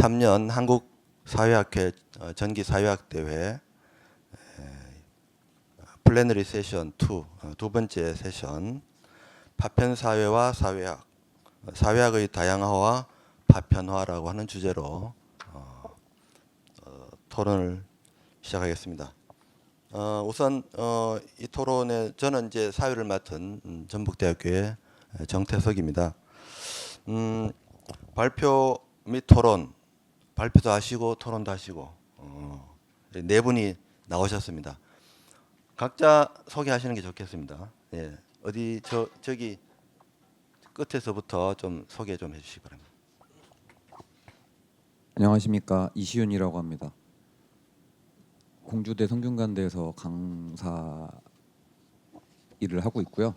2023년 한국 사회학회 전기 사회학 대회 플래너리 세션 2 두 번째 세션 파편 사회와 사회학, 사회학의 다양화와 파편화라고 하는 주제로 토론을 시작하겠습니다. 우선 이 토론에 저는 이제 사회를 맡은 전북대학교의 정태석입니다. 발표 및 토론, 발표도 하시고 토론도 하시고 네 분이 나오셨습니다. 각자 소개하시는 게 좋겠습니다. 예, 어디 저기 끝에서부터 좀 소개 좀 해주시기 바랍니다. 안녕하십니까, 이시윤이라고 합니다. 공주대 성균관대에서 강사 일을 하고 있고요.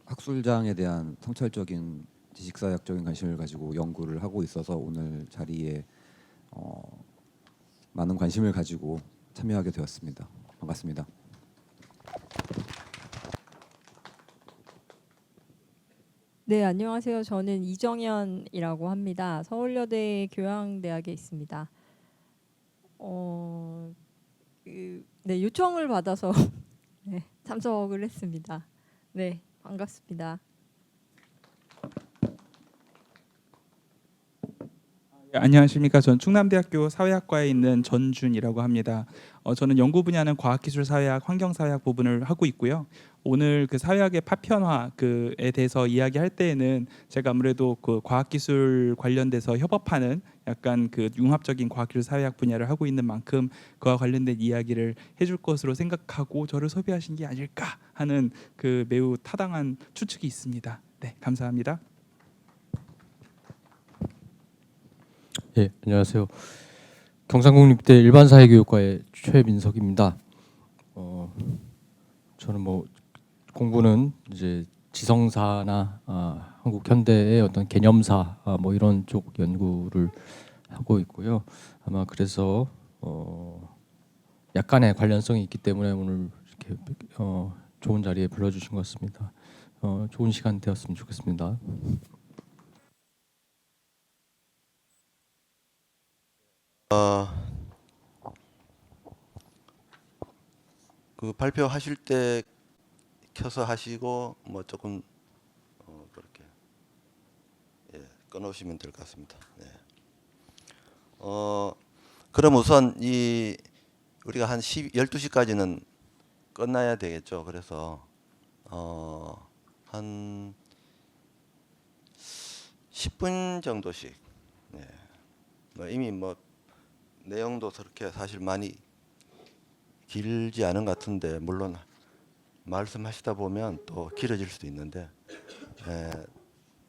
학술장에 대한 성찰적인 지식사회학적인 관심을 가지고 연구를 하고 있어서 오늘 자리에 많은 관심을 가지고 참여하게 되었습니다. 반갑습니다. 네, 안녕하세요. 저는 이정현이라고 합니다. 서울여대 교양대학에 있습니다. 네, 요청을 받아서 네, 참석을 했습니다. 네, 반갑습니다. 안녕하십니까. 전 충남대학교 사회학과에 있는 전준이라고 합니다. 저는 연구 분야는 과학기술사회학, 환경사회학 부분을 하고 있고요. 오늘 그 사회학의 파편화에 대해서 이야기할 때에는 제가 아무래도 그 과학기술 관련돼서 협업하는 약간 그 융합적인 과학기술 사회학 분야를 하고 있는 만큼 그와 관련된 이야기를 해줄 것으로 생각하고 저를 섭외하신 게 아닐까 하는 그 매우 타당한 추측이 있습니다. 네, 감사합니다. 예, 안녕하세요. 경상국립대 일반사회교육과의 최민석입니다. 저는 뭐 공부는 이제 지성사나 한국 현대의 어떤 개념사 뭐 이런 쪽 연구를 하고 있고요. 아마 그래서 약간의 관련성이 있기 때문에 오늘 이렇게 좋은 자리에 불러주신 것 같습니다. 좋은 시간 되었으면 좋겠습니다. 그 발표하실 때 켜서 하시고 뭐 조금 그렇게 끊으시면 될 것 같습니다. 네. 그럼 우선 우리가 한 12시까지는 끝나야 되겠죠. 그래서 한 10분 정도씩. 네. 이미 뭐 내용도 그렇게 사실 많이 길지 않은 것 같은데 물론 말씀하시다 보면 또 길어질 수도 있는데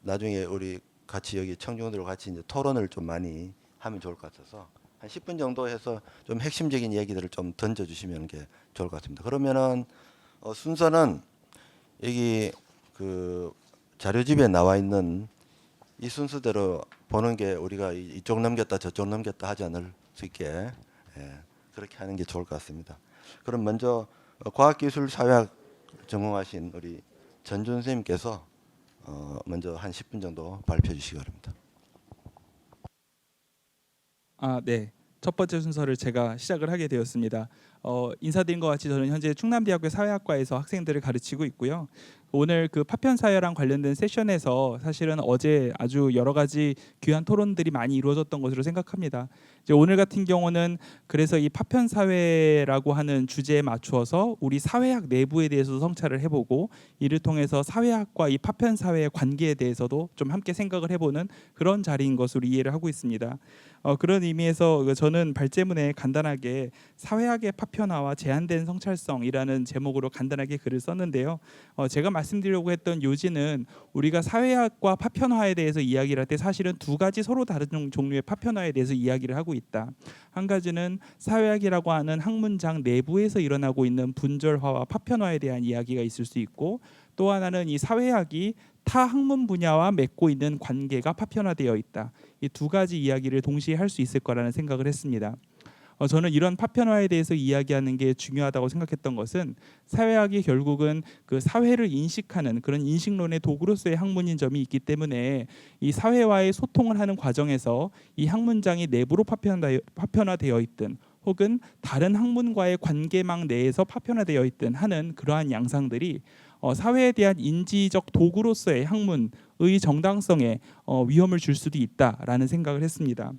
나중에 우리 같이 여기 청중들과 같이 이제 토론을 좀 많이 하면 좋을 것 같아서 한 10분 정도 해서 좀 핵심적인 얘기들을 좀 던져주시면 게 좋을 것 같습니다. 그러면은 순서는 여기 그 자료집에 나와 있는 이 순서대로 보는 게 우리가 이쪽 넘겼다 저쪽 넘겼다 하지 않을 수 있게 그렇게 하는 게 좋을 것 같습니다. 그럼 먼저 과학기술 사회학 전공하신 우리 전준 선생님께서 먼저 한 10분 정도 발표해 주시기 바랍니다. 네. 첫 번째 순서를 제가 시작을 하게 되었습니다. 인사드린 것 같이 저는 현재 충남대학교 사회학과에서 학생들을 가르치고 있고요. 오늘 그 파편 사회랑 관련된 세션에서 사실은 어제 아주 여러 가지 귀한 토론들이 많이 이루어졌던 것으로 생각합니다. 이제 오늘 같은 경우는 그래서 이 파편 사회라고 하는 주제에 맞추어서 우리 사회학 내부에 대해서도 성찰을 해보고 이를 통해서 사회학과 이 파편 사회의 관계에 대해서도 좀 함께 생각을 해보는 그런 자리인 것으로 이해를 하고 있습니다. 그런 의미에서 저는 발제문에 간단하게 사회학의 파편화와 제한된 성찰성이라는 제목으로 간단하게 글을 썼는데요. 제가 말씀드리려고 했던 요지는 우리가 사회학과 파편화에 대해서 이야기를 할 때 사실은 두 가지 서로 다른 종류의 파편화에 대해서 이야기를 하고 있다. 한 가지는 사회학이라고 하는 학문장 내부에서 일어나고 있는 분절화와 파편화에 대한 이야기가 있을 수 있고 또 하나는 이 사회학이 타 학문 분야와 맺고 있는 관계가 파편화되어 있다. 이 두 가지 이야기를 동시에 할 수 있을 거라는 생각을 했습니다. 저는 이런 파편화에 대해서 이야기하는 게 중요하다고 생각했던 것은 사회학이 결국은 그 사회를 인식하는 그런 인식론의 도구로서의 학문인 점이 있기 때문에 이 사회와의 소통을 하는 과정에서 이 학문장이 내부로 파편화되어 있든 혹은 다른 학문과의 관계망 내에서 파편화되어 있든 하는 그러한 양상들이 사회에 대한 인지적 도구로서의 학문의 정당성에 위험을 줄 수도 있다라는 생각을 했습니다.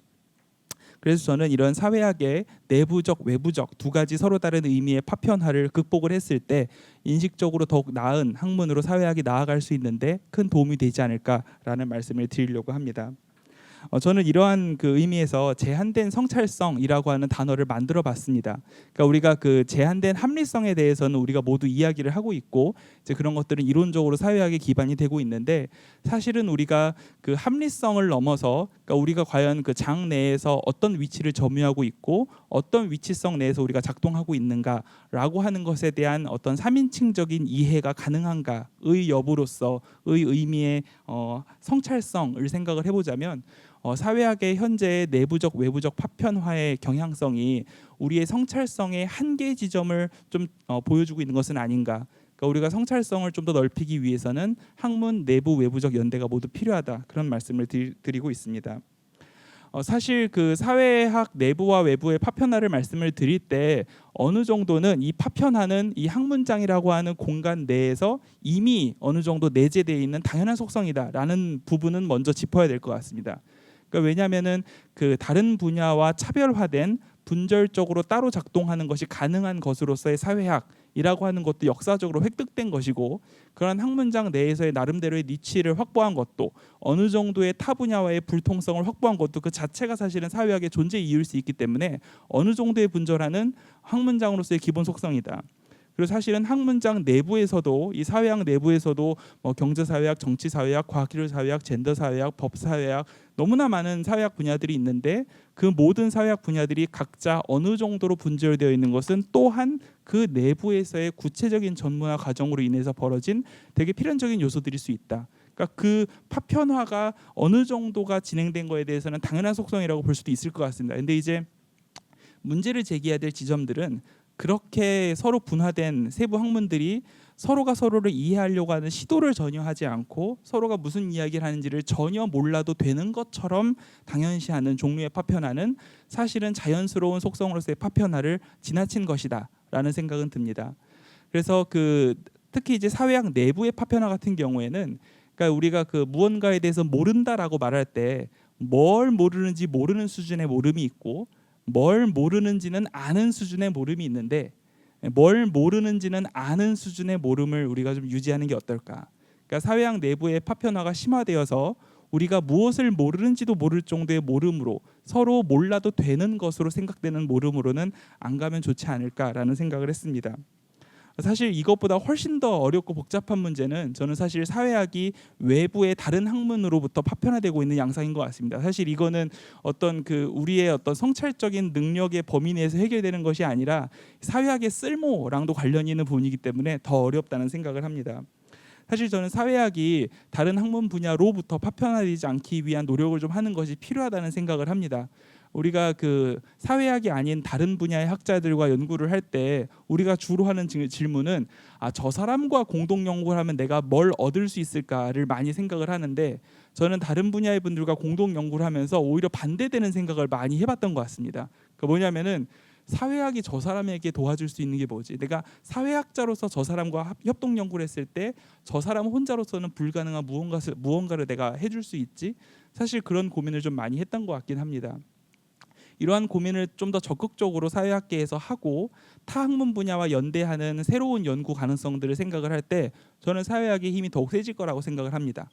그래서 저는 이런 사회학의 내부적, 외부적 두 가지 서로 다른 의미의 파편화를 극복을 했을 때 인식적으로 더욱 나은 학문으로 사회학이 나아갈 수 있는데 큰 도움이 되지 않을까라는 말씀을 드리려고 합니다. 저는 이러한 그 의미에서 제한된 성찰성이라고 하는 단어를 만들어 봤습니다. 그러니까 우리가 그 제한된 합리성에 대해서는 우리가 모두 이야기를 하고 있고 이제 그런 것들은 이론적으로 사회학에 기반이 되고 있는데 사실은 우리가 그 합리성을 넘어서 그러니까 우리가 과연 그 장 내에서 어떤 위치를 점유하고 있고 어떤 위치성 내에서 우리가 작동하고 있는가라고 하는 것에 대한 어떤 3인칭적인 이해가 가능한가의 여부로서의 의미의 성찰성을 생각을 해보자면 사회학의 현재의 내부적 외부적 파편화의 경향성이 우리의 성찰성의 한계 지점을 좀 보여주고 있는 것은 아닌가. 그러니까 우리가 성찰성을 좀 더 넓히기 위해서는 학문 내부 외부적 연대가 모두 필요하다. 그런 말씀을 드리고 있습니다. 사실 그 사회학 내부와 외부의 파편화를 말씀을 드릴 때 어느 정도는 이 파편화는 이 학문장이라고 하는 공간 내에서 이미 어느 정도 내재되어 있는 당연한 속성이다라는 부분은 먼저 짚어야 될 것 같습니다. 그러니까 왜냐하면은 그 다른 분야와 차별화된 분절적으로 따로 작동하는 것이 가능한 것으로서의 사회학이라고 하는 것도 역사적으로 획득된 것이고 그런 학문장 내에서의 나름대로의 니치를 확보한 것도 어느 정도의 타 분야와의 불통성을 확보한 것도 그 자체가 사실은 사회학의 존재 이유일 수 있기 때문에 어느 정도의 분절하는 학문장으로서의 기본 속성이다. 그리고 사실은 학문장 내부에서도 이 사회학 내부에서도 경제사회학, 정치사회학, 과학기술사회학, 젠더사회학, 법사회학 너무나 많은 사회학 분야들이 있는데 그 모든 사회학 분야들이 각자 어느 정도로 분절되어 있는 것은 또한 그 내부에서의 구체적인 전문화 과정으로 인해서 벌어진 되게 필연적인 요소들일 수 있다. 그러니까 그 파편화가 어느 정도가 진행된 거에 대해서는 당연한 속성이라고 볼 수도 있을 것 같습니다. 근데 이제 문제를 제기해야 될 지점들은 그렇게 서로 분화된 세부 학문들이 서로가 서로를 이해하려고 하는 시도를 전혀 하지 않고 서로가 무슨 이야기를 하는지를 전혀 몰라도 되는 것처럼 당연시하는 종류의 파편화는 사실은 자연스러운 속성으로서의 파편화를 지나친 것이다라는 생각은 듭니다. 그래서 그 특히 이제 사회학 내부의 파편화 같은 경우에는 그러니까 우리가 그 무언가에 대해서 모른다라고 말할 때 뭘 모르는지 모르는 수준의 모름이 있고 뭘 모르는지는 아는 수준의 모름이 있는데 뭘 모르는지는 아는 수준의 모름을 우리가 좀 유지하는 게 어떨까? 그러니까 사회학 내부의 파편화가 심화되어서 우리가 무엇을 모르는지도 모를 정도의 모름으로 서로 몰라도 되는 것으로 생각되는 모름으로는 안 가면 좋지 않을까라는 생각을 했습니다. 사실 이것보다 훨씬 더 어렵고 복잡한 문제는 저는 사실 사회학이 외부의 다른 학문으로부터 파편화되고 있는 양상인 것 같습니다. 사실 이거는 어떤 그 우리의 어떤 성찰적인 능력의 범위 내에서 해결되는 것이 아니라 사회학의 쓸모랑도 관련이 있는 부분이기 때문에 더 어렵다는 생각을 합니다. 사실 저는 사회학이 다른 학문 분야로부터 파편화되지 않기 위한 노력을 좀 하는 것이 필요하다는 생각을 합니다. 우리가 그 사회학이 아닌 다른 분야의 학자들과 연구를 할 때 우리가 주로 하는 질문은 저 사람과 공동 연구를 하면 내가 뭘 얻을 수 있을까를 많이 생각을 하는데 저는 다른 분야의 분들과 공동 연구를 하면서 오히려 반대되는 생각을 많이 해봤던 것 같습니다. 그 뭐냐면은 사회학이 저 사람에게 도와줄 수 있는 게 뭐지? 내가 사회학자로서 저 사람과 협동 연구를 했을 때 저 사람 혼자로서는 불가능한 무언가를 내가 해줄 수 있지? 사실 그런 고민을 좀 많이 했던 것 같긴 합니다. 이러한 고민을 좀 더 적극적으로 사회학계에서 하고 타 학문 분야와 연대하는 새로운 연구 가능성들을 생각을 할 때 저는 사회학의 힘이 더욱 세질 거라고 생각을 합니다.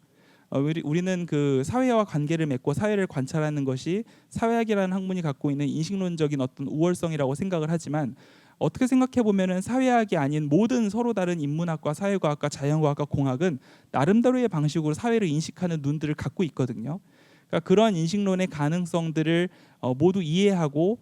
우리는 그 사회와 관계를 맺고 사회를 관찰하는 것이 사회학이라는 학문이 갖고 있는 인식론적인 어떤 우월성이라고 생각을 하지만 어떻게 생각해 보면은 사회학이 아닌 모든 서로 다른 인문학과 사회과학과 자연과학과 공학은 나름대로의 방식으로 사회를 인식하는 눈들을 갖고 있거든요. 그러니까 그러한 인식론의 가능성들을 모두 이해하고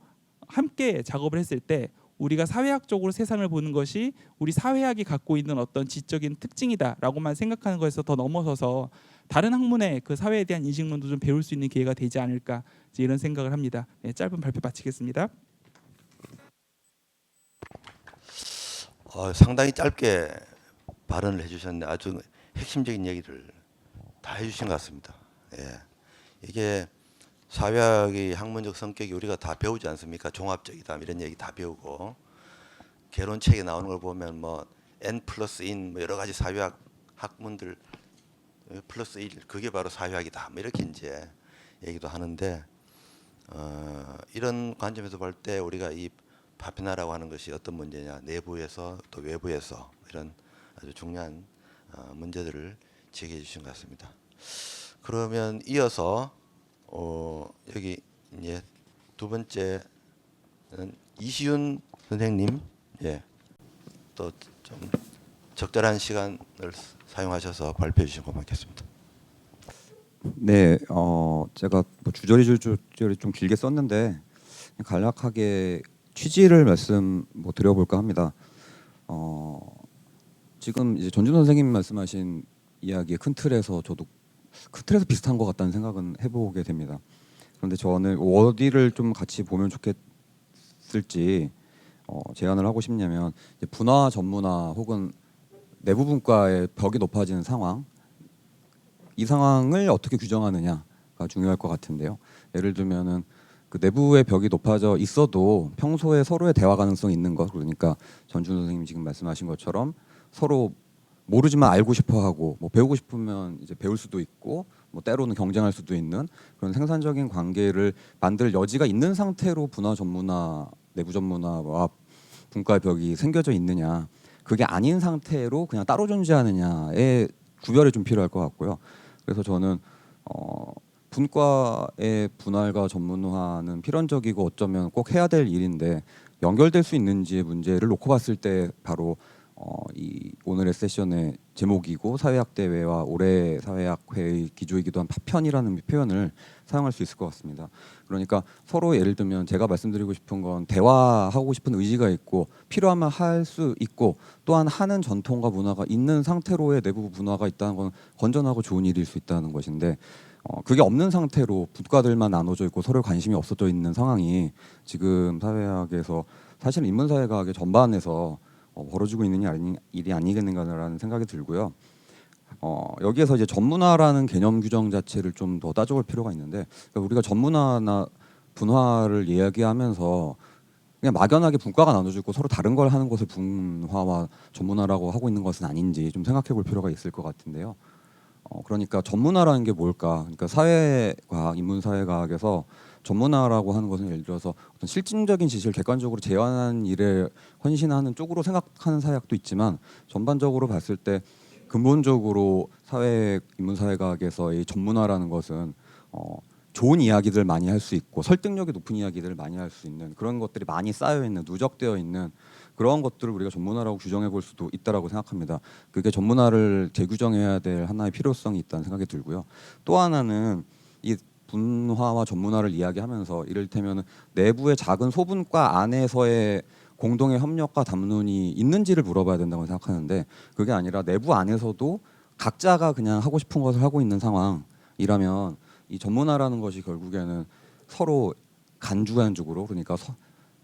함께 작업을 했을 때 우리가 사회학적으로 세상을 보는 것이 우리 사회학이 갖고 있는 어떤 지적인 특징이다라고만 생각하는 것에서 더 넘어서서 다른 학문의 그 사회에 대한 인식론도 좀 배울 수 있는 기회가 되지 않을까 이런 생각을 합니다. 네, 짧은 발표 마치겠습니다. 상당히 짧게 발언을 해주셨는데 아주 핵심적인 얘기를 다 해주신 것 같습니다. 예. 이게 사회학의 학문적 성격이 우리가 다 배우지 않습니까? 종합적이다 이런 얘기 다 배우고 개론책에 나오는 걸 보면 뭐 N 플러스 인 뭐 여러 가지 사회학 학문들 플러스 1 그게 바로 사회학이다 뭐 이렇게 이제 얘기도 하는데 이런 관점에서 볼 때 우리가 이 파편화라고 하는 것이 어떤 문제냐 내부에서 또 외부에서 이런 아주 중요한 문제들을 제기해 주신 것 같습니다. 그러면 이어서 여기 이제 두 번째는 이시윤 선생님 또 좀 적절한 시간을 사용하셔서 발표해 주시면 고맙겠습니다. 네, 제가 뭐 주저리 좀 길게 썼는데 간략하게 취지를 말씀 뭐 드려볼까 합니다. 지금 이제 전준 선생님 말씀하신 이야기의 큰 틀에서 저도 큰 틀에서 비슷한 것 같다는 생각은 해보게 됩니다. 그런데 저는 어디를 좀 같이 보면 좋겠을지 제안을 하고 싶냐면 이제 분화 전문화 혹은 내부 분과의 벽이 높아지는 상황, 이 상황을 어떻게 규정하느냐가 중요할 것 같은데요. 예를 들면은 그 내부의 벽이 높아져 있어도 평소에 서로의 대화 가능성이 있는 것, 그러니까 전준 선생님이 지금 말씀하신 것처럼 서로 모르지만 알고 싶어하고 뭐 배우고 싶으면 이제 배울 수도 있고 뭐 때로는 경쟁할 수도 있는 그런 생산적인 관계를 만들 여지가 있는 상태로 분화 전문화, 내부 전문화와 분과의 벽이 생겨져 있느냐, 그게 아닌 상태로 그냥 따로 존재하느냐의 구별이 좀 필요할 것 같고요. 그래서 저는 분과의 분할과 전문화는 필연적이고 어쩌면 꼭 해야 될 일인데 연결될 수 있는지의 문제를 놓고 봤을 때 바로 이 오늘의 세션의 제목이고 사회학 대회와 올해 사회학회의 기조이기도 한 파편이라는 표현을 사용할 수 있을 것 같습니다. 그러니까 서로 예를 들면 제가 말씀드리고 싶은 건 대화하고 싶은 의지가 있고 필요하면 할 수 있고 또한 하는 전통과 문화가 있는 상태로의 내부 분화가 있다는 건 건전하고 좋은 일일 수 있다는 것인데 그게 없는 상태로 분과들만 나눠져 있고 서로 관심이 없어져 있는 상황이 지금 사회학에서 사실 인문사회과학의 전반에서 벌어지고 있는 일이 아니겠는가라는 생각이 들고요. 여기에서 이제 전문화라는 개념 규정 자체를 좀 더 따져볼 필요가 있는데 그러니까 우리가 전문화나 분화를 이야기하면서 그냥 막연하게 분과가 나눠져 있고 서로 다른 걸 하는 것을 분화와 전문화라고 하고 있는 것은 아닌지 좀 생각해 볼 필요가 있을 것 같은데요. 그러니까 전문화라는 게 뭘까? 그러니까 사회과학, 인문사회과학에서 전문화라고 하는 것은 예를 들어서 어떤 실증적인 지식을 객관적으로 재현하는 일에 헌신하는 쪽으로 생각하는 사회학도 있지만 전반적으로 봤을 때 근본적으로 사회 인문사회과학에서의 전문화라는 것은 좋은 이야기들 많이 할 수 있고 설득력이 높은 이야기들을 많이 할 수 있는 그런 것들이 많이 쌓여 있는 누적되어 있는 그런 것들을 우리가 전문화라고 규정해 볼 수도 있다라고 생각합니다. 그게 전문화를 재규정해야 될 하나의 필요성이 있다는 생각이 들고요. 또 하나는 이 분화와 전문화를 이야기하면서 이를테면 내부의 작은 소분과 안에서의 공동의 협력과 담론이 있는지를 물어봐야 된다고 생각하는데 그게 아니라 내부 안에서도 각자가 그냥 하고 싶은 것을 하고 있는 상황이라면 이 전문화라는 것이 결국에는 서로 간주간죽으로 그러니까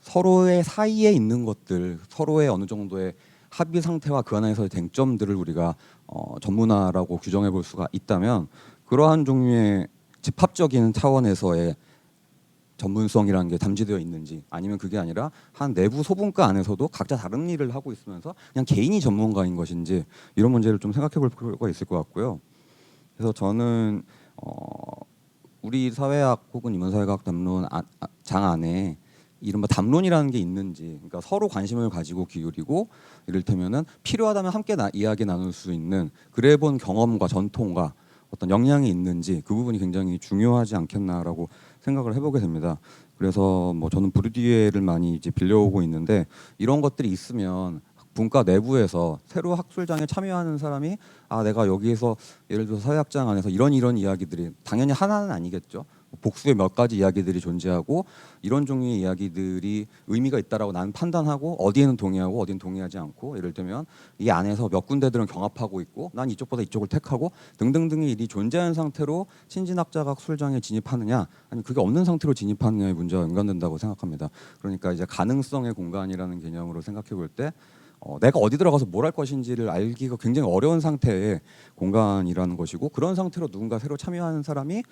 서로의 사이에 있는 것들 서로의 어느 정도의 합의 상태와 그 안에서의 쟁점들을 우리가 전문화라고 규정해 볼 수가 있다면 그러한 종류의 집합적인 차원에서의 전문성이라는 게 담지되어 있는지 아니면 그게 아니라 한 내부 소분과 안에서도 각자 다른 일을 하고 있으면서 그냥 개인이 전문가인 것인지 이런 문제를 좀 생각해 볼 필요가 있을 것 같고요. 그래서 저는 우리 사회학 혹은 인문사회과학 담론 장 안에 이른바 담론이라는 게 있는지 그러니까 서로 관심을 가지고 기울이고 이를테면은 필요하다면 함께 이야기 나눌 수 있는 그래 본 경험과 전통과 어떤 역량이 있는지 그 부분이 굉장히 중요하지 않겠나라고 생각을 해보게 됩니다. 그래서 뭐 저는 부르디에를 많이 이제 빌려오고 있는데 이런 것들이 있으면 분과 내부에서 새로 학술장에 참여하는 사람이 내가 여기에서 예를 들어서 사회학장 안에서 이런 이야기들이 당연히 하나는 아니겠죠. 복수의 몇 가지 이야기들이 존재하고 이런 종류의 이야기들이 의미가 있다라고 나는 판단하고 어디에는 동의하고 어디는 동의하지 않고 예를 들면 이 안에서 몇 군데들은 경합하고 있고 난 이쪽보다 이쪽을 택하고 등등등의 일이 존재하는 상태로 신진학자가 학술장에 진입하느냐 아니면 그게 없는 상태로 진입하느냐의 문제와 연관된다고 생각합니다. 그러니까 이제 가능성의 공간이라는 개념으로 생각해 볼 때 내가 어디 들어가서 뭘 할 것인지를 알기가 굉장히 어려운 상태의 공간이라는 것이고, 그런 상태로 누군가 새로 참여하는 사람이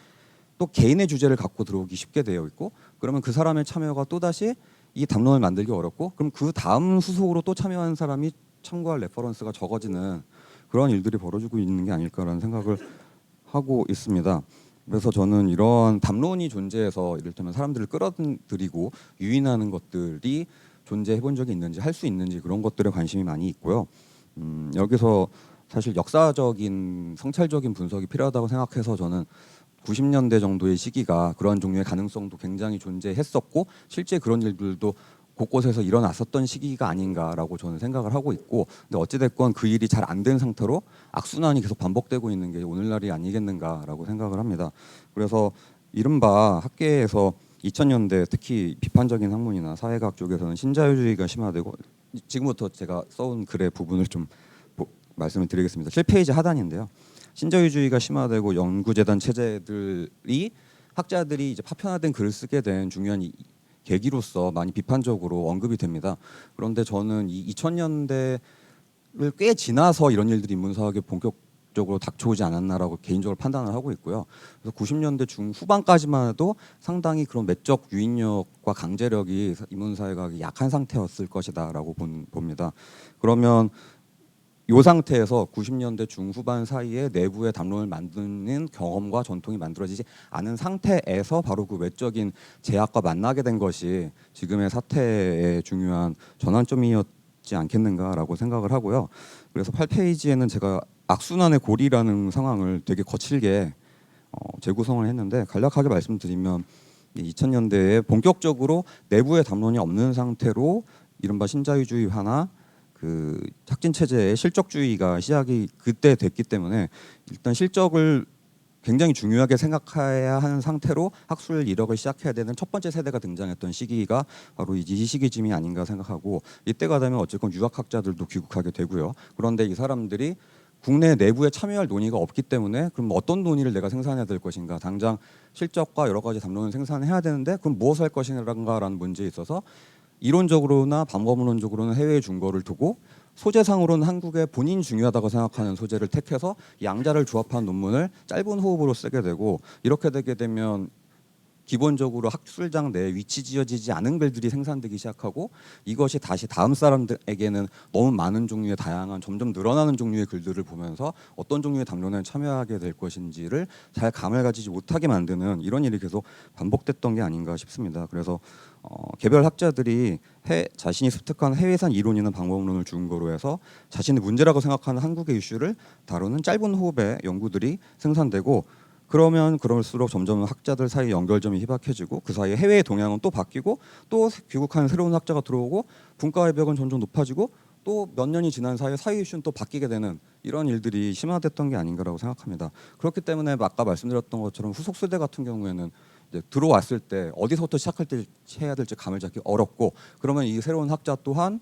또 개인의 주제를 갖고 들어오기 쉽게 되어 있고, 그러면 그 사람의 참여가 또다시 이 담론을 만들기 어렵고, 그럼 그 다음 후속으로 또 참여하는 사람이 참고할 레퍼런스가 적어지는 그런 일들이 벌어지고 있는 게 아닐까라는 생각을 하고 있습니다. 그래서 저는 이런 담론이 존재해서 이를테면 사람들을 끌어들이고 유인하는 것들이 존재해 본 적이 있는지, 할 수 있는지, 그런 것들에 관심이 많이 있고요. 여기서 사실 역사적인 성찰적인 분석이 필요하다고 생각해서 저는 90년대 정도의 시기가 그런 종류의 가능성도 굉장히 존재했었고, 실제 그런 일들도 곳곳에서 일어났었던 시기가 아닌가라고 저는 생각을 하고 있고, 근데 어찌됐건 그 일이 잘 안 된 상태로 악순환이 계속 반복되고 있는 게 오늘날이 아니겠는가라고 생각을 합니다. 그래서 이른바 학계에서 2000년대 특히 비판적인 학문이나 사회과학 쪽에서는 신자유주의가 심화되고, 지금부터 제가 써온 글의 부분을 좀 말씀을 드리겠습니다. 7페이지 하단인데요. 신자유주의가 심화되고 연구재단 체제들이 학자들이 이제 파편화된 글을 쓰게 된 중요한 계기로서 많이 비판적으로 언급이 됩니다. 그런데 저는 이 2000년대를 꽤 지나서 이런 일들이 인문사학에 본격적으로 닥쳐오지 않았나라고 개인적으로 판단을 하고 있고요. 그래서 90년대 중후반까지만 해도 상당히 그런 매적 유인력과 강제력이 인문사회가 약한 상태였을 것이다라고 봅니다. 그러면 이 상태에서 90년대 중후반 사이에 내부의 담론을 만드는 경험과 전통이 만들어지지 않은 상태에서 바로 그 외적인 제약과 만나게 된 것이 지금의 사태의 중요한 전환점이었지 않겠는가라고 생각을 하고요. 그래서 8페이지에는 제가 악순환의 고리라는 상황을 되게 거칠게 재구성을 했는데, 간략하게 말씀드리면 2000년대에 본격적으로 내부의 담론이 없는 상태로 이른바 신자유주의화나 그 학진 체제의 실적주의가 시작이 그때 됐기 때문에 일단 실적을 굉장히 중요하게 생각해야 하는 상태로 학술 이력을 시작해야 되는 첫 번째 세대가 등장했던 시기가 바로 이 시기쯤이 아닌가 생각하고, 이때가 되면 어쨌건 유학학자들도 귀국하게 되고요. 그런데 이 사람들이 국내 내부에 참여할 논의가 없기 때문에 그럼 어떤 논의를 내가 생산해야 될 것인가, 당장 실적과 여러 가지 담론을 생산해야 되는데 그럼 무엇을 할 것인가라는 문제에 있어서 이론적으로나 방법론적으로는 해외에 준 거를 두고, 소재상으로는 한국에 본인 중요하다고 생각하는 소재를 택해서 양자를 조합한 논문을 짧은 호흡으로 쓰게 되고, 이렇게 되게 되면 기본적으로 학술장 내에 위치 지어지지 않은 글들이 생산되기 시작하고, 이것이 다시 다음 사람들에게는 너무 많은 종류의 다양한 점점 늘어나는 종류의 글들을 보면서 어떤 종류의 담론에 참여하게 될 것인지를 잘 감을 가지지 못하게 만드는 이런 일이 계속 반복됐던 게 아닌가 싶습니다. 그래서 개별 학자들이 자신이 습득한 해외산 이론이나 방법론을 준거로 해서 자신의 문제라고 생각하는 한국의 이슈를 다루는 짧은 호흡의 연구들이 생산되고, 그러면 그럴수록 점점 학자들 사이 연결점이 희박해지고, 그 사이에 해외의 동향은 또 바뀌고, 또 귀국하는 새로운 학자가 들어오고, 분과의 벽은 점점 높아지고, 또 몇 년이 지난 사이에 사회 이슈는 또 바뀌게 되는 이런 일들이 심화됐던 게 아닌가라고 생각합니다. 그렇기 때문에 아까 말씀드렸던 것처럼 후속 세대 같은 경우에는 이제 들어왔을 때 어디서부터 해야 될지 감을 잡기 어렵고, 그러면 이 새로운 학자 또한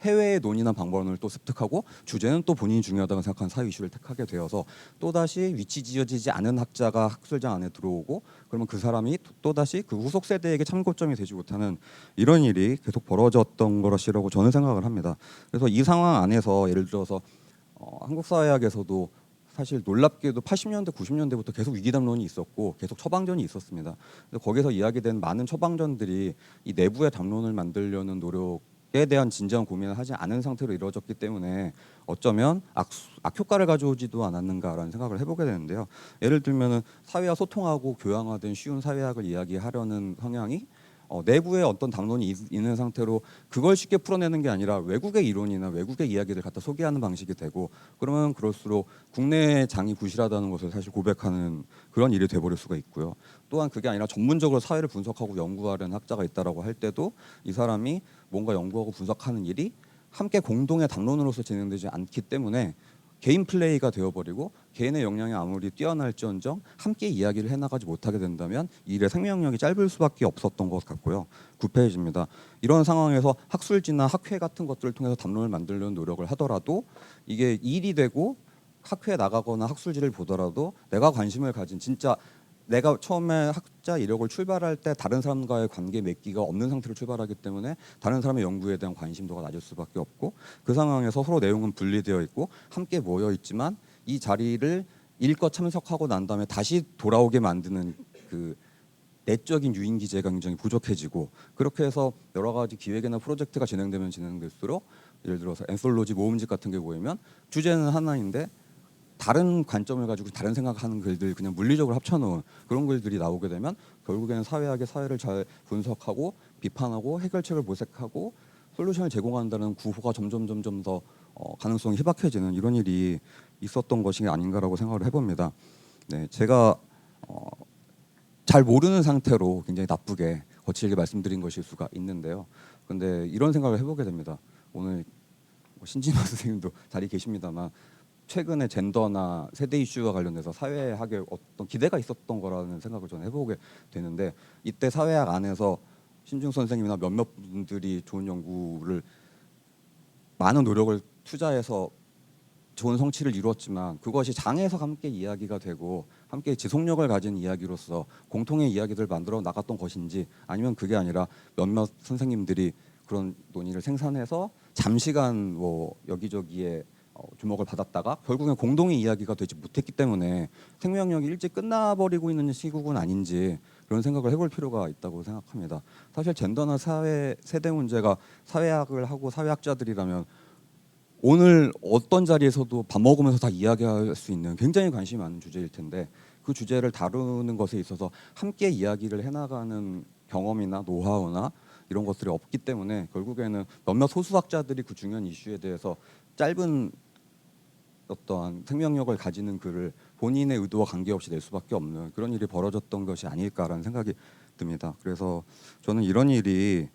해외의 논의나 방법론을 또 습득하고, 주제는 또 본인이 중요하다고 생각하는 사회 이슈를 택하게 되어서 또다시 위치 지어지지 않은 학자가 학술장 안에 들어오고, 그러면 그 사람이 또다시 그 후속 세대에게 참고점이 되지 못하는 이런 일이 계속 벌어졌던 것이라고 저는 생각을 합니다. 그래서 이 상황 안에서 예를 들어서 한국 사회학에서도 사실 놀랍게도 80년대, 90년대부터 계속 위기담론이 있었고 계속 처방전이 있었습니다. 그래서 거기서 이야기된 많은 처방전들이 이 내부의 담론을 만들려는 노력에 대한 진지한 고민을 하지 않은 상태로 이루어졌기 때문에 어쩌면 악효과를 가져오지도 않았는가라는 생각을 해보게 되는데요. 예를 들면 사회와 소통하고 교양화된 쉬운 사회학을 이야기하려는 성향이 내부에 어떤 담론이 있는 상태로 그걸 쉽게 풀어내는 게 아니라 외국의 이론이나 외국의 이야기를 갖다 소개하는 방식이 되고, 그러면 그럴수록 국내의 장이 부실하다는 것을 사실 고백하는 그런 일이 돼버릴 수가 있고요. 또한 그게 아니라 전문적으로 사회를 분석하고 연구하려는 학자가 있다라고 할 때도 이 사람이 뭔가 연구하고 분석하는 일이 함께 공동의 담론으로서 진행되지 않기 때문에 개인 플레이가 되어버리고, 개인의 역량이 아무리 뛰어날지언정 함께 이야기를 해나가지 못하게 된다면 일의 생명력이 짧을 수밖에 없었던 것 같고요. 9페이지입니다. 이런 상황에서 학술지나 학회 같은 것들을 통해서 담론을 만들려는 노력을 하더라도 이게 일이 되고 학회에 나가거나 학술지를 보더라도 내가 관심을 가진 진짜 내가 처음에 학자 이력을 출발할 때 다른 사람과의 관계 맺기가 없는 상태로 출발하기 때문에 다른 사람의 연구에 대한 관심도가 낮을 수밖에 없고 그 상황에서 서로 내용은 분리되어 있고 함께 모여 있지만 이 자리를 일껏 참석하고 난 다음에 다시 돌아오게 만드는 그 내적인 유인 기제가 굉장히 부족해지고 그렇게 해서 여러 가지 기획이나 프로젝트가 진행되면 진행될수록 예를 들어서 엔솔로지 모음집 같은 게 보이면 주제는 하나인데 다른 관점을 가지고 다른 생각하는 글들 그냥 물리적으로 합쳐놓은 그런 글들이 나오게 되면 결국에는 사회학의 사회를 잘 분석하고 비판하고 해결책을 모색하고 솔루션을 제공한다는 구호가 점점 더 가능성이 희박해지는 이런 일이 있었던 것이 아닌가라고 생각을 해봅니다. 네, 제가 잘 모르는 상태로 굉장히 나쁘게 거칠게 말씀드린 것일 수가 있는데요. 근데 이런 생각을 해보게 됩니다. 오늘 신진호 선생님도 자리에 계십니다만 최근에 젠더나 세대 이슈와 관련해서 사회학에 어떤 기대가 있었던 거라는 생각을 저는 해보게 되는데 이때 사회학 안에서 신중 선생님이나 몇몇 분들이 좋은 연구를 많은 노력을 투자해서 좋은 성취를 이루었지만 그것이 장에서 함께 이야기가 되고 함께 지속력을 가진 이야기로서 공통의 이야기들을 만들어 나갔던 것인지 아니면 그게 아니라 몇몇 선생님들이 그런 논의를 생산해서 잠시간 뭐 여기저기에 주목을 받았다가 결국엔 공동의 이야기가 되지 못했기 때문에 생명력이 일찍 끝나버리고 있는 시국은 아닌지 그런 생각을 해볼 필요가 있다고 생각합니다. 사실 젠더나 사회 세대 문제가 사회학을 하고 사회학자들이라면 오늘 어떤 자리에서도 밥 먹으면서 다 이야기할 수 있는 굉장히 관심이 많은 주제일 텐데 그 주제를 다루는 것에 있어서 함께 이야기를 해나가는 경험이나 노하우나 이런 것들이 없기 때문에 결국에는 몇몇 소수학자들이 그 중요한 이슈에 대해서 짧은 어떠한 생명력을 가지는 글을 본인의 의도와 관계없이 낼 수밖에 없는 그런 일이 벌어졌던 것이 아닐까라는 생각이 듭니다. 그래서 저는 이런 일이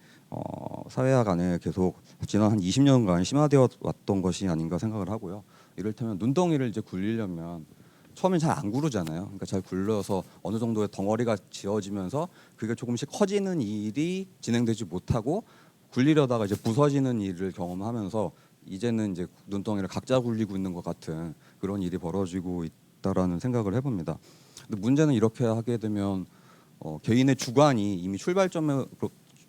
사회학 안에 계속 지난 한 20년간 심화되어 왔던 것이 아닌가 생각을 하고요. 이를테면 눈덩이를 이제 굴리려면 처음엔 잘 안 구르잖아요. 그러니까 잘 굴려서 어느 정도의 덩어리가 지어지면서 그게 조금씩 커지는 일이 진행되지 못하고 굴리려다가 이제 부서지는 일을 경험하면서 이제는 이제 눈덩이를 각자 굴리고 있는 것 같은 그런 일이 벌어지고 있다라는 생각을 해봅니다. 근데 문제는 이렇게 하게 되면 개인의 주관이 이미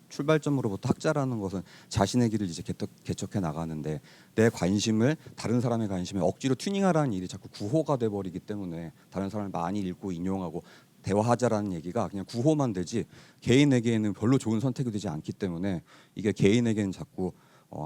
출발점으로부터 학자라는 것은 자신의 길을 이제 개척해 나가는데 내 관심을 다른 사람의 관심에 억지로 튜닝하라는 일이 자꾸 구호가 돼버리기 때문에 다른 사람을 많이 읽고 인용하고 대화하자라는 얘기가 그냥 구호만 되지 개인에게는 별로 좋은 선택이 되지 않기 때문에 이게 개인에게는 자꾸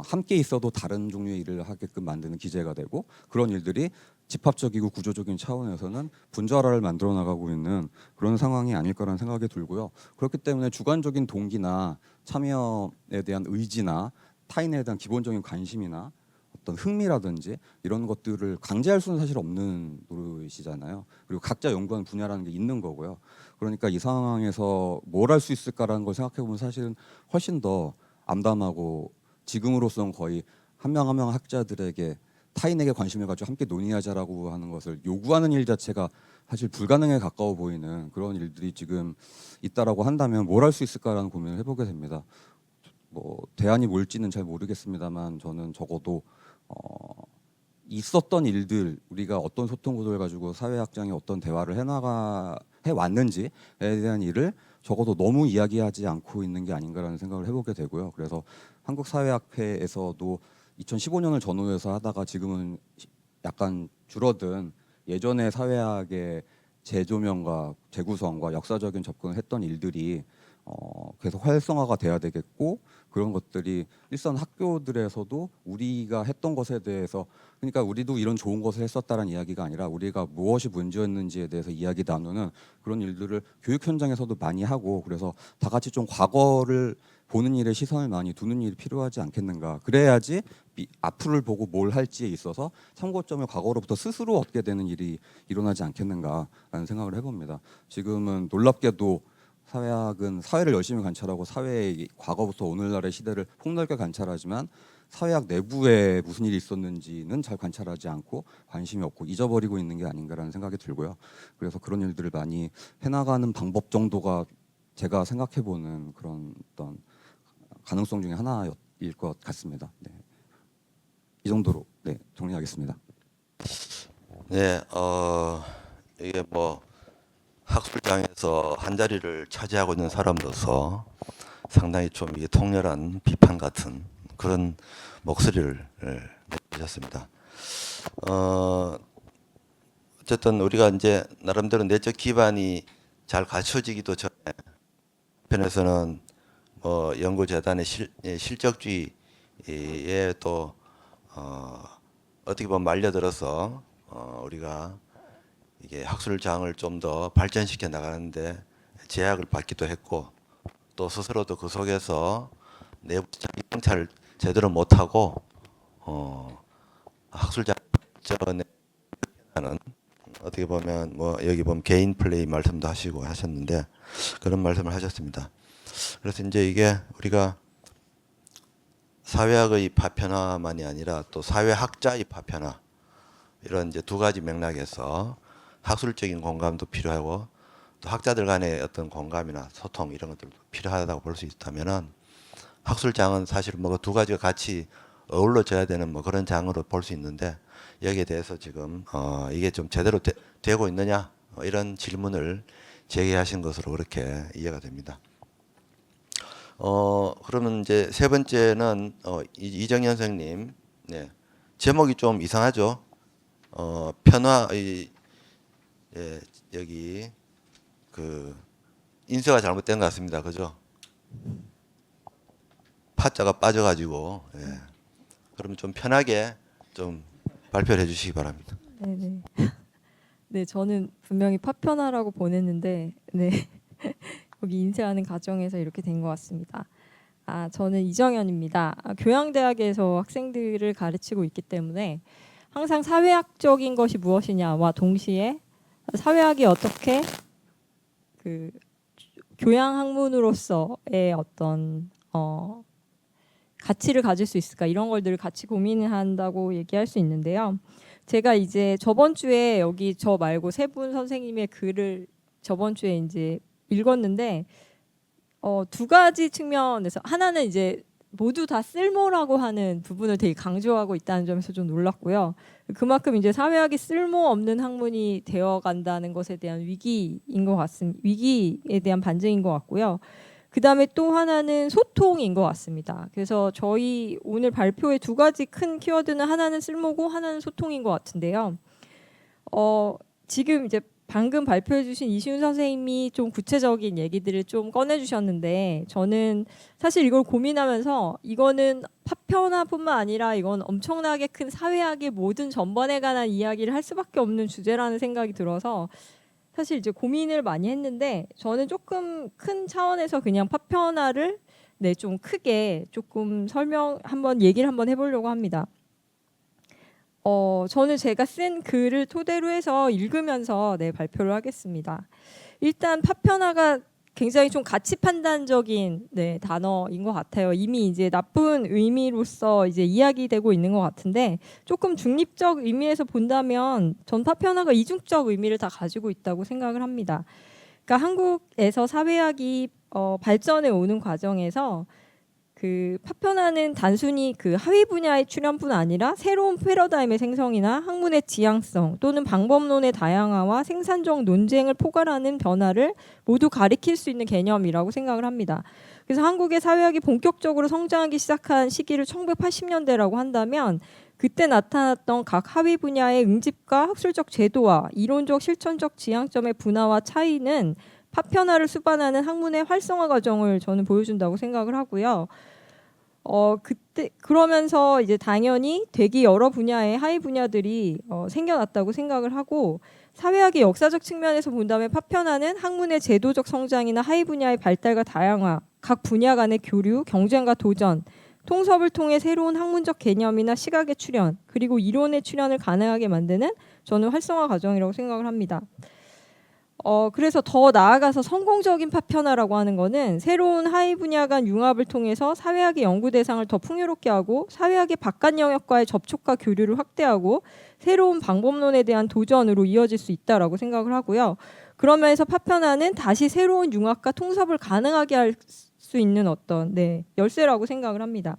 함께 있어도 다른 종류의 일을 하게끔 만드는 기제가 되고 그런 일들이 집합적이고 구조적인 차원에서는 분자화를 만들어 나가고 있는 그런 상황이 아닐까라는 생각이 들고요. 그렇기 때문에 주관적인 동기나 참여에 대한 의지나 타인에 대한 기본적인 관심이나 어떤 흥미라든지 이런 것들을 강제할 수는 사실 없는 노릇이잖아요. 그리고 각자 연구하는 분야라는 게 있는 거고요. 그러니까 이 상황에서 뭘 할 수 있을까라는 걸 생각해 보면 사실은 훨씬 더 암담하고 지금으로서는 거의 한 명 한 명 학자들에게 타인에게 관심을 가지고 함께 논의하자라고 하는 것을 요구하는 일 자체가 사실 불가능에 가까워 보이는 그런 일들이 지금 있다라고 한다면 뭘 할 수 있을까라는 고민을 해보게 됩니다. 뭐 대안이 뭘지는 잘 모르겠습니다만 저는 적어도 있었던 일들 우리가 어떤 소통 구도를 가지고 사회학장이 어떤 대화를 해 왔는지에 대한 일을 적어도 너무 이야기하지 않고 있는 게 아닌가라는 생각을 해보게 되고요. 그래서 한국사회학회에서도 2015년을 전후해서 하다가 지금은 약간 줄어든 예전에 사회학의 재조명과 재구성과 역사적인 접근을 했던 일들이 계속 활성화가 돼야 되겠고 그런 것들이 일선 학교들에서도 우리가 했던 것에 대해서 그러니까 우리도 이런 좋은 것을 했었다는 이야기가 아니라 우리가 무엇이 문제였는지에 대해서 이야기 나누는 그런 일들을 교육 현장에서도 많이 하고 그래서 다 같이 좀 과거를 보는 일에 시선을 많이 두는 일이 필요하지 않겠는가. 그래야지 앞을 보고 뭘 할지에 있어서 참고점을 과거로부터 스스로 얻게 되는 일이 일어나지 않겠는가라는 생각을 해봅니다. 지금은 놀랍게도 사회학은 사회를 열심히 관찰하고 사회의 과거부터 오늘날의 시대를 폭넓게 관찰하지만 사회학 내부에 무슨 일이 있었는지는 잘 관찰하지 않고 관심이 없고 잊어버리고 있는 게 아닌가라는 생각이 들고요. 그래서 그런 일들을 많이 해나가는 방법 정도가 제가 생각해보는 그런 어떤 가능성 중에 하나일 것 같습니다. 네. 이 정도로 정리하겠습니다. 네, 이게 뭐 학술장에서 한 자리를 차지하고 있는 사람으로서 상당히 좀 이게 통렬한 비판 같은 그런 목소리를 내셨습니다. 어쨌든 우리가 이제 나름대로 내적 기반이 잘 갖춰지기도 전에 편에서는 뭐 연구재단의 실적주의에 또 어떻게 보면 말려들어서 우리가 이게 학술장을 좀 더 발전시켜 나가는데 제약을 받기도 했고 또 스스로도 그 속에서 내부 정찰을 제대로 못하고 학술장 발전에 하는 어떻게 보면 뭐 여기 보면 개인 플레이 말씀도 하시고 하셨는데 그런 말씀을 하셨습니다. 그래서 이제 이게 우리가 사회학의 파편화만이 아니라 또 사회학자의 파편화 이런 이제 두 가지 맥락에서 학술적인 공감도 필요하고 또 학자들 간의 어떤 공감이나 소통 이런 것들도 필요하다고 볼 수 있다면은 학술장은 사실 뭐 두 가지가 같이 어우러져야 되는 뭐 그런 장으로 볼 수 있는데 여기에 대해서 지금 이게 좀 제대로 되고 있느냐 이런 질문을 제기하신 것으로 그렇게 이해가 됩니다. 그러면 이제 세 번째는 이정현 선생님, 네. 제목이 좀 이상하죠. 편화의 여기 그 인쇄가 잘못된 것 같습니다. 그죠? 파자가 빠져가지고 그러면 좀 편하게 좀 발표를 해주시기 바랍니다. 네네. 네, 저는 분명히 파편화라고 보냈는데, 네, 거기 인쇄하는 과정에서 이렇게 된 것 같습니다. 저는 이정현입니다. 교양대학에서 학생들을 가르치고 있기 때문에 항상 사회학적인 것이 무엇이냐와 동시에 사회학이 어떻게 그 교양 학문으로서의 어떤 가치를 가질 수 있을까 이런 걸들 같이 고민한다고 얘기할 수 있는데요. 제가 이제 저번 주에 여기 저 말고 세 분 선생님의 글을 저번 주에 이제 읽었는데 두 가지 측면에서 하나는 이제 모두 다 쓸모라고 하는 부분을 되게 강조하고 있다는 점에서 좀 놀랐고요. 그만큼 이제 사회학이 쓸모없는 학문이 되어간다는 것에 대한 위기인 것 같습니다. 위기에 대한 반증인 것 같고요. 그 다음에 또 하나는 소통인 것 같습니다. 그래서 저희 오늘 발표의 두 가지 큰 키워드는 하나는 쓸모고 하나는 소통인 것 같은데요. 지금 이제 방금 발표해 주신 이시훈 선생님이 좀 구체적인 얘기들을 좀 꺼내주셨는데 저는 사실 이걸 고민하면서 이거는 파편화뿐만 아니라 이건 엄청나게 큰 사회학의 모든 전반에 관한 이야기를 할 수밖에 없는 주제라는 생각이 들어서 사실 이제 고민을 많이 했는데 저는 조금 큰 차원에서 그냥 파편화를 좀 크게 조금 얘기를 한번 해보려고 합니다. 저는 제가 쓴 글을 토대로 해서 읽으면서 발표를 하겠습니다. 일단 파편화가 굉장히 좀 가치 판단적인 단어인 것 같아요. 이미 이제 나쁜 의미로서 이제 이야기되고 있는 것 같은데 조금 중립적 의미에서 본다면 전 파편화가 이중적 의미를 다 가지고 있다고 생각을 합니다. 그러니까 한국에서 사회학이 발전해 오는 과정에서 그 파편화는 단순히 그 하위 분야의 출현뿐 아니라 새로운 패러다임의 생성이나 학문의 지향성 또는 방법론의 다양화와 생산적 논쟁을 포괄하는 변화를 모두 가리킬 수 있는 개념이라고 생각을 합니다. 그래서 한국의 사회학이 본격적으로 성장하기 시작한 시기를 1980년대라고 한다면 그때 나타났던 각 하위 분야의 응집과 학술적 제도와 이론적 실천적 지향점의 분화와 차이는 파편화를 수반하는 학문의 활성화 과정을 저는 보여준다고 생각을 하고요. 그때 그러면서 이제 당연히 되게 여러 분야의 하위 분야들이 생겨났다고 생각을 하고 사회학의 역사적 측면에서 본다면 파편화는 학문의 제도적 성장이나 하위 분야의 발달과 다양화, 각 분야 간의 교류, 경쟁과 도전, 통섭을 통해 새로운 학문적 개념이나 시각의 출현, 그리고 이론의 출현을 가능하게 만드는 저는 활성화 과정이라고 생각을 합니다. 그래서 더 나아가서 성공적인 파편화라고 하는 거는 새로운 하위 분야 간 융합을 통해서 사회학의 연구 대상을 더 풍요롭게 하고 사회학의 바깥 영역과의 접촉과 교류를 확대하고 새로운 방법론에 대한 도전으로 이어질 수 있다라고 생각을 하고요. 그러면서 파편화는 다시 새로운 융합과 통섭을 가능하게 할 수 있는 어떤 열쇠라고 생각을 합니다.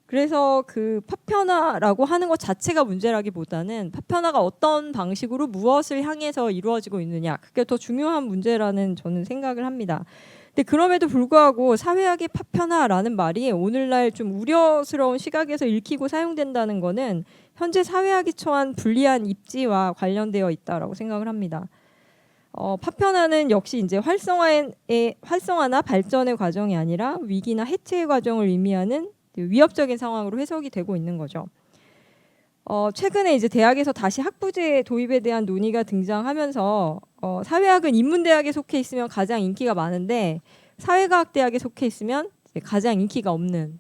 그래서 그 파편화라고 하는 것 자체가 문제라기보다는 파편화가 어떤 방식으로 무엇을 향해서 이루어지고 있느냐, 그게 더 중요한 문제라는 저는 생각을 합니다. 근데 그럼에도 불구하고 사회학의 파편화라는 말이 오늘날 좀 우려스러운 시각에서 읽히고 사용된다는 거는 현재 사회학이 처한 불리한 입지와 관련되어 있다라고 생각을 합니다. 파편화는 역시 이제 활성화나 발전의 과정이 아니라 위기나 해체의 과정을 의미하는 위협적인 상황으로 해석이 되고 있는 거죠. 최근에 이제 대학에서 다시 학부제 도입에 대한 논의가 등장하면서 사회학은 인문대학에 속해 있으면 가장 인기가 많은데 사회과학대학에 속해 있으면 가장 인기가 없는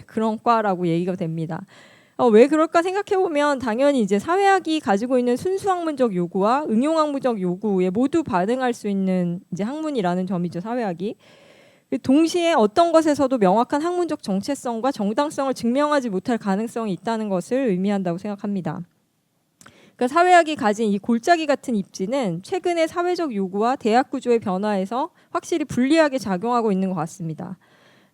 그런 과라고 얘기가 됩니다. 왜 그럴까 생각해보면 당연히 이제 사회학이 가지고 있는 순수학문적 요구와 응용학문적 요구에 모두 반응할 수 있는 이제 학문이라는 점이죠, 사회학이. 동시에 어떤 것에서도 명확한 학문적 정체성과 정당성을 증명하지 못할 가능성이 있다는 것을 의미한다고 생각합니다. 그러니까 사회학이 가진 이 골짜기 같은 입지는 최근의 사회적 요구와 대학 구조의 변화에서 확실히 불리하게 작용하고 있는 것 같습니다.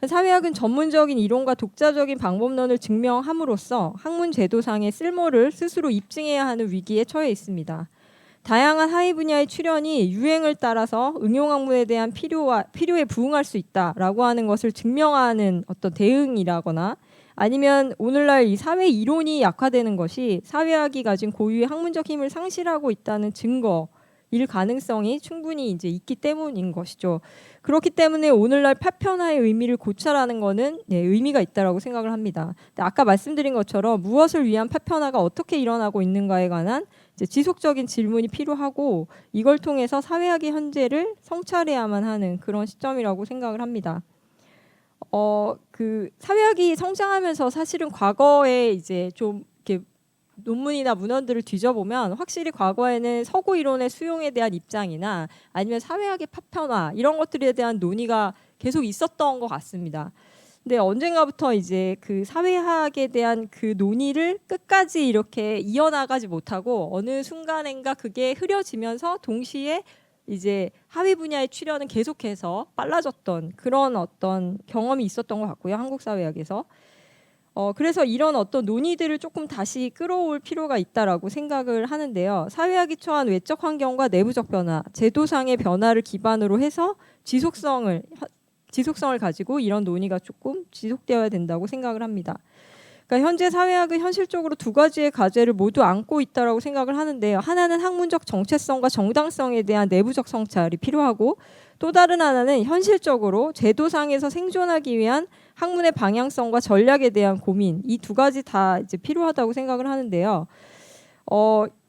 사회학은 전문적인 이론과 독자적인 방법론을 증명함으로써 학문 제도상의 쓸모를 스스로 입증해야 하는 위기에 처해 있습니다. 다양한 하위 분야의 출현이 유행을 따라서 응용학문에 대한 필요에 부응할 수 있다라고 하는 것을 증명하는 어떤 대응이라거나 아니면 오늘날 이 사회 이론이 약화되는 것이 사회학이 가진 고유의 학문적 힘을 상실하고 있다는 증거일 가능성이 충분히 이제 있기 때문인 것이죠. 그렇기 때문에 오늘날 파편화의 의미를 고찰하는 것은 의미가 있다라고 생각을 합니다. 아까 말씀드린 것처럼 무엇을 위한 파편화가 어떻게 일어나고 있는가에 관한 이제 지속적인 질문이 필요하고 이걸 통해서 사회학의 현재를 성찰해야만 하는 그런 시점이라고 생각을 합니다. 그 사회학이 성장하면서 사실은 과거에 이제 좀 이렇게 논문이나 문헌들을 뒤져보면 확실히 과거에는 서구 이론의 수용에 대한 입장이나 아니면 사회학의 파편화 이런 것들에 대한 논의가 계속 있었던 것 같습니다. 근데 언젠가부터 이제 그 사회학에 대한 그 논의를 끝까지 이렇게 이어나가지 못하고 어느 순간인가 그게 흐려지면서 동시에 이제 하위 분야의 출현은 계속해서 빨라졌던 그런 어떤 경험이 있었던 것 같고요, 한국 사회학에서. 그래서 이런 어떤 논의들을 조금 다시 끌어올 필요가 있다라고 생각을 하는데요. 사회학이 처한 외적 환경과 내부적 변화, 제도상의 변화를 기반으로 해서 지속성을 가지고 이런 논의가 조금 지속되어야 된다고 생각을 합니다. 그러니까 현재 사회학은 현실적으로 두 가지의 과제를 모두 안고 있다라고 생각을 하는데요. 하나는 학문적 정체성과 정당성에 대한 내부적 성찰이 필요하고 또 다른 하나는 현실적으로 제도상에서 생존하기 위한 학문의 방향성과 전략에 대한 고민, 이 두 가지 다 이제 필요하다고 생각을 하는데요.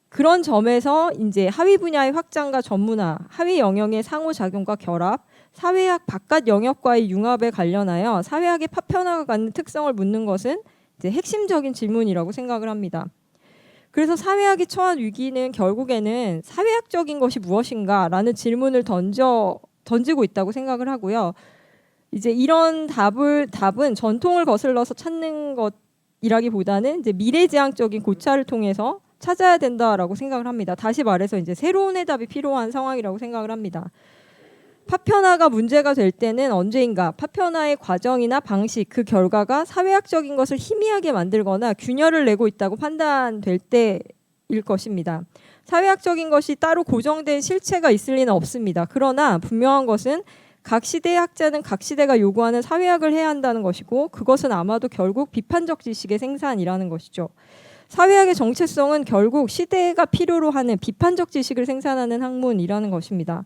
그런 점에서 이제 하위 분야의 확장과 전문화, 하위 영역의 상호작용과 결합, 사회학 바깥 영역과의 융합에 관련하여 사회학의 파편화가 갖는 특성을 묻는 것은 이제 핵심적인 질문이라고 생각을 합니다. 그래서 사회학이 처한 위기는 결국에는 사회학적인 것이 무엇인가라는 질문을 던지고 있다고 생각을 하고요. 이제 이런 답은 전통을 거슬러서 찾는 것이라기보다는 이제 미래지향적인 고찰을 통해서 찾아야 된다라고 생각을 합니다. 다시 말해서 이제 새로운 해답이 필요한 상황이라고 생각을 합니다. 파편화가 문제가 될 때는 언제인가 파편화의 과정이나 방식, 그 결과가 사회학적인 것을 희미하게 만들거나 균열을 내고 있다고 판단될 때일 것입니다. 사회학적인 것이 따로 고정된 실체가 있을 리는 없습니다. 그러나 분명한 것은 각 시대의 학자는 각 시대가 요구하는 사회학을 해야 한다는 것이고 그것은 아마도 결국 비판적 지식의 생산이라는 것이죠. 사회학의 정체성은 결국 시대가 필요로 하는 비판적 지식을 생산하는 학문이라는 것입니다.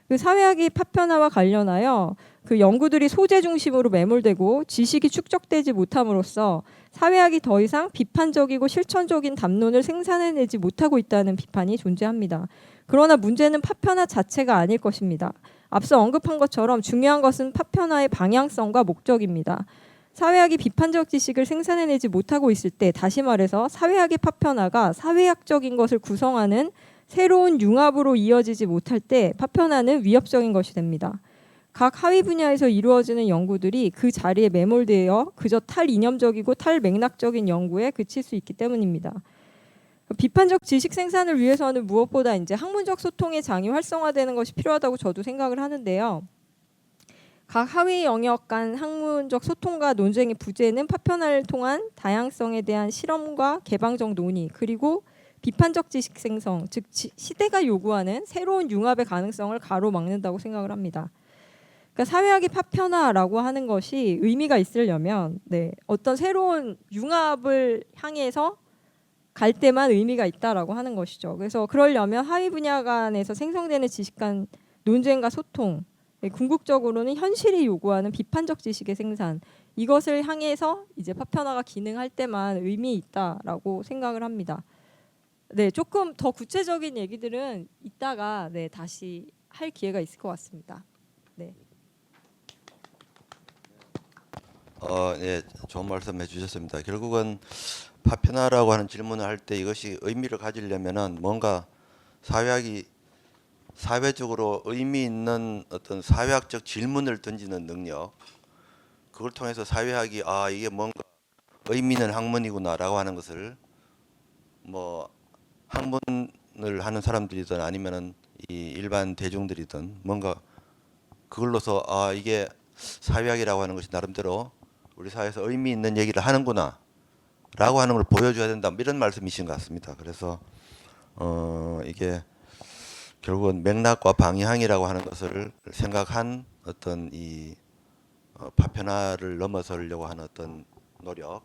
그 사회학의 파편화와 관련하여 그 연구들이 소재 중심으로 매몰되고 지식이 축적되지 못함으로써 사회학이 더 이상 비판적이고 실천적인 담론을 생산해내지 못하고 있다는 비판이 존재합니다. 그러나 문제는 파편화 자체가 아닐 것입니다. 앞서 언급한 것처럼 중요한 것은 파편화의 방향성과 목적입니다. 사회학이 비판적 지식을 생산해내지 못하고 있을 때, 다시 말해서 사회학의 파편화가 사회학적인 것을 구성하는 새로운 융합으로 이어지지 못할 때 파편화는 위협적인 것이 됩니다. 각 하위 분야에서 이루어지는 연구들이 그 자리에 매몰되어 그저 탈이념적이고 탈맥락적인 연구에 그칠 수 있기 때문입니다. 비판적 지식 생산을 위해서는 무엇보다 이제 학문적 소통의 장이 활성화되는 것이 필요하다고 저도 생각을 하는데요. 각 하위 영역 간 학문적 소통과 논쟁의 부재는 파편화를 통한 다양성에 대한 실험과 개방적 논의 그리고 비판적 지식 생성, 즉 시대가 요구하는 새로운 융합의 가능성을 가로막는다고 생각을 합니다. 그러니까 사회학의 파편화라고 하는 것이 의미가 있으려면 어떤 새로운 융합을 향해서 갈 때만 의미가 있다라고 하는 것이죠. 그래서 그러려면 하위 분야 간에서 생성되는 지식 간 논쟁과 소통, 궁극적으로는 현실이 요구하는 비판적 지식의 생산, 이것을 향해서 이제 파편화가 기능할 때만 의미 있다라고 생각을 합니다. 조금 더 구체적인 얘기들은 이따가 다시 할 기회가 있을 것 같습니다. 네, 좋은 말씀해 주셨습니다. 결국은 파편화라고 하는 질문을 할 때 이것이 의미를 가지려면은 뭔가 사회학이 사회적으로 의미 있는 어떤 사회학적 질문을 던지는 능력, 그걸 통해서 사회학이 이게 뭔가 의미 있는 학문이구나라고 하는 것을 뭐 학문을 하는 사람들이든 아니면은 이 일반 대중들이든 뭔가 그걸로서 이게 사회학이라고 하는 것이 나름대로 우리 사회에서 의미 있는 얘기를 하는구나 라고 하는 걸 보여줘야 된다, 이런 말씀이신 것 같습니다. 그래서 이게 결국은 맥락과 방향이라고 하는 것을 생각한 어떤 이 파편화를 넘어서려고 하는 어떤 노력,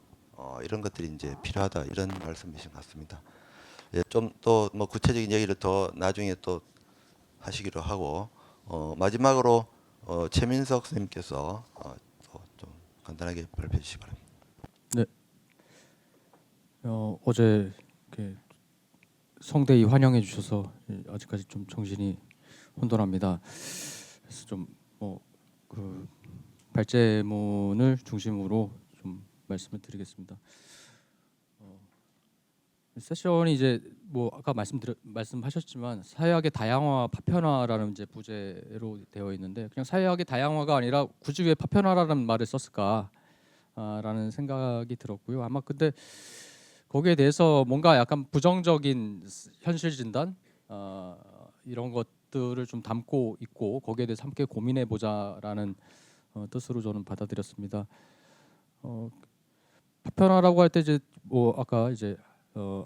이런 것들이 이제 필요하다, 이런 말씀이신 것 같습니다. 예, 좀 또 뭐 구체적인 얘기를 더 나중에 또 하시기로 하고, 마지막으로 최민석 선생님께서 좀 간단하게 발표해 주시기 바랍니다. 네. 어제 이렇게 성대히 환영해 주셔서 아직까지 좀 정신이 혼돈합니다. 그래서 좀 그 발제문을 중심으로 좀 말씀을 드리겠습니다. 세션이 이제 뭐 아까 말씀하셨지만 사회학의 다양화 파편화라는 이제 부제로 되어 있는데, 그냥 사회학의 다양화가 아니라 굳이 왜 파편화라는 말을 썼을까라는 생각이 들었고요. 아마 근데 거기에 대해서 뭔가 약간 부정적인 현실 진단 이런 것들을 좀 담고 있고, 거기에 대해서 함께 고민해 보자라는 뜻으로 저는 받아들였습니다. 파편화라고 할 때 이제 뭐 아까 이제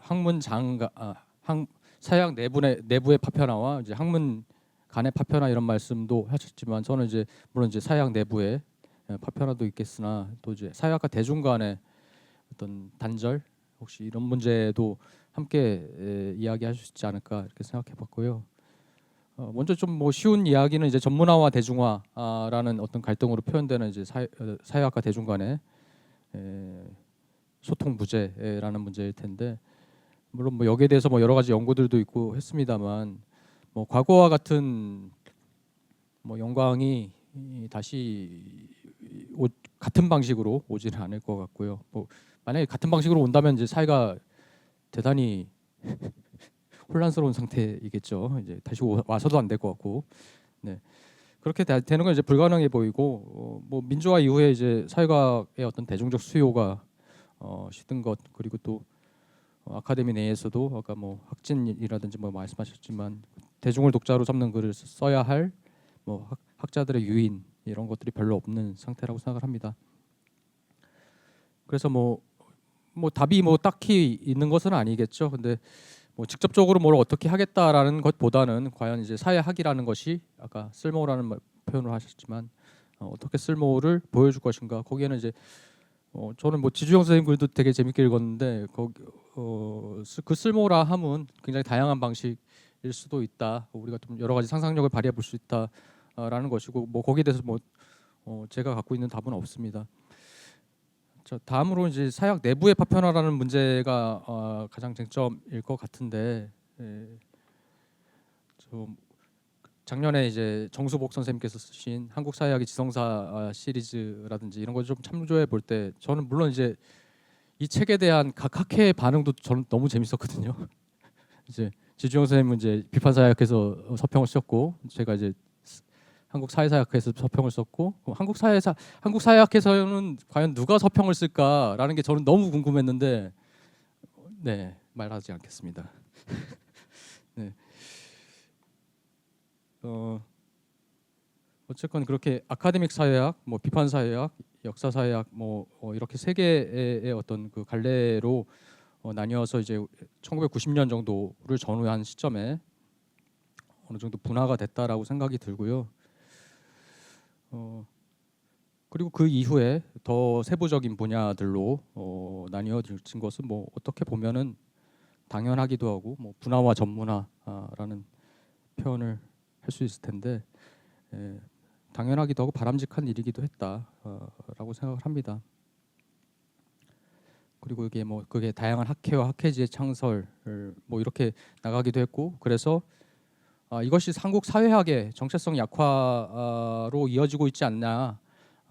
학문 사회학 내부의 파편화와 이제 학문 간의 파편화 이런 말씀도 하셨지만, 저는 이제 물론 이제 사회학 내부의 파편화도 있겠으나 또 이제 사회학과 대중 간의 어떤 단절, 혹시 이런 문제도 함께 이야기할 수 있지 않을까 이렇게 생각해봤고요. 먼저 좀 뭐 쉬운 이야기는 이제 전문화와 대중화라는 어떤 갈등으로 표현되는 이제 사회학과 대중 간의 소통 부재라는 문제일 텐데, 물론 뭐 여기에 대해서 뭐 여러 가지 연구들도 있고 했습니다만, 뭐 과거와 같은 뭐 영광이 다시 같은 방식으로 오지는 않을 것 같고요. 뭐 만약에 같은 방식으로 온다면 이제 사회가 대단히 혼란스러운 상태이겠죠. 이제 다시 와서도 안 될 것 같고, 네. 그렇게 되는 건 이제 불가능해 보이고, 뭐 민주화 이후에 이제 사회과의 어떤 대중적 수요가 시든 것, 그리고 또 아카데미 내에서도 아까 뭐 학진이라든지 뭐 말씀하셨지만 대중을 독자로 잡는 글을 써야 할 뭐 학자들의 유인 이런 것들이 별로 없는 상태라고 생각을 합니다. 그래서 뭐 답이 뭐 딱히 있는 것은 아니겠죠. 근데 뭐 직접적으로 뭘 어떻게 하겠다라는 것보다는 과연 이제 사회학이라는 것이 아까 쓸모라는 표현을 하셨지만 어떻게 쓸모를 보여줄 것인가. 거기에는 이제 저는 뭐 지주영 선생님 글도 되게 재밌게 읽었는데 그 쓸모라 함은 굉장히 다양한 방식일 수도 있다. 우리가 좀 여러 가지 상상력을 발휘해 볼 수 있다라는 것이고, 뭐 거기에 대해서 뭐 제가 갖고 있는 답은 없습니다. 자, 다음으로 이제 사회학 내부의 파편화라는 문제가 가장 쟁점일 것 같은데, 좀 작년에 이제 정수복 선생님께서 쓰신 한국 사회학의 지성사 시리즈라든지 이런 걸 좀 참조해 볼 때, 저는 물론 이제 이 책에 대한 각 학회의 반응도 저는 너무 재밌었거든요. 이제 지주영 선생님은 이제 비판사회학에서 서평을 썼고, 제가 이제 한국 사회사학회에서 서평을 썼고, 한국 사회학에서는 과연 누가 서평을 쓸까라는 게 저는 너무 궁금했는데, 네, 말하지 않겠습니다. 네. 어쨌건 그렇게 아카데믹 사회학, 뭐 비판 사회학, 역사 사회학 뭐 이렇게 세 개의 어떤 그 갈래로 나뉘어서 이제 1990년 정도를 전후한 시점에 어느 정도 분화가 됐다라고 생각이 들고요. 그리고 그 이후에 더 세부적인 분야들로 나뉘어진 것은 뭐 어떻게 보면은 당연하기도 하고 뭐 분화와 전문화라는 표현을 할 수 있을 텐데 당연하기도 하고 바람직한 일이기도 했다라고 생각을 합니다. 그리고 이게 뭐 그게 다양한 학회와 학회지의 창설 뭐 이렇게 나가기도 했고 그래서 이것이 한국 사회학의 정체성 약화로 이어지고 있지 않나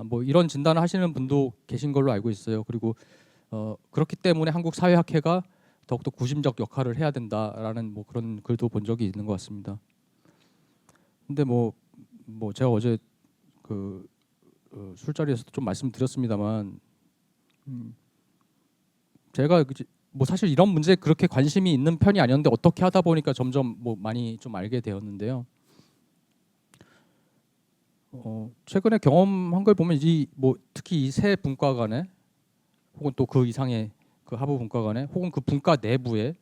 뭐 이런 진단을 하시는 분도 계신 걸로 알고 있어요. 그리고 그렇기 때문에 한국 사회학회가 더욱더 구심적 역할을 해야 된다라는 뭐 그런 글도 본 적이 있는 것 같습니다. 근데 뭐 제가 어제 그 술자리에서도 좀 말씀드렸습니다만 제가 뭐 사실 이런 문제에 그렇게 관심이 있는 편이 아니었는데 어떻게 하다 보니까 점점 뭐 많이 좀 알게 되었는데요. 최근에 경험한 걸 보면 이 뭐 특히 이 세 분과 간에 혹은 또 그 이상의 그 하부 분과 간에 혹은 그 분과 내부에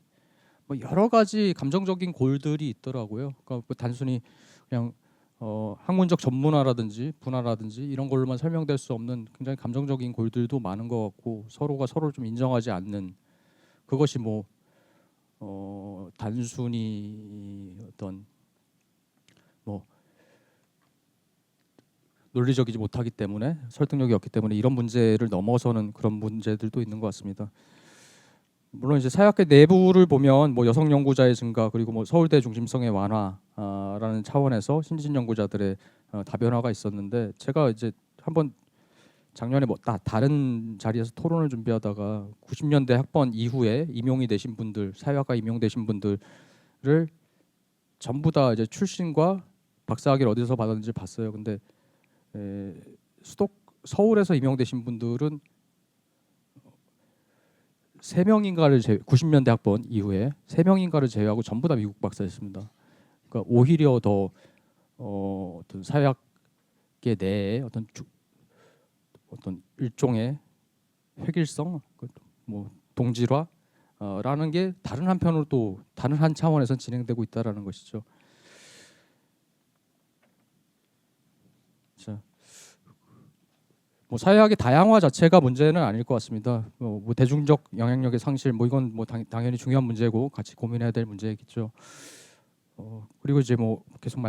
뭐 여러 가지 감정적인 골들이 있더라고요. 그러니까 뭐 단순히 그냥 학문적 전문화라든지 분화라든지 이런 걸로만 설명될 수 없는 굉장히 감정적인 골들도 많은 것 같고 서로가 서로를 좀 인정하지 않는 그것이 뭐 단순히 어떤 뭐 논리적이지 못하기 때문에 설득력이 없기 때문에 이런 문제를 넘어서는 그런 문제들도 있는 것 같습니다. 물론 이제 사회학계 내부를 보면 뭐 여성 연구자의 증가 그리고 뭐 서울대 중심성의 완화라는 차원에서 신진 연구자들의 다변화가 있었는데 제가 이제 한번 작년에 뭐 다른 자리에서 토론을 준비하다가 90년대 학번 이후에 임용이 되신 분들 사회학과 임용되신 분들을 전부 다 이제 출신과 박사학위를 어디서 받았는지 봤어요. 근데 서울에서 임용되신 분들은 3명인가를 90년대 학번 이후에 3명인가를 제외하고 전부 다 미국 박사였습니다. 그러니까 오히려 더 어떤 사회학계 내에 어떤 일종의 획일성, 뭐 동질화라는 게 다른 한편으로 또 다른 한 차원에서 진행되고 있다라는 것이죠. 자, 뭐 사회학의 다양화 자체가 문제는 아닐 것 같습니다. 뭐 대중적 영향력의 상실, 뭐 이건 뭐 당연히 중요한 문제고 같이 고민해야 될 문제겠죠. 그리고 이제 뭐 계속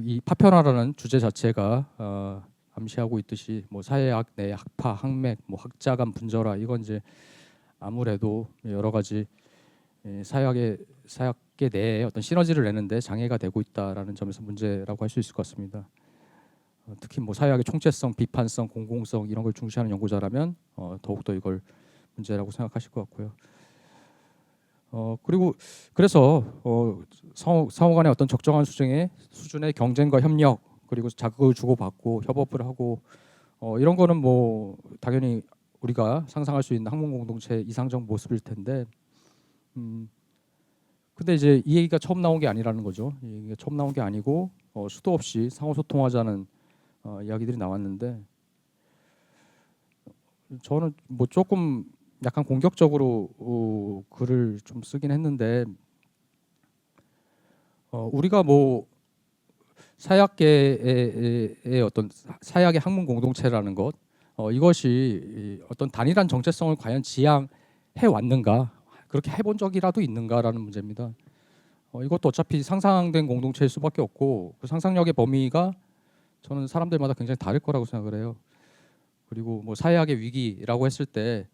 이 파편화라는 주제 자체가 암시하고 있듯이 뭐 사회학 내 학파, 학맥, 뭐 학자 간 분절화 이건 이제 아무래도 여러 가지 사회학계 내에 어떤 시너지를 내는데 장애가 되고 있다라는 점에서 문제라고 할 수 있을 것 같습니다. 특히 뭐 사회학의 총체성, 비판성, 공공성 이런 걸 중시하는 연구자라면 더욱더 이걸 문제라고 생각하실 것 같고요. 그리고 그래서 상호 간의 어떤 적정한 수준의 경쟁과 협력 그리고 자극을 주고받고 협업을 하고 이런 거는 뭐 당연히 우리가 상상할 수 있는 학문 공동체 이상적 모습일 텐데 근데 이제 이 얘기가 처음 나온 게 아니라는 거죠. 이 얘기가 처음 나온 게 아니고 수도 없이 상호 소통하자는 이야기들이 나왔는데 저는 뭐 조금 약간 공격적으로 글을 좀 쓰긴 했는데 우리가 뭐 사회학계의 어떤 사회학의 학문 공동체라는 것 이것이 어떤 단일한 정체성을 과연 지향해 왔는가 그렇게 해본 적이라도 있는가라는 문제입니다. 이것도 어차피 상상된 공동체일 수밖에 없고 그 상상력의 범위가 저는 사람들마다 굉장히 다를 거라고 생각을 해요. 그리고 뭐 사회학의 위기라고 했을 때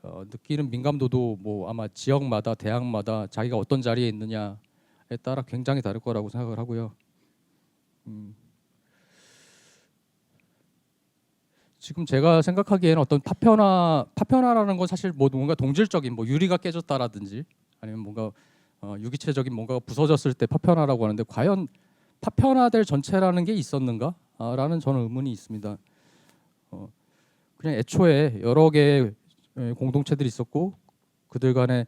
느끼는 민감도도 뭐 아마 지역마다 대학마다 자기가 어떤 자리에 있느냐에 따라 굉장히 다를 거라고 생각을 하고요. 지금 제가 생각하기에는 어떤 파편화라는 건 사실 뭐 뭔가 동질적인 뭐 유리가 깨졌다라든지 아니면 뭔가 유기체적인 뭔가가 부서졌을 때 파편화라고 하는데 과연 파편화될 전체라는 게 있었는가? 라는 저는 의문이 있습니다. 그냥 애초에 여러 개의 공동체들이 있었고 그들 간에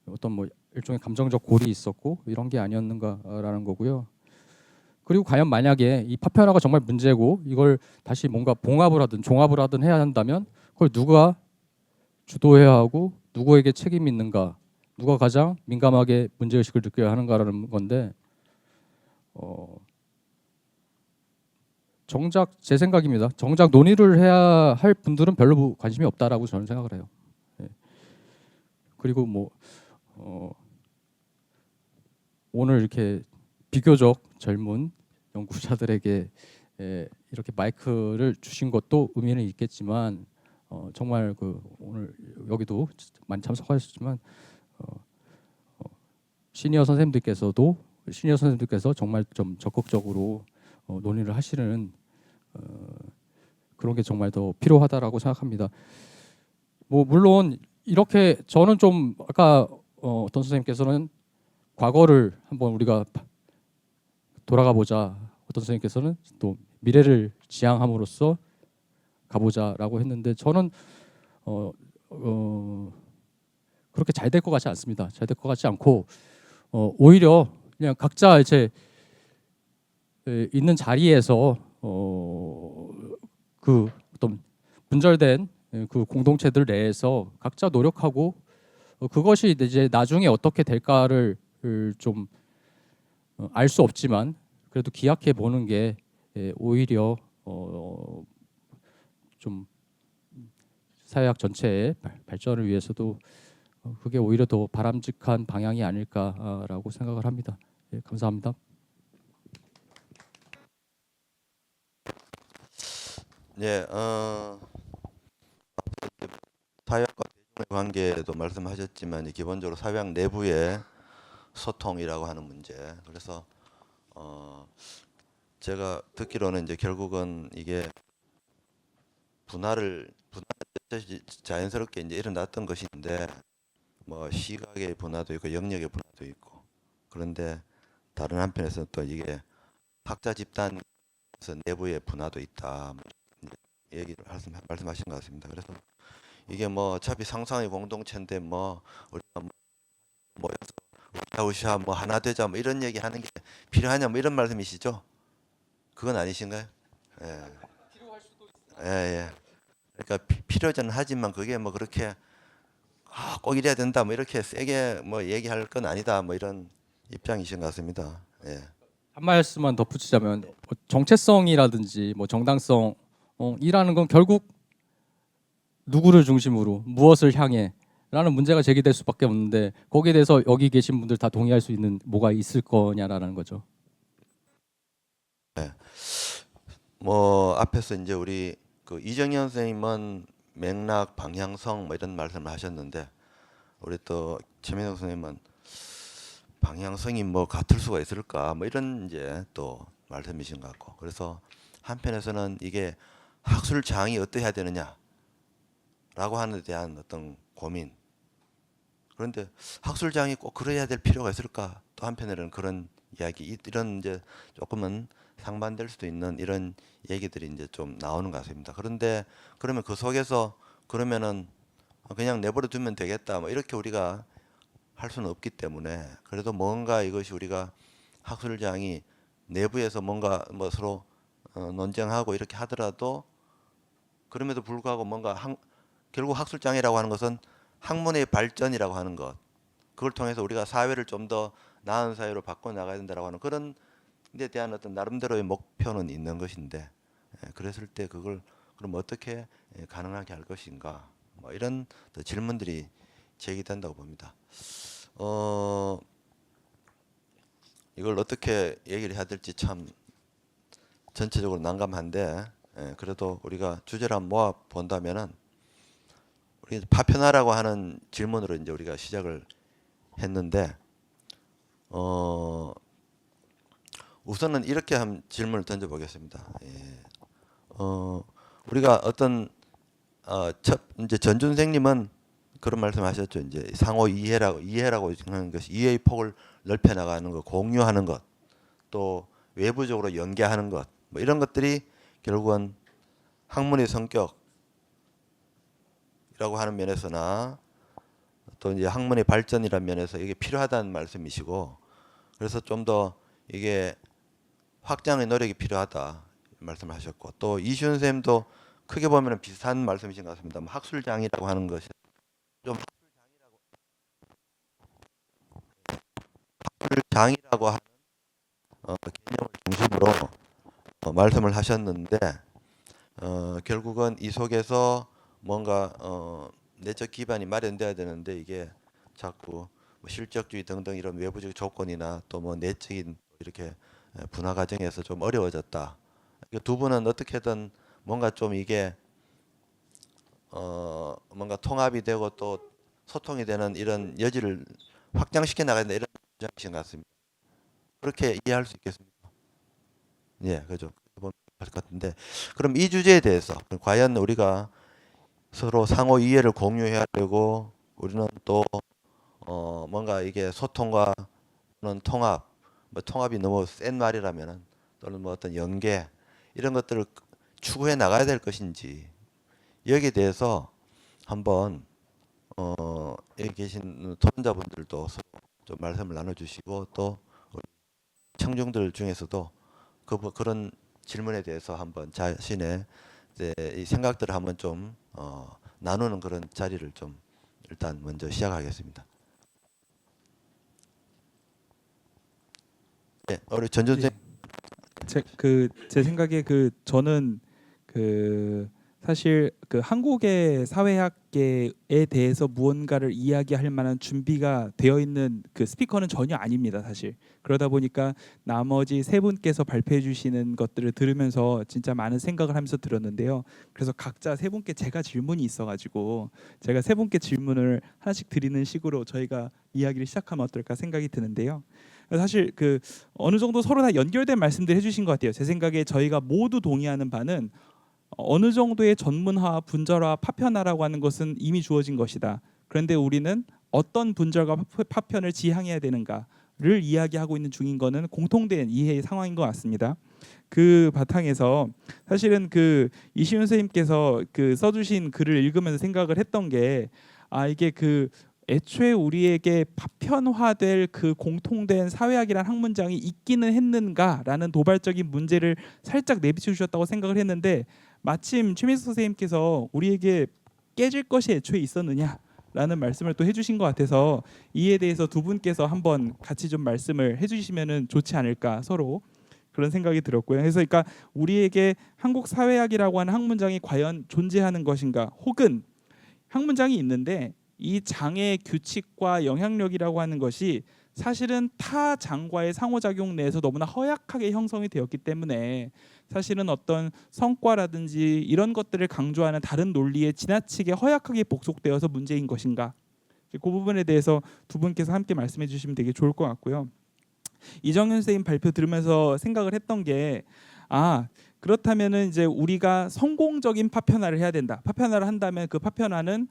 어떤 뭐 일종의 감정적 골이 있었고 이런 게 아니었는가라는 거고요. 그리고 과연 만약에 이 파편화가 정말 문제고 이걸 다시 뭔가 봉합을 하든 종합을 하든 해야 한다면 그걸 누가 주도해야 하고 누구에게 책임이 있는가, 누가 가장 민감하게 문제의식을 느껴야 하는가라는 건데 정작 제 생각입니다. 정작 논의를 해야 할 분들은 별로 관심이 없다라고 저는 생각을 해요. 예. 그리고 뭐 오늘 이렇게 비교적 젊은 연구자들에게 이렇게 마이크를 주신 것도 의미는 있겠지만 정말 그 오늘 여기도 많이 참석하셨지만 시니어 선생님께서 정말 좀 적극적으로 논의를 하시는 그런 게 정말 더 필요하다라고 생각합니다. 뭐 물론 이렇게 저는 좀 아까 어떤 선생님께서는 과거를 한번 우리가 돌아가 보자. 어떤 선생님께서는 또 미래를 지향함으로써 가보자라고 했는데 저는 그렇게 잘 될 것 같지 않습니다. 잘 될 것 같지 않고 오히려 그냥 각자 이제 있는 자리에서 그 어떤 분절된 그 공동체들 내에서 각자 노력하고 그것이 이제 나중에 어떻게 될까를 좀 알 수 없지만 그래도 기약해 보는 게 오히려 좀 사회학 전체의 발전을 위해서도 그게 오히려 더 바람직한 방향이 아닐까라고 생각을 합니다. 예, 감사합니다. 네, 사회학과 대중의 관계도 말씀하셨지만 기본적으로 사회학 내부의 소통이라고 하는 문제. 그래서 제가 듣기로는 이제 결국은 이게 분화 자연스럽게 이제 일어났던 것인데 뭐 시각의 분화도 있고 영역의 분화도 있고 그런데 다른 한편에서는 또 이게 학자 집단에서 내부의 분화도 있다. 뭐 얘기를 말씀하신 것 같습니다. 그래서 이게 뭐 어차피 상상의 공동체인데 뭐 우리가 모여서 우샤우샤 뭐 하나 되자 뭐 이런 얘기 하는 게 필요하냐 뭐 이런 말씀이시죠? 그건 아니신가요? 예. 예, 예. 그러니까 필요는 하지만 그게 뭐 그렇게 꼭 이래야 된다 뭐 이렇게 세게 뭐 얘기할 건 아니다 뭐 이런 입장이신 것 같습니다. 예. 한 말씀만 덧붙이자면 정체성이라든지 뭐 정당성이라는 건 결국 누구를 중심으로 무엇을 향해라는 문제가 제기될 수밖에 없는데 거기에 대해서 여기 계신 분들 다 동의할 수 있는 뭐가 있을 거냐라는 거죠. 뭐 앞에서 이제 우리 그 이정현 선생님은 맥락, 방향성 뭐 이런 말씀을 하셨는데 우리 또 최민석 선생님은 방향성이 뭐 같을 수가 있을까 뭐 이런 이제 또 말씀이신 것 같고 그래서 한편에서는 이게 학술장이 어떠해야 되느냐라고 하는 데 대한 어떤 고민 그런데 학술장이 꼭 그래야 될 필요가 있을까 또 한편으로는 그런 이야기 이런 이제 조금은 상반될 수도 있는 이런 얘기들이 이제 좀 나오는 것 같습니다. 그런데 그러면 그 속에서 그러면은 그냥 내버려 두면 되겠다 뭐 이렇게 우리가 할 수는 없기 때문에 그래도 뭔가 이것이 우리가 학술장이 내부에서 뭔가 뭐 서로 논쟁하고 이렇게 하더라도 그럼에도 불구하고 뭔가 결국 학술장이라고 하는 것은 학문의 발전이라고 하는 것 그걸 통해서 우리가 사회를 좀 더 나은 사회로 바꿔 나가야 된다라고 하는 그런 데 대한 어떤 나름대로의 목표는 있는 것인데 그랬을 때 그걸 그럼 어떻게 가능하게 할 것인가 뭐 이런 질문들이 제기된다고 봅니다. 이걸 어떻게 얘기를 해야 될지 참 전체적으로 난감한데 그래도 우리가 주제를 한번 모아 본다면은 우리 파편화라고 하는 질문으로 이제 우리가 시작을 했는데 우선은 이렇게 한 질문을 던져보겠습니다. 우리가 어떤 이제 전준 선생님은 그런 말씀하셨죠. 이제 상호 이해라고 하는 것이 이해의 폭을 넓혀 나가는 것, 공유하는 것, 또 외부적으로 연계하는 것, 뭐 이런 것들이 결국은 학문의 성격이라고 하는 면에서나 또 이제 학문의 발전이라는 면에서 이게 필요하다는 말씀이시고, 그래서 좀 더 이게 확장의 노력이 필요하다 말씀하셨고, 또 이시훈 선생님도 크게 보면 비슷한 말씀이신 것 같습니다. 뭐 학술장이라고 하는 것이 좀 학술장이라고 하는 개념을 중심으로 말씀을 하셨는데, 결국은 이 속에서 뭔가 내적 기반이 마련돼야 되는데, 이게 자꾸 뭐 실적주의 등등 이런 외부적 조건이나 또 뭐 내적인 이렇게 분화 과정에서 좀 어려워졌다. 두 분은 어떻게든 뭔가 좀 이게 뭔가 통합이 되고 또 소통이 되는 이런 여지를 확장시켜 나가야 된다, 이런 주장이신 것 같습니다. 그렇게 이해할 수 있겠습니까? 예, 그죠. 보면 할 것 같은데, 그럼 이 주제에 대해서 과연 우리가 서로 상호 이해를 공유해야 되고, 우리는 또 뭔가 이게 소통과 또는 통합, 뭐 통합이 너무 센 말이라면은, 또는 뭐 어떤 연계 이런 것들을 추구해 나가야 될 것인지, 여기에 대해서 한번 여기 계신 토론자분들도 서로 좀 말씀을 나눠주시고, 또 우리 청중들 중에서도 그런 질문에 대해서 한번 자신의 이제 이 생각들을 한번 좀 나누는 그런 자리를 좀 일단 먼저 시작하겠습니다. 네, 우리 전 선생. 제 생각에 저는 사실 한국의 사회학계에 대해서 무언가를 이야기할 만한 준비가 되어 있는 스피커는 전혀 아닙니다, 사실. 그러다 보니까 나머지 세 분께서 발표해 주시는 것들을 들으면서 진짜 많은 생각을 하면서 들었는데요. 그래서 각자 세 분께 제가 질문이 있어가지고 제가 세 분께 질문을 하나씩 드리는 식으로 저희가 이야기를 시작하면 어떨까 생각이 드는데요. 사실 어느 정도 서로 다 연결된 말씀들 해주신 것 같아요. 제 생각에 저희가 모두 동의하는 바는 어느 정도의 전문화와 분절화, 파편화라고 하는 것은 이미 주어진 것이다. 그런데 우리는 어떤 분절과 파편을 지향해야 되는가를 이야기하고 있는 중인 것은 공통된 이해의 상황인 것 같습니다. 그 바탕에서 사실은 이시훈 선생님께서 써주신 글을 읽으면서 생각을 했던 게, 이게 애초에 우리에게 파편화될 공통된 사회학이라는 학문장이 있기는 했는가라는 도발적인 문제를 살짝 내비쳐 주셨다고 생각을 했는데, 마침 최민석 선생님께서 우리에게 깨질 것이 애초에 있었느냐라는 말씀을 또 해주신 것 같아서, 이에 대해서 두 분께서 한번 같이 좀 말씀을 해주시면 좋지 않을까, 서로 그런 생각이 들었고요. 그래서 그러니까 우리에게 한국 사회학이라고 하는 학문장이 과연 존재하는 것인가, 혹은 학문장이 있는데 이 장의 규칙과 영향력이라고 하는 것이 사실은 타 장과의 상호작용 내에서 너무나 허약하게 형성이 되었기 때문에 사실은 어떤 성과라든지 이런 것들을 강조하는 다른 논리에 지나치게 허약하게 복속되어서 문제인 것인가, 그 부분에 대해서 두 분께서 함께 말씀해 주시면 되게 좋을 것 같고요. 이정현 선생님 발표 들으면서 생각을 했던 게, 그렇다면은 이제 우리가 성공적인 파편화를 해야 된다. 파편화를 한다면 그 파편화는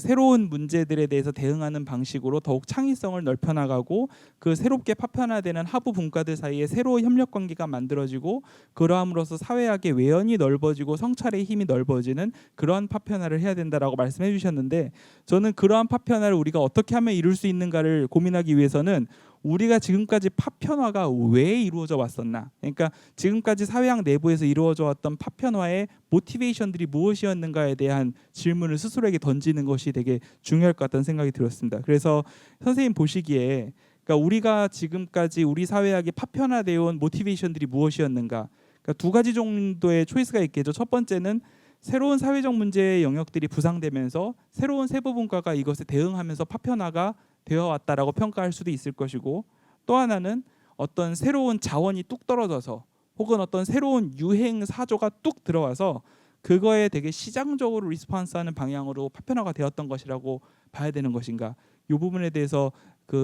새로운 문제들에 대해서 대응하는 방식으로 더욱 창의성을 넓혀나가고, 새롭게 파편화되는 하부 분과들 사이에 새로운 협력 관계가 만들어지고, 그러함으로써 사회학의 외연이 넓어지고 성찰의 힘이 넓어지는 그러한 파편화를 해야 된다라고 말씀해 주셨는데, 저는 그러한 파편화를 우리가 어떻게 하면 이룰 수 있는가를 고민하기 위해서는 우리가 지금까지 파편화가 왜 이루어져 왔었나, 그러니까 지금까지 사회학 내부에서 이루어져 왔던 파편화의 모티베이션들이 무엇이었는가에 대한 질문을 스스로에게 던지는 것이 되게 중요할 것 같다는 생각이 들었습니다. 그래서 선생님 보시기에, 그러니까 우리가 지금까지 우리 사회학이 파편화되어 온 모티베이션들이 무엇이었는가, 그러니까 두 가지 정도의 초이스가 있겠죠. 첫 번째는 새로운 사회적 문제의 영역들이 부상되면서 새로운 세부분과가 이것에 대응하면서 파편화가 되어 왔다라고 평가할 수도 있을 것이고, 또 하나는 어떤 새로운 자원이 뚝 떨어져서, 혹은 어떤 새로운 유행 사조가 뚝 들어와서 그거에 되게 시장적으로 리스폰스하는 방향으로 파편화가 되었던 것이라고 봐야 되는 것인가, 이 부분에 대해서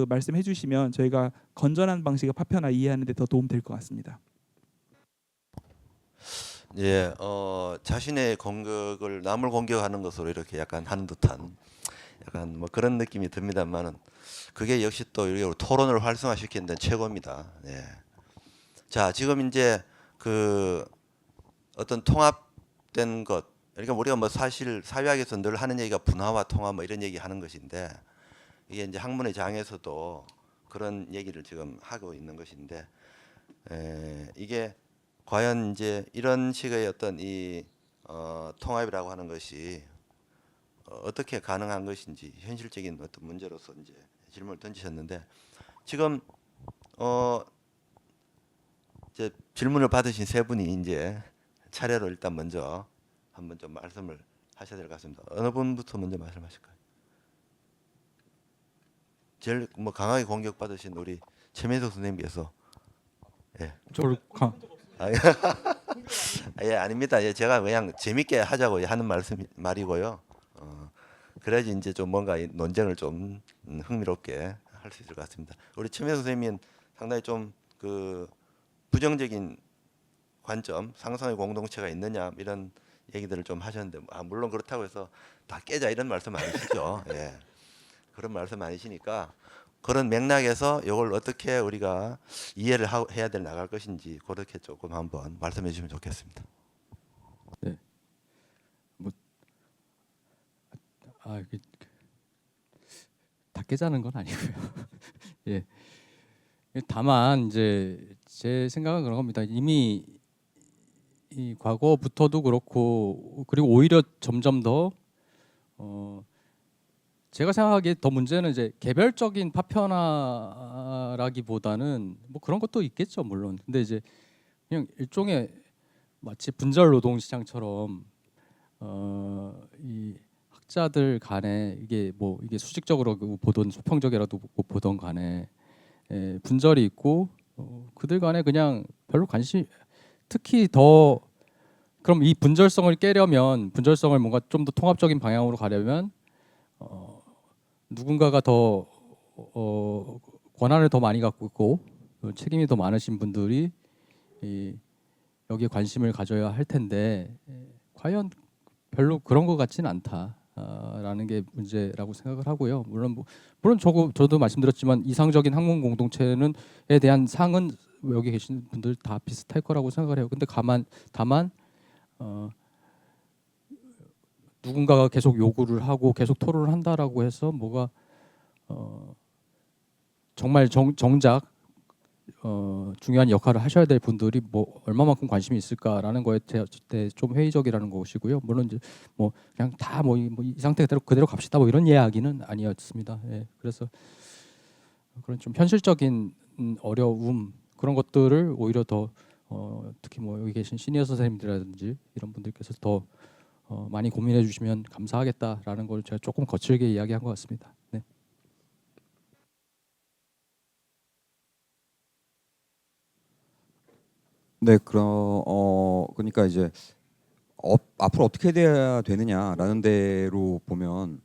말씀해 주시면 저희가 건전한 방식의 파편화 이해하는 데 더 도움 될 것 같습니다. 예, 자신의 공격을 남을 공격하는 것으로 이렇게 약간 하는 듯한 약간 뭐 그런 느낌이 듭니다만은, 그게 역시 또 이렇게 토론을 활성화시키는 데는 최고입니다. 예. 자, 지금 이제 어떤 통합된 것, 그러니까 우리가 뭐 사실 사회학에서 늘 하는 얘기가 분화와 통합 뭐 이런 얘기 하는 것인데, 이게 이제 학문의 장에서도 그런 얘기를 지금 하고 있는 것인데, 이게 과연 이제 이런 식의 어떤 이 통합이라고 하는 것이 어떻게 가능한 것인지 현실적인 어떤 문제로서 이제 질문을 던지셨는데 지금 이제 질문을 받으신 세 분이 이제 차례로 일단 먼저 한번 좀 말씀을 하셔야 될 것 같습니다. 어느 분부터 먼저 말씀하실까요? 제일 뭐 강하게 공격받으신 우리 최민석 선생님께서. 예. 예, 아닙니다. 예, 제가 그냥 재밌게 하자고 하는 말이고요. 그래야지 이제 좀 뭔가 이 논쟁을 좀 흥미롭게 할 수 있을 것 같습니다. 우리 최민석 선생님은 상당히 좀 그 부정적인 관점, 상상의 공동체가 있느냐 이런 얘기들을 좀 하셨는데 물론 그렇다고 해서 다 깨자 이런 말씀 아니시죠? 예. 그런 말씀 아니시니까 그런 맥락에서 이걸 어떻게 우리가 이해를 해야 될 나갈 것인지 그렇게 조금 한번 말씀해 주시면 좋겠습니다. 네. 이게 다 깨자는 건 아니고요. 예. 다만 이제 제 생각은 그런 겁니다. 이미 이 과거부터도 그렇고 그리고 오히려 점점 더 제가 생각하기에 더 문제는 이제 개별적인 파편화라기보다는 뭐 그런 것도 있겠죠 물론. 근데 이제 그냥 일종의 마치 분절 노동 시장처럼 이 학자들 간에 이게 수직적으로 보던 수평적이라도 보던 간에 분절이 있고 그들 간에 그냥 별로 관심 특히 더 그럼 이 분절성을 깨려면 분절성을 뭔가 좀 더 통합적인 방향으로 가려면 누군가가 더 권한을 더 많이 갖고 있고 책임이 더 많으신 분들이 여기에 관심을 가져야 할 텐데 과연 별로 그런 것 같지는 않다라는 게 문제라고 생각을 하고요. 물론 저도 말씀드렸지만 이상적인 학문 공동체는에 대한 상은 여기 계신 분들 다 비슷할 거라고 생각을 해요. 근데 다만 누군가가 계속 요구를 하고 계속 토론을 한다라고 해서 뭐가 정말 정작 중요한 역할을 하셔야 될 분들이 뭐 얼마만큼 관심이 있을까라는 거에 대해 좀 회의적이라는 것이고요. 물론 이제 뭐 그냥 다 뭐 이 상태 그대로 갑시다 뭐 이런 이야기는 아니었습니다. 예, 그래서 그런 좀 현실적인 어려움 그런 것들을 오히려 더 특히 뭐 여기 계신 시니어 선생님들이라든지 이런 분들께서 더 많이 고민해 주시면 감사하겠다라는 걸 제가 조금 거칠게 이야기한 것 같습니다. 네. 네, 그러니까 이제 앞으로 어떻게 돼야 되느냐라는 대로 보면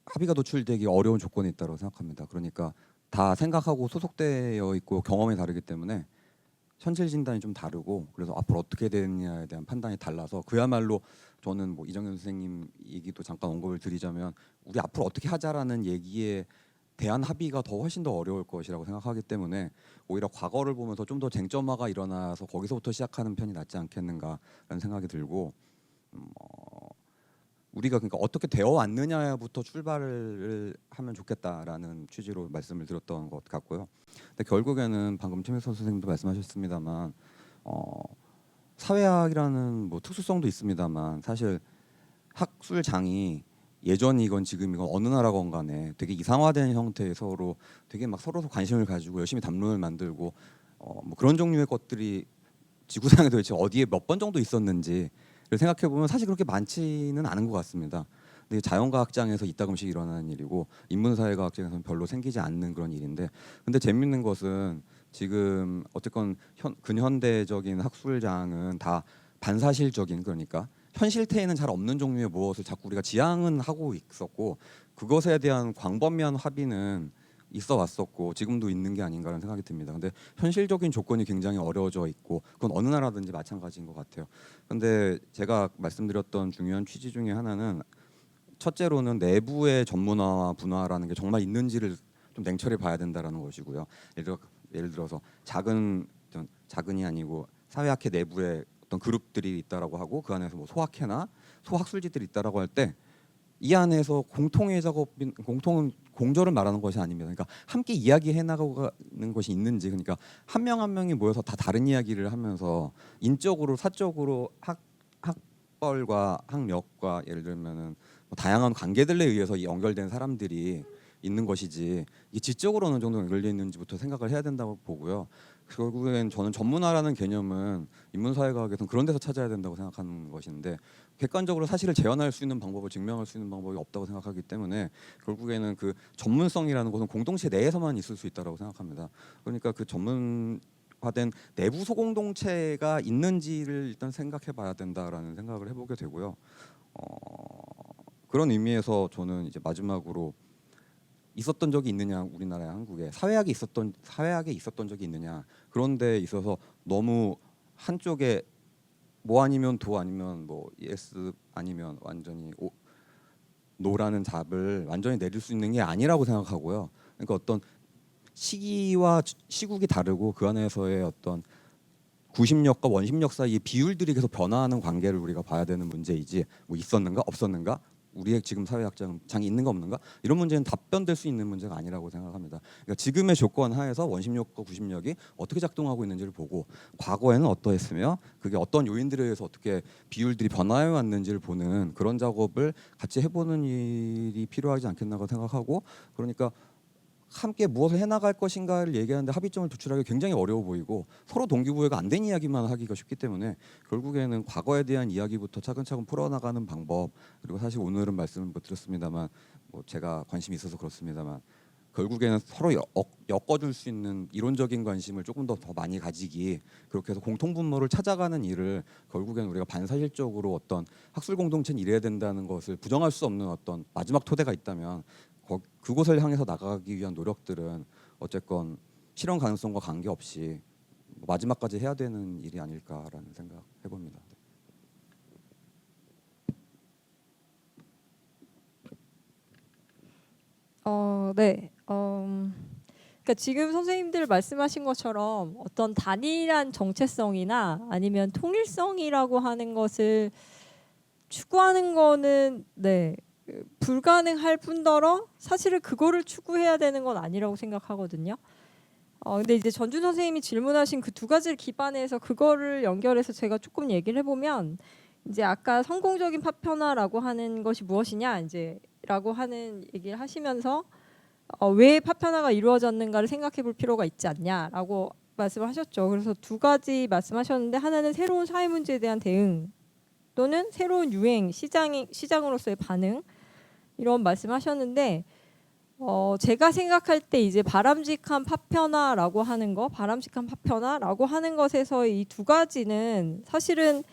합의가 도출되기 어려운 조건이 있다고 생각합니다. 그러니까 다 생각하고 소속되어 있고 경험이 다르기 때문에 현실 진단이 좀 다르고 그래서 앞으로 어떻게 되느냐에 대한 판단이 달라서 그야말로 저는 뭐 이정현 선생님 얘기도 잠깐 언급을 드리자면 우리 앞으로 어떻게 하자라는 얘기에 대한 합의가 훨씬 더 어려울 것이라고 생각하기 때문에 오히려 과거를 보면서 좀 더 쟁점화가 일어나서 거기서부터 시작하는 편이 낫지 않겠는가라는 생각이 들고 우리가 그러니까 어떻게 되어 왔느냐부터 출발을 하면 좋겠다라는 취지로 말씀을 드렸던 것 같고요. 근데 결국에는 방금 최민석 선생님도 말씀하셨습니다만 사회학이라는 뭐 특수성도 있습니다만 사실 학술장이 예전이건 지금이건 어느 나라건 간에 되게 이상화된 형태의 서로 되게 막 서로 관심을 가지고 열심히 담론을 만들고 뭐 그런 종류의 것들이 지구상에 도대체 어디에 몇 번 정도 있었는지를 생각해 보면 사실 그렇게 많지는 않은 것 같습니다. 근데 자연과학장에서 이따금씩 일어나는 일이고 인문사회과학장에서는 별로 생기지 않는 그런 일인데 근데 재밌는 것은 지금 어쨌건 근현대적인 학술장은 다 반사실적인 그러니까 현실태에는 잘 없는 종류의 무엇을 자꾸 우리가 지향은 하고 있었고 그것에 대한 광범위한 합의는 있어 왔었고 지금도 있는 게 아닌가라는 생각이 듭니다. 근데 현실적인 조건이 굉장히 어려워져 있고 그건 어느 나라든지 마찬가지인 것 같아요. 근데 제가 말씀드렸던 중요한 취지 중에 하나는 첫째로는 내부의 전문화와 분화라는 게 정말 있는지를 좀 냉철히 봐야 된다라는 것이고요. 예를 들어서 작은이 아니고 사회학회 내부에 어떤 그룹들이 있다라고 하고 그 안에서 뭐 소학회나 소학술지들이 있다라고 할 때 이 안에서 공통의 작업인 공조를 말하는 것이 아닙니다. 그러니까 함께 이야기해 나가는 것이 있는지, 그러니까 한 명 한 명이 모여서 다 다른 이야기를 하면서 인적으로 사적으로 학벌과 학력과 예를 들면은 뭐 다양한 관계들에 의해서 연결된 사람들이 있는 것이지 이게 지적으로 어느 정도 연결되어 있는지부터 생각을 해야 된다고 보고요. 결국엔 저는 전문화라는 개념은 인문사회과학에서는 그런 데서 찾아야 된다고 생각하는 것인데 객관적으로 사실을 재현할 수 있는 방법을 증명할 수 있는 방법이 없다고 생각하기 때문에 결국에는 그 전문성이라는 것은 공동체 내에서만 있을 수 있다고 생각합니다. 그러니까 그 전문화된 내부 소공동체가 있는지를 일단 생각해 봐야 된다라는 생각을 해보게 되고요. 그런 의미에서 저는 이제 마지막으로 있었던 적이 있느냐, 우리나라 한국에 사회학에 있었던 적이 있느냐, 그런 데 있어서 너무 한쪽에 뭐 아니면 도 아니면 뭐 예스 아니면 완전히 노라는 답을 완전히 내릴 수 있는 게 아니라고 생각하고요. 그러니까 어떤 시기와 시국이 다르고 그 안에서의 어떤 구심력과 원심력 사이의 비율들이 계속 변화하는 관계를 우리가 봐야 되는 문제이지, 뭐 있었는가 없었는가, 우리의 지금 사회학장이 있는가 없는가, 이런 문제는 답변될 수 있는 문제가 아니라고 생각합니다. 그러니까 지금의 조건 하에서 원심력과 구심력이 어떻게 작동하고 있는지를 보고 과거에는 어떠했으며 그게 어떤 요인들에 의해서 어떻게 비율들이 변화해 왔는지를 보는 그런 작업을 같이 해보는 일이 필요하지 않겠나고 생각하고, 그러니까 함께 무엇을 해나갈 것인가를 얘기하는데 합의점을 도출하기 굉장히 어려워 보이고 서로 동기부여가 안 된 이야기만 하기가 쉽기 때문에 결국에는 과거에 대한 이야기부터 차근차근 풀어나가는 방법, 그리고 사실 오늘은 말씀을 못 드렸습니다만 뭐 제가 관심이 있어서 그렇습니다만 결국에는 서로 엮어줄 수 있는 이론적인 관심을 조금 더 많이 가지기, 그렇게 해서 공통분모를 찾아가는 일을 결국에는 우리가 반사실적으로 어떤 학술 공동체는 이래야 된다는 것을 부정할 수 없는 어떤 마지막 토대가 있다면 그곳을 향해서 나가기 위한 노력들은 어쨌건 실현 가능성과 관계없이 마지막까지 해야 되는 일이 아닐까라는 생각 해봅니다. 네. 그러니까 지금 선생님들 말씀하신 것처럼 어떤 단일한 정체성이나 아니면 통일성이라고 하는 것을 추구하는 거는 불가능할 뿐더러 사실은 그거를 추구해야 되는 건 아니라고 생각하거든요. 근데 이제 전준 선생님이 질문하신 그 두 가지를 기반해서 그거를 연결해서 제가 조금 얘기를 해보면, 이제 아까 성공적인 파편화라고 하는 것이 무엇이냐 이제라고 하는 얘기를 하시면서 왜 파편화가 이루어졌는가를 생각해볼 필요가 있지 않냐라고 말씀을 하셨죠. 그래서 두 가지 말씀하셨는데, 하나는 새로운 사회 문제에 대한 대응 또는 새로운 유행 시장으로서의 반응, 이런 말씀하셨는데, 제가 생각할 때 이제 바람직한 파편화라고 하는 것에서 이 두 가지는 사실은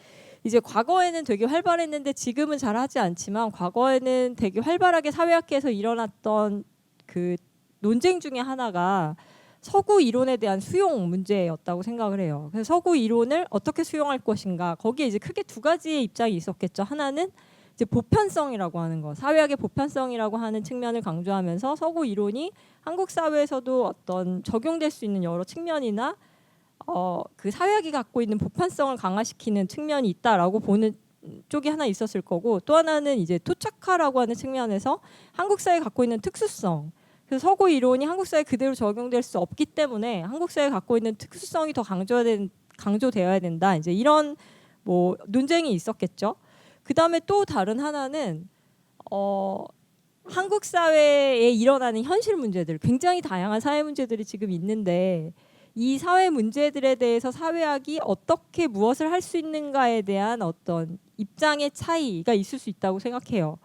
이제 과거에는 되게 활발했는데 지금은 잘 하지 않지만, 과거에는 되게 활발하게 사회학계에서 일어났던 그 논쟁 중에 하나가 서구 이론에 대한 수용 문제였다고 생각을 해요. 그래서 서구 이론을 어떻게 수용할 것인가, 거기에 이제 크게 두 가지의 입장이 있었겠죠. 하나는 이제 보편성이라고 하는 거, 사회학의 보편성이라고 하는 측면을 강조하면서 서구 이론이 한국 사회에서도 어떤 적용될 수 있는 여러 측면이나 그 사회학이 갖고 있는 보편성을 강화시키는 측면이 있다라고 보는 쪽이 하나 있었을 거고, 또 하나는 이제 토착화라고 하는 측면에서 한국 사회가 갖고 있는 특수성, 그래서 서구 이론이 한국 사회에 그대로 적용될 수 없기 때문에 한국 사회가 갖고 있는 특수성이 더 강조되어야 된다, 이제 이런 뭐 논쟁이 있었겠죠. 그 다음에 또 다른 하나는 한국 사회에 일어나는 현실 문제들, 굉장히 다양한 사회 문제들이 지금 있는데 이 사회 문제들에 대해서 사회학이 어떻게 무엇을 할 수 있는가에 대한 어떤 입장의 차이가 있을 수 있다고 생각해요.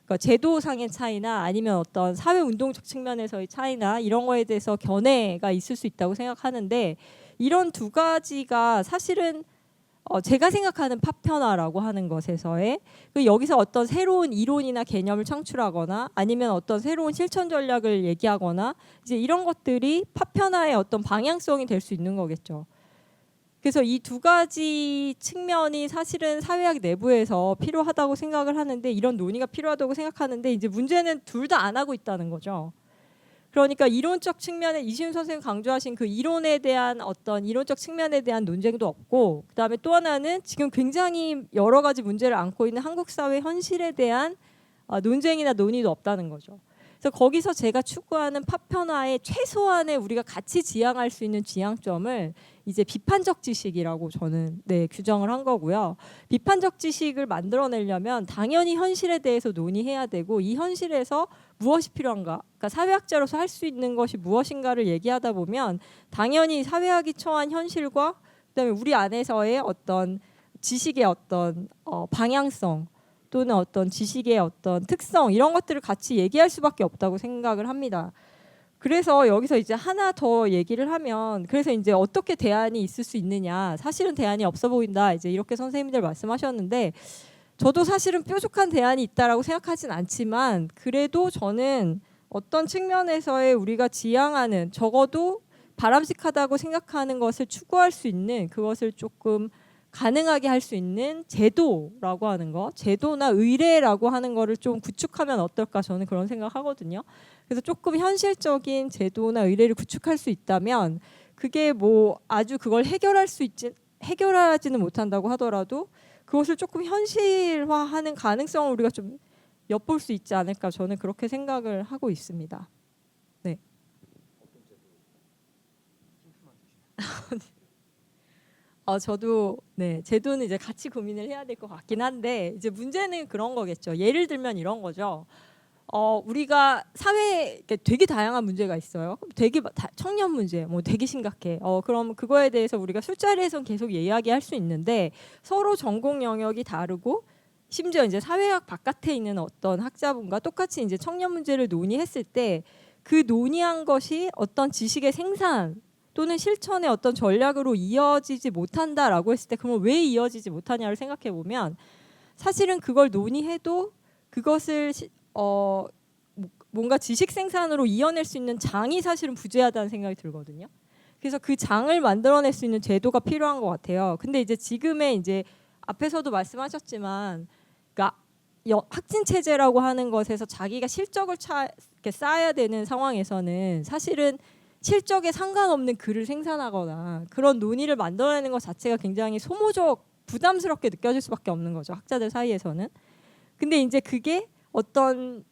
그러니까 제도상의 차이나 아니면 어떤 사회 운동적 측면에서의 차이나 이런 거에 대해서 견해가 있을 수 있다고 생각하는데, 이런 두 가지가 사실은 제가 생각하는 파편화라고 하는 것에서의 여기서 어떤 새로운 이론이나 개념을 창출하거나 아니면 어떤 새로운 실천 전략을 얘기하거나 이제 이런 것들이 파편화의 어떤 방향성이 될 수 있는 거겠죠. 그래서 이 두 가지 측면이 사실은 사회학 내부에서 필요하다고 생각을 하는데, 이런 논의가 필요하다고 생각하는데, 이제 문제는 둘 다 안 하고 있다는 거죠. 그러니까 이론적 측면에 이시훈 선생님 강조하신 그 이론에 대한 어떤 이론적 측면에 대한 논쟁도 없고, 그다음에 또 하나는 지금 굉장히 여러 가지 문제를 안고 있는 한국 사회 현실에 대한 논쟁이나 논의도 없다는 거죠. 그래서 거기서 제가 추구하는 파편화의 최소한의 우리가 같이 지향할 수 있는 지향점을 이제 비판적 지식이라고 저는 규정을 한 거고요. 비판적 지식을 만들어내려면 당연히 현실에 대해서 논의해야 되고 이 현실에서 무엇이 필요한가, 그러니까 사회학자로서 할 수 있는 것이 무엇인가를 얘기하다 보면 당연히 사회학이 처한 현실과 그다음에 우리 안에서의 어떤 지식의 어떤 방향성 또는 어떤 지식의 어떤 특성 이런 것들을 같이 얘기할 수밖에 없다고 생각을 합니다. 그래서 여기서 이제 하나 더 얘기를 하면 그래서 이제 어떻게 대안이 있을 수 있느냐 사실은 대안이 없어 보인다 이제 이렇게 선생님들 말씀하셨는데 저도 사실은 뾰족한 대안이 있다라고 생각하진 않지만 그래도 저는 어떤 측면에서의 우리가 지향하는 적어도 바람직하다고 생각하는 것을 추구할 수 있는 그것을 조금 가능하게 할 수 있는 제도라고 하는 거, 제도나 의례라고 하는 거를 좀 구축하면 어떨까 저는 그런 생각하거든요. 그래서 조금 현실적인 제도나 의례를 구축할 수 있다면 그게 뭐 아주 그걸 해결하지는 못한다고 하더라도 그것을 조금 현실화하는 가능성을 우리가 좀 엿볼 수 있지 않을까 저는 그렇게 생각을 하고 있습니다. 네. 저도 제도는 이제 같이 고민을 해야 될 것 같긴 한데 이제 문제는 그런 거겠죠. 예를 들면 이런 거죠. 우리가 사회에 되게 다양한 문제가 있어요. 되게 청년 문제, 뭐 되게 심각해. 그럼 그거에 대해서 우리가 술자리에선 계속 이야기할 수 있는데 서로 전공 영역이 다르고 심지어 이제 사회학 바깥에 있는 어떤 학자분과 똑같이 이제 청년 문제를 논의했을 때 그 논의한 것이 어떤 지식의 생산 또는 실천의 어떤 전략으로 이어지지 못한다라고 했을 때 그러면 왜 이어지지 못하냐를 생각해 보면 사실은 그걸 논의해도 그것을 뭔가 지식 생산으로 이어낼 수 있는 장이 사실은 부재하다는 생각이 들거든요. 그래서 그 장을 만들어낼 수 있는 제도가 필요한 것 같아요. 근데 이제 지금의 이제 앞에서도 말씀하셨지만, 그러니까 학진 체제라고 하는 것에서 자기가 실적을 이렇게 쌓아야 되는 상황에서는 사실은 실적에 상관없는 글을 생산하거나 그런 논의를 만들어내는 것 자체가 굉장히 소모적, 부담스럽게 느껴질 수밖에 없는 거죠. 학자들 사이에서는. 근데 이제 그게 어떤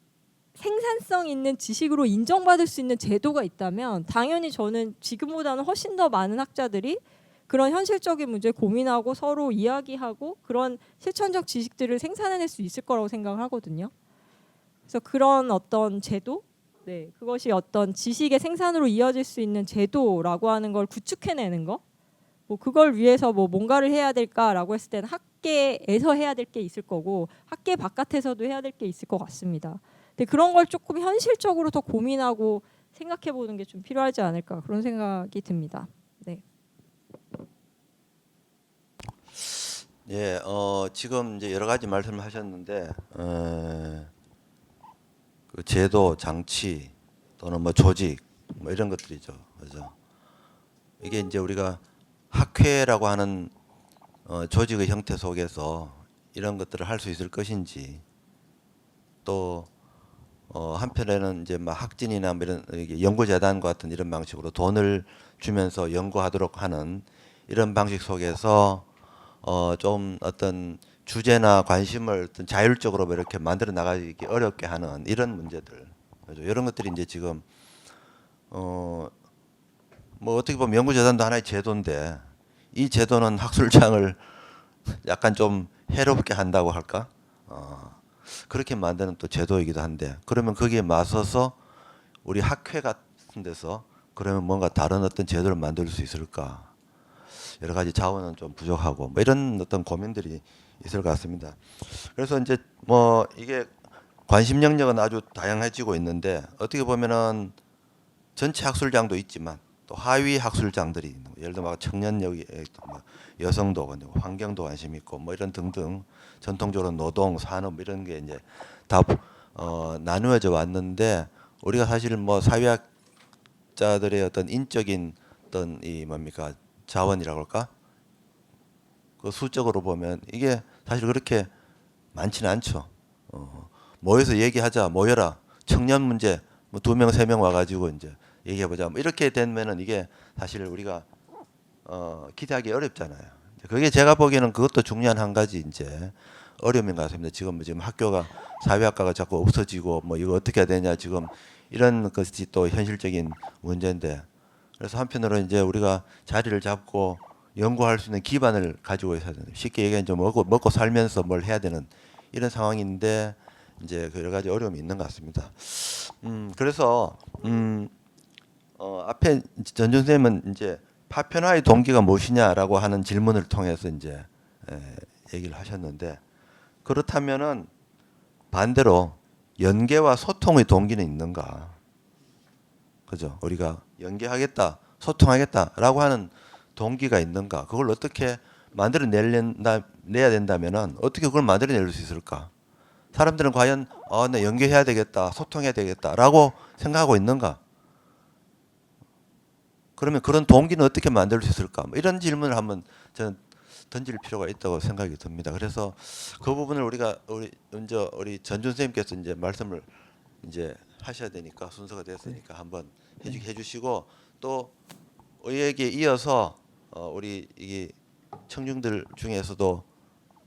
생산성 있는 지식으로 인정받을 수 있는 제도가 있다면 당연히 저는 지금보다는 훨씬 더 많은 학자들이 그런 현실적인 문제 고민하고 서로 이야기하고 그런 실천적 지식들을 생산해낼 수 있을 거라고 생각을 하거든요. 그래서 그런 어떤 제도, 그것이 어떤 지식의 생산으로 이어질 수 있는 제도라고 하는 걸 구축해내는 거, 뭐 그걸 위해서 뭐 뭔가를 해야 될까라고 했을 때는 학계에서 해야 될 게 있을 거고 학계 바깥에서도 해야 될 게 있을 것 같습니다. 근데 그런 걸 조금 현실적으로 더 고민하고 생각해보는 게 좀 필요하지 않을까 그런 생각이 듭니다. 네. 예, 지금 이제 여러 가지 말씀을 하셨는데 그 제도, 장치 또는 뭐 조직 뭐 이런 것들이죠, 그죠? 이게 이제 우리가 학회라고 하는 조직의 형태 속에서 이런 것들을 할 수 있을 것인지 또 한편에는 이제 막 학진이나 뭐 이런 연구재단 같은 이런 방식으로 돈을 주면서 연구하도록 하는 이런 방식 속에서 좀 어떤 주제나 관심을 어떤 자율적으로 이렇게 만들어 나가기 어렵게 하는 이런 문제들, 그죠? 이런 것들이 이제 지금 뭐 어떻게 보면 연구재단도 하나의 제도인데 이 제도는 학술장을 약간 좀 해롭게 한다고 할까? 그렇게 만드는 또 제도이기도 한데 그러면 거기에 맞서서 우리 학회 같은 데서 그러면 뭔가 다른 어떤 제도를 만들 수 있을까? 여러 가지 자원은 좀 부족하고 뭐 이런 어떤 고민들이 있을 것 같습니다. 그래서 이제 뭐 이게 관심 영역은 아주 다양해지고 있는데 어떻게 보면은 전체 학술장도 있지만 또 하위 학술장들이 있는 거예요. 예를 들어 막 청년 여기 뭐 여성도 환경도 관심 있고 뭐 이런 등등 전통적으로 노동, 산업 뭐 이런 게 이제 다 나누어져 왔는데 우리가 사실 뭐 사회학자들의 어떤 인적인 어떤 이 뭡니까 자원이라고 할까? 그 수적으로 보면 이게 사실 그렇게 많지는 않죠. 모여서 얘기하자, 모여라. 청년 문제 뭐 2명, 3명 와가지고 이제 얘기해보자. 뭐 이렇게 되면은 이게 사실 우리가 기대하기 어렵잖아요. 그게 제가 보기에는 그것도 중요한 한 가지 이제 어려움인 것 같습니다. 지금 학교가 사회학과가 자꾸 없어지고 뭐 이거 어떻게 해야 되냐 지금 이런 것이 또 현실적인 문제인데 그래서 한편으로 이제 우리가 자리를 잡고 연구할 수 있는 기반을 가지고 있어야 되는 쉽게 얘기하면 좀 먹고 살면서 뭘 해야 되는 이런 상황인데 이제 그 여러 가지 어려움이 있는 것 같습니다. 그래서 앞에 전준 선생님은 이제 파편화의 동기가 무엇이냐라고 하는 질문을 통해서 이제 얘기를 하셨는데 그렇다면은 반대로 연계와 소통의 동기는 있는가? 그죠? 우리가 연계하겠다, 소통하겠다라고 하는 동기가 있는가? 그걸 어떻게 내야 된다면은 어떻게 그걸 만들어낼 수 있을까? 사람들은 과연 나 연계해야 되겠다, 소통해야 되겠다라고 생각하고 있는가? 그러면 그런 동기는 어떻게 만들 수 있을까? 뭐 이런 질문을 한번 저는 던질 필요가 있다고 생각이 듭니다. 그래서 그 부분을 우리 전준 선생님께서 이제 말씀을 이제 하셔야 되니까 순서가 됐으니까 한번 해주시고 또 의에게 이어서 우리 이 청중들 중에서도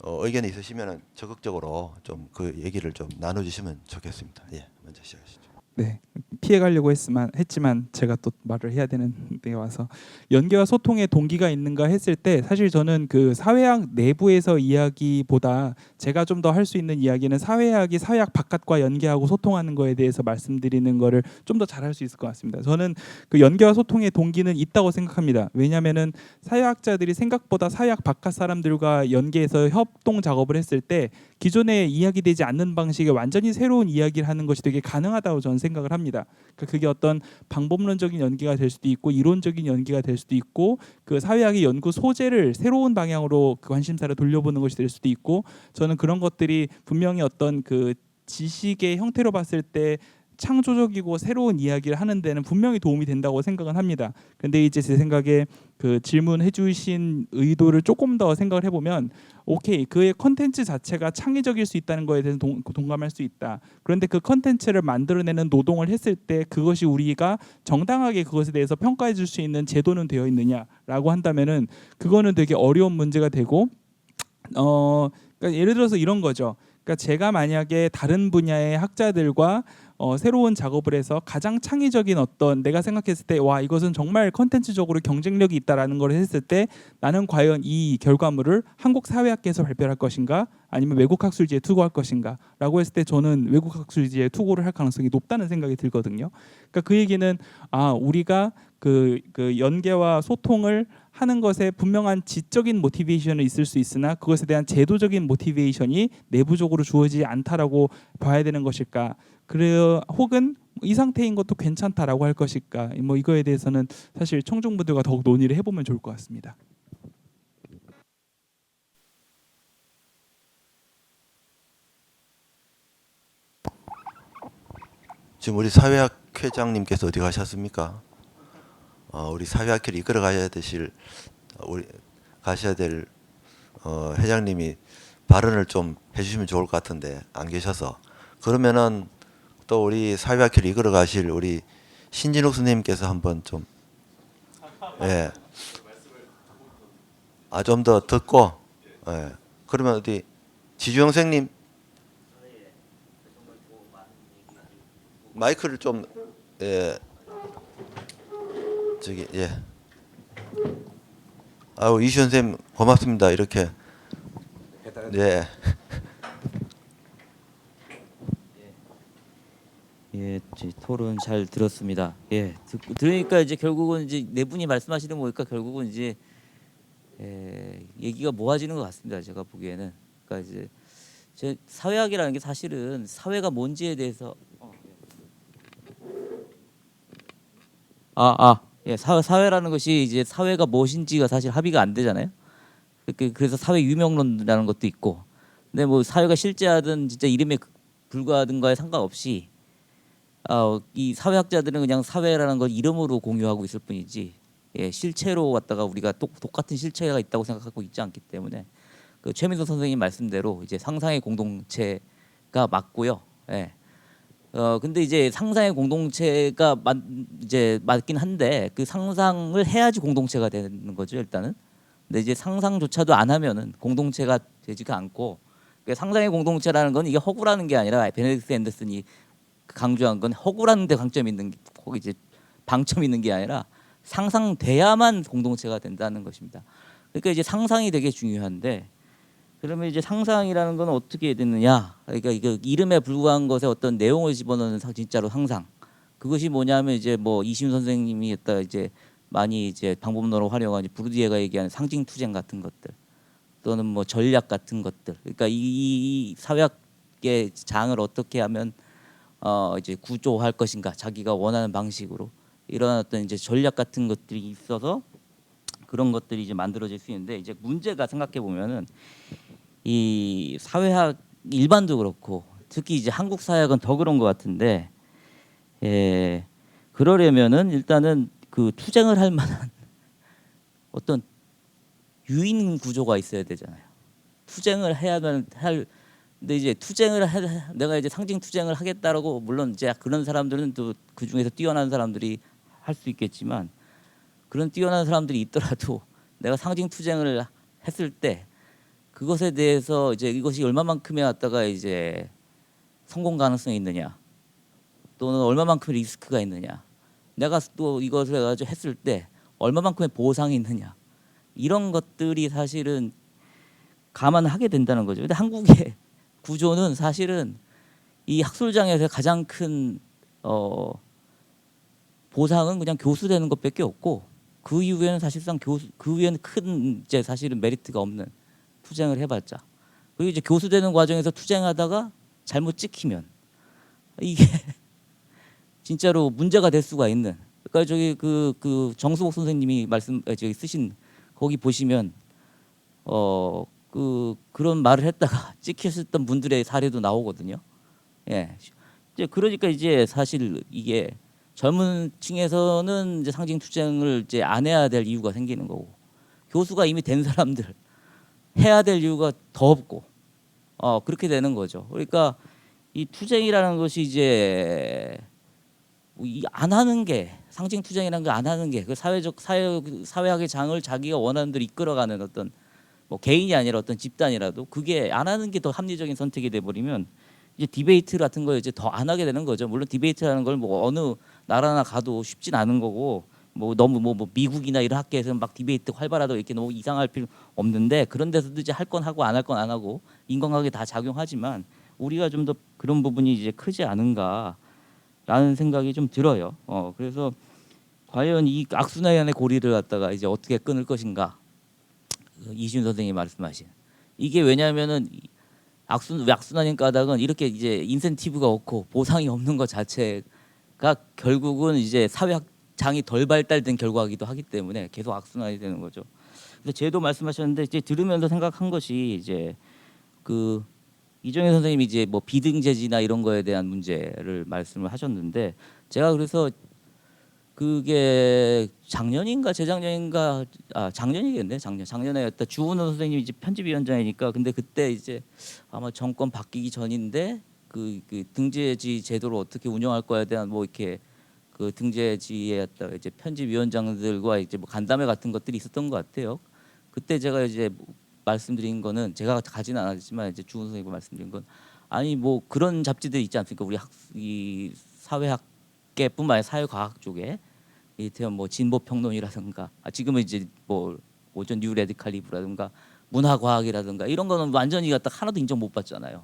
의견이 있으시면 적극적으로 좀 그 얘기를 좀 나눠주시면 좋겠습니다. 예, 먼저 시작하시죠. 네, 피해가려고 했지만 제가 또 말을 해야 되는 데 와서 연계와 소통의 동기가 있는가 했을 때 사실 저는 그 사회학 내부에서 이야기보다 제가 좀 더 할 수 있는 이야기는 사회학이 사회학 바깥과 연계하고 소통하는 거에 대해서 말씀드리는 거를 좀 더 잘할 수 있을 것 같습니다. 저는 그 연계와 소통의 동기는 있다고 생각합니다. 왜냐하면은 사회학자들이 생각보다 사회학 바깥 사람들과 연계해서 협동 작업을 했을 때 기존에 이야기되지 않는 방식의 완전히 새로운 이야기를 하는 것이 되게 가능하다고 저는 생각을 합니다. 그러니까 그게 어떤 방법론적인 연기가 될 수도 있고 이론적인 연기가 될 수도 있고 그 사회학의 연구 소재를 새로운 방향으로 그 관심사를 돌려보는 것이 될 수도 있고 저는 그런 것들이 분명히 어떤 그 지식의 형태로 봤을 때 창조적이고 새로운 이야기를 하는 데는 분명히 도움이 된다고 생각은 합니다. 근데 이제 제 생각에 그 질문해 주신 의도를 조금 더 생각을 해보면 오케이 그의 컨텐츠 자체가 창의적일 수 있다는 거에 대해서 동감할 수 있다. 그런데 그 컨텐츠를 만들어내는 노동을 했을 때 그것이 우리가 정당하게 그것에 대해서 평가해 줄 수 있는 제도는 되어 있느냐라고 한다면은 그거는 되게 어려운 문제가 되고 그러니까 예를 들어서 이런 거죠. 그러니까 제가 만약에 다른 분야의 학자들과 새로운 작업을 해서 가장 창의적인 어떤 내가 생각했을 때 와 이것은 정말 컨텐츠적으로 경쟁력이 있다라는 걸 했을 때 나는 과연 이 결과물을 한국 사회학계에서 발표할 것인가 아니면 외국 학술지에 투고할 것인가라고 했을 때 저는 외국 학술지에 투고를 할 가능성이 높다는 생각이 들거든요. 그러니까 그 얘기는 우리가 그 연계와 소통을 하는 것에 분명한 지적인 모티베이션이 있을 수 있으나 그것에 대한 제도적인 모티베이션이 내부적으로 주어지지 않다라고 봐야 되는 것일까? 혹은 이 상태인 것도 괜찮다라고 할 것일까? 뭐 이거에 대해서는 사실 청중분들과 더욱 논의를 해보면 좋을 것 같습니다. 지금 우리 사회학 회장님께서 어디 가셨습니까? 우리 사회학회를 이끌어 가셔야 될 회장님이 발언을 좀 해주시면 좋을 것 같은데 안 계셔서 그러면은 또 우리 사회학회를 이끌어 가실 우리 신진욱 선생님께서 한번 좀 좀 더 듣고 그러면 어디 지주영 선생님 마이크를 좀 이시연 선생님 고맙습니다. 이렇게 예, 토론 잘 들었습니다. 예, 들으니까 이제 결국은 이제 네 분이 말씀하시는 거 보니까 결국은 이제 얘기가 모아지는 것 같습니다. 제가 보기에는 그러니까 이제 제 사회학이라는 게 사실은 사회가 뭔지에 대해서 예, 사회라는 것이 이제 사회가 무엇인지가 사실 합의가 안 되잖아요. 그래서 사회 유명론이라는 것도 있고, 근데 뭐 사회가 실제하든 진짜 이름에 불과하든가에 상관없이 이 사회학자들은 그냥 사회라는 걸 이름으로 공유하고 있을 뿐이지 실체로 왔다가 우리가 똑같은 실체가 있다고 생각하고 있지 않기 때문에 그 최민석 선생님 말씀대로 이제 상상의 공동체가 맞고요. 근데 이제 상상의 공동체가 이제 맞긴 한데 그 상상을 해야지 공동체가 되는 거죠 일단은. 근데 이제 상상조차도 안 하면은 공동체가 되지가 않고 상상의 공동체라는 건 이게 허구라는 게 아니라 베네딕트 앤더슨이 강조한 건 허구라는 데 강점이 있는 게 거기 이제 방점이 있는 게 아니라 상상돼야만 공동체가 된다는 것입니다. 그러니까 이제 상상이 되게 중요한데 그러면 이제 상상이라는 건 어떻게 되느냐? 그러니까 이거 이름에 불과한 것에 어떤 내용을 집어넣는 진짜로 상상. 그것이 뭐냐면 이제 뭐 이시훈 선생님이 했다 이제 많이 이제 방법론으로 활용한 부르디에가 얘기하는 상징 투쟁 같은 것들 또는 뭐 전략 같은 것들. 그러니까 이 사회학의 장을 어떻게 하면 이제 구조할 것인가 자기가 원하는 방식으로 이런 어떤 이제 전략 같은 것들이 있어서 그런 것들이 이제 만들어질 수 있는데 이제 문제가 생각해 보면은 이 사회학 일반도 그렇고 특히 이제 한국 사회학은 더 그런 것 같은데 그러려면은 일단은 그 투쟁을 할 만한 어떤 유인 구조가 있어야 되잖아요. 투쟁을 해야만 할 근데 이제 내가 이제 상징 투쟁을 하겠다라고 물론 이제 그런 사람들은 또 그 중에서 뛰어난 사람들이 할 수 있겠지만 그런 뛰어난 사람들이 있더라도 내가 상징 투쟁을 했을 때 그것에 대해서 이제 이것이 얼마만큼에 갖다가 이제 성공 가능성이 있느냐 또는 얼마만큼 리스크가 있느냐 내가 또 이것을 해가지고 했을 때 얼마만큼의 보상이 있느냐 이런 것들이 사실은 감안하게 된다는 거죠. 근데 한국의 구조는 사실은 이 학술장에서 가장 큰 보상은 그냥 교수 되는 것밖에 없고 그 이후에는 사실상 그 위에는 큰 이제 사실은 메리트가 없는 투쟁을 해봤자 그리고 이제 교수 되는 과정에서 투쟁하다가 잘못 찍히면 이게 진짜로 문제가 될 수가 있는. 그러니까 저기 그 정수복 선생님이 저기 쓰신 거기 보시면 그런 말을 했다가 찍혔었던 분들의 사례도 나오거든요. 예, 이제 그러니까 이제 사실 이게 젊은 층에서는 이제 상징 투쟁을 이제 안 해야 될 이유가 생기는 거고 교수가 이미 된 사람들 해야 될 이유가 더 없고 그렇게 되는 거죠. 그러니까 이 투쟁이라는 것이 이제 안 하는 게 상징 투쟁이라는 걸 안 하는 게 그 사회학의 장을 자기가 원하는 대로 이끌어가는 어떤 뭐 개인이 아니라 어떤 집단이라도 그게 안 하는 게 더 합리적인 선택이 돼 버리면 이제 디베이트 같은 거 이제 더 안 하게 되는 거죠. 물론 디베이트라는 걸 뭐 어느 나라나 가도 쉽진 않은 거고 뭐 너무 뭐 미국이나 이런 학계에서는 막 디베이트 활발하다고 이렇게 너무 이상할 필요 없는데 그런 데서도 이제 할 건 하고 안 할 건 안 하고 인간관계 다 작용하지만 우리가 좀 더 그런 부분이 이제 크지 않은가라는 생각이 좀 들어요. 그래서 과연 이 악순환의 고리를 갖다가 이제 어떻게 끊을 것인가 이시훈 선생님이 말씀하신 이게 왜냐하면은 악순환인 까닭은 이렇게 이제 인센티브가 없고 보상이 없는 것 자체가 결국은 이제 사회학 장이 덜 발달된 결과이기도 하기 때문에 계속 악순환이 되는 거죠. 그래서 제도 말씀하셨는데 이제 들으면서 생각한 것이 이제 그 이정현 선생님이 이제 뭐 비등재지나 이런 거에 대한 문제를 말씀을 하셨는데 제가 그래서 그게 작년인가 재작년인가 작년이겠네 작년에였다 주은호 선생님이 이제 편집위원장이니까 근데 그때 이제 아마 정권 바뀌기 전인데 그 등재지 제도를 어떻게 운영할 거에 대한 뭐 이렇게 그 등재지에 이제 편집위원장들과 이제 뭐 간담회 같은 것들이 있었던 것 같아요. 그때 제가 이제 말씀드린 거는 제가 가지는 않았지만 이제 주은 선생님과 말씀드린 건 아니 뭐 그런 잡지들이 있지 않습니까? 우리 이 사회학계뿐만 아니라 사회과학 쪽에 이태원 뭐 진보평론이라든가 지금은 이제 뭐 오전 뉴 레디칼리브라든가 문화과학이라든가 이런 거는 완전히 갖다 하나도 인정 못 받잖아요.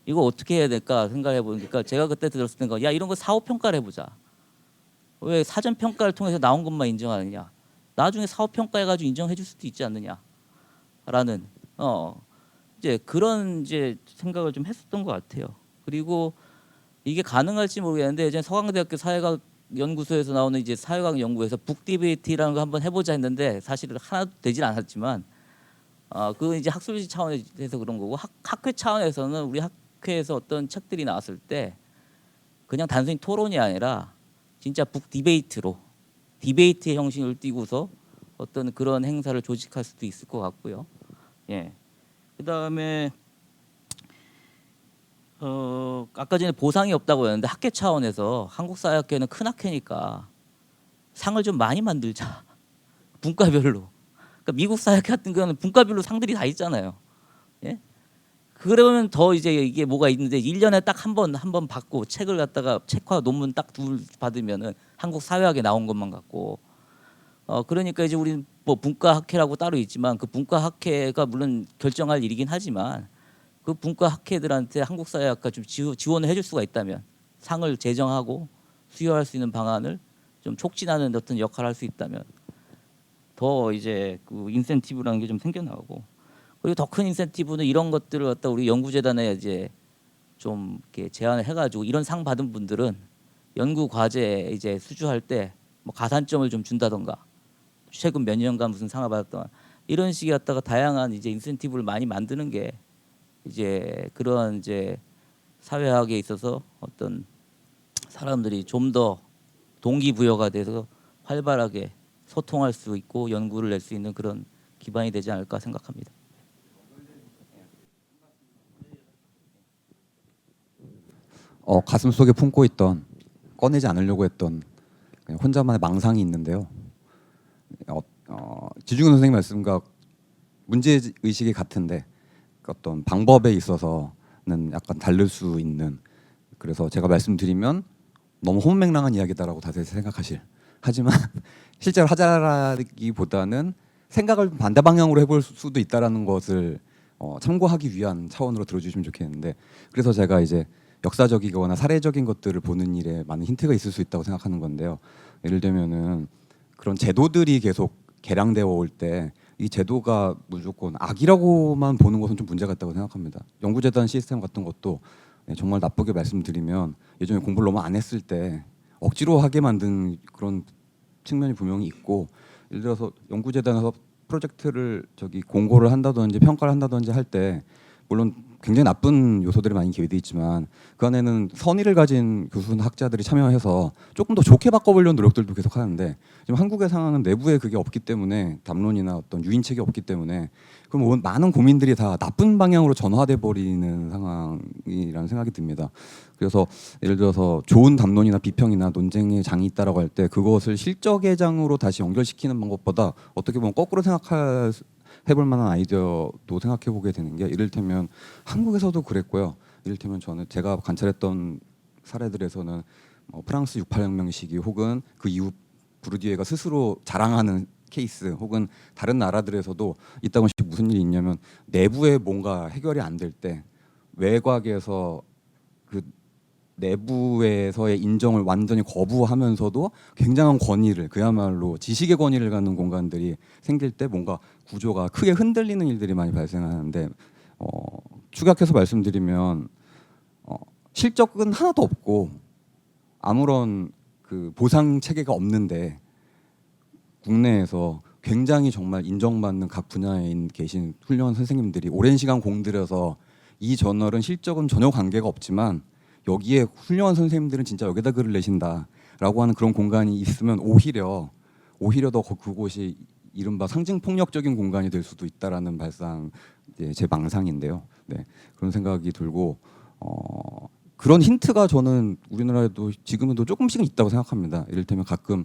이거 어떻게 해야 될까 생각해 보니까 제가 그때 들었을 때가 야 이런 거 사후 평가를 해보자. 왜 사전 평가를 통해서 나온 것만 인정하느냐? 나중에 사후 평가해가지고 인정해줄 수도 있지 않느냐라는 이제 그런 이제 생각을 좀 했었던 것 같아요. 그리고 이게 가능할지 모르겠는데 예전에 서강대학교 사회학 연구소에서 나오는 이제 사회과학 연구에서 북디베이트라는 거 한번 해보자 했는데 사실은 하나도 되질 않았지만 그 이제 학술지 차원에서 그런 거고 학회 차원에서는 우리 학회에서 어떤 책들이 나왔을 때 그냥 단순히 토론이 아니라 진짜 북디베이트로 디베이트의 형식을 띠고서 어떤 그런 행사를 조직할 수도 있을 것 같고요. 예. 그다음에 아까 전에 보상이 없다고 했는데 학회 차원에서 한국사회학회는 큰 학회니까 상을 좀 많이 만들자. 분과별로. 그러니까 미국 사회학회 같은 경우는 분과별로 상들이 다 있잖아요. 예? 그러면 더 이제 이게 뭐가 있는데 1년에 딱 한 번 받고 책을 갖다가 책과 논문 딱 둘 받으면은 한국 사회학에 나온 것만 갖고 그러니까 이제 우리 뭐 분과학회라고 따로 있지만 그 분과학회가 물론 결정할 일이긴 하지만 그 분과학회들한테 한국 사회학과 좀 지원을 해줄 수가 있다면 상을 제정하고 수여할 수 있는 방안을 좀 촉진하는 어떤 역할을 할 수 있다면 더 이제 그 인센티브라는 게 좀 생겨나고 그리고 더 큰 인센티브는 이런 것들을 갖다 우리 연구재단에 이제 좀 이렇게 제안을 해가지고 이런 상 받은 분들은 연구 과제 이제 수주할 때 뭐 가산점을 좀 준다던가 최근 몇 년간 무슨 상을 받았던 이런 식의 갖다가 다양한 이제 인센티브를 많이 만드는 게 이제 그런 이제 사회학에 있어서 어떤 사람들이 좀 더 동기부여가 돼서 활발하게 소통할 수 있고 연구를 낼 수 있는 그런 기반이 되지 않을까 생각합니다. 가슴 속에 품고 있던 꺼내지 않으려고 했던 그냥 혼자만의 망상이 있는데요. 지중훈 선생님 말씀과 문제 의식이 같은데 어떤 방법에 있어서는 약간 다를 수 있는. 그래서 제가 말씀드리면 너무 호문맹랑한 이야기다라고 다들 생각하실. 하지만 실제로 하자라기보다는 생각을 반대 방향으로 해볼 수도 있다라는 것을 참고하기 위한 차원으로 들어주시면 좋겠는데, 그래서 제가 이제 역사적이거나 사례적인 것들을 보는 일에 많은 힌트가 있을 수 있다고 생각하는 건데요. 예를 들면은 그런 제도들이 계속 개량되어 올 때 이 제도가 무조건 악이라고만 보는 것은 좀 문제가 있다고 생각합니다. 연구재단 시스템 같은 것도 정말 나쁘게 말씀드리면 예전에 공부를 너무 안 했을 때 억지로 하게 만든 그런 측면이 분명히 있고, 예를 들어서 연구재단에서 프로젝트를 공고를 한다든지 평가를 한다든지 할 때 물론 굉장히 나쁜 요소들이 많이 기회돼 있지만 그 안에는 선의를 가진 교수나 학자들이 참여해서 조금 더 좋게 바꿔보려는 노력들도 계속 하는데, 지금 한국의 상황은 내부에 그게 없기 때문에, 담론이나 어떤 유인책이 없기 때문에 그럼 많은 고민들이 다 나쁜 방향으로 전화돼 버리는 상황이라는 생각이 듭니다. 그래서 예를 들어서 좋은 담론이나 비평이나 논쟁의 장이 있다라고 할 때 그것을 실적의 장으로 다시 연결시키는 방법보다 어떻게 보면 거꾸로 해볼 만한 아이디어도 생각해 보게 되는 게, 이를테면 한국에서도 그랬고요. 이를테면 제가 관찰했던 사례들에서는 프랑스 68혁명 시기 혹은 그 이후 부르디에가 스스로 자랑하는 케이스, 혹은 다른 나라들에서도 있다고. 무슨 일이 있냐면 내부에 뭔가 해결이 안 될 때 외곽에서 그 내부에서의 인정을 완전히 거부하면서도 굉장한 권위를, 그야말로 지식의 권위를 갖는 공간들이 생길 때 뭔가 구조가 크게 흔들리는 일들이 많이 발생하는데, 축약해서 말씀드리면 실적은 하나도 없고 아무런 그 보상 체계가 없는데 국내에서 굉장히 정말 인정받는 각 분야에 계신 훌륭한 선생님들이 오랜 시간 공들여서 이 저널은 실적은 전혀 관계가 없지만 여기에 훌륭한 선생님들은 진짜 여기다 글을 내신다라고 하는 그런 공간이 있으면 오히려 더 그곳이 이른바 상징 폭력적인 공간이 될 수도 있다라는 발상, 제 망상인데요. 네, 그런 생각이 들고 그런 힌트가 저는 우리나라에도 지금도 조금씩은 있다고 생각합니다. 이를테면 가끔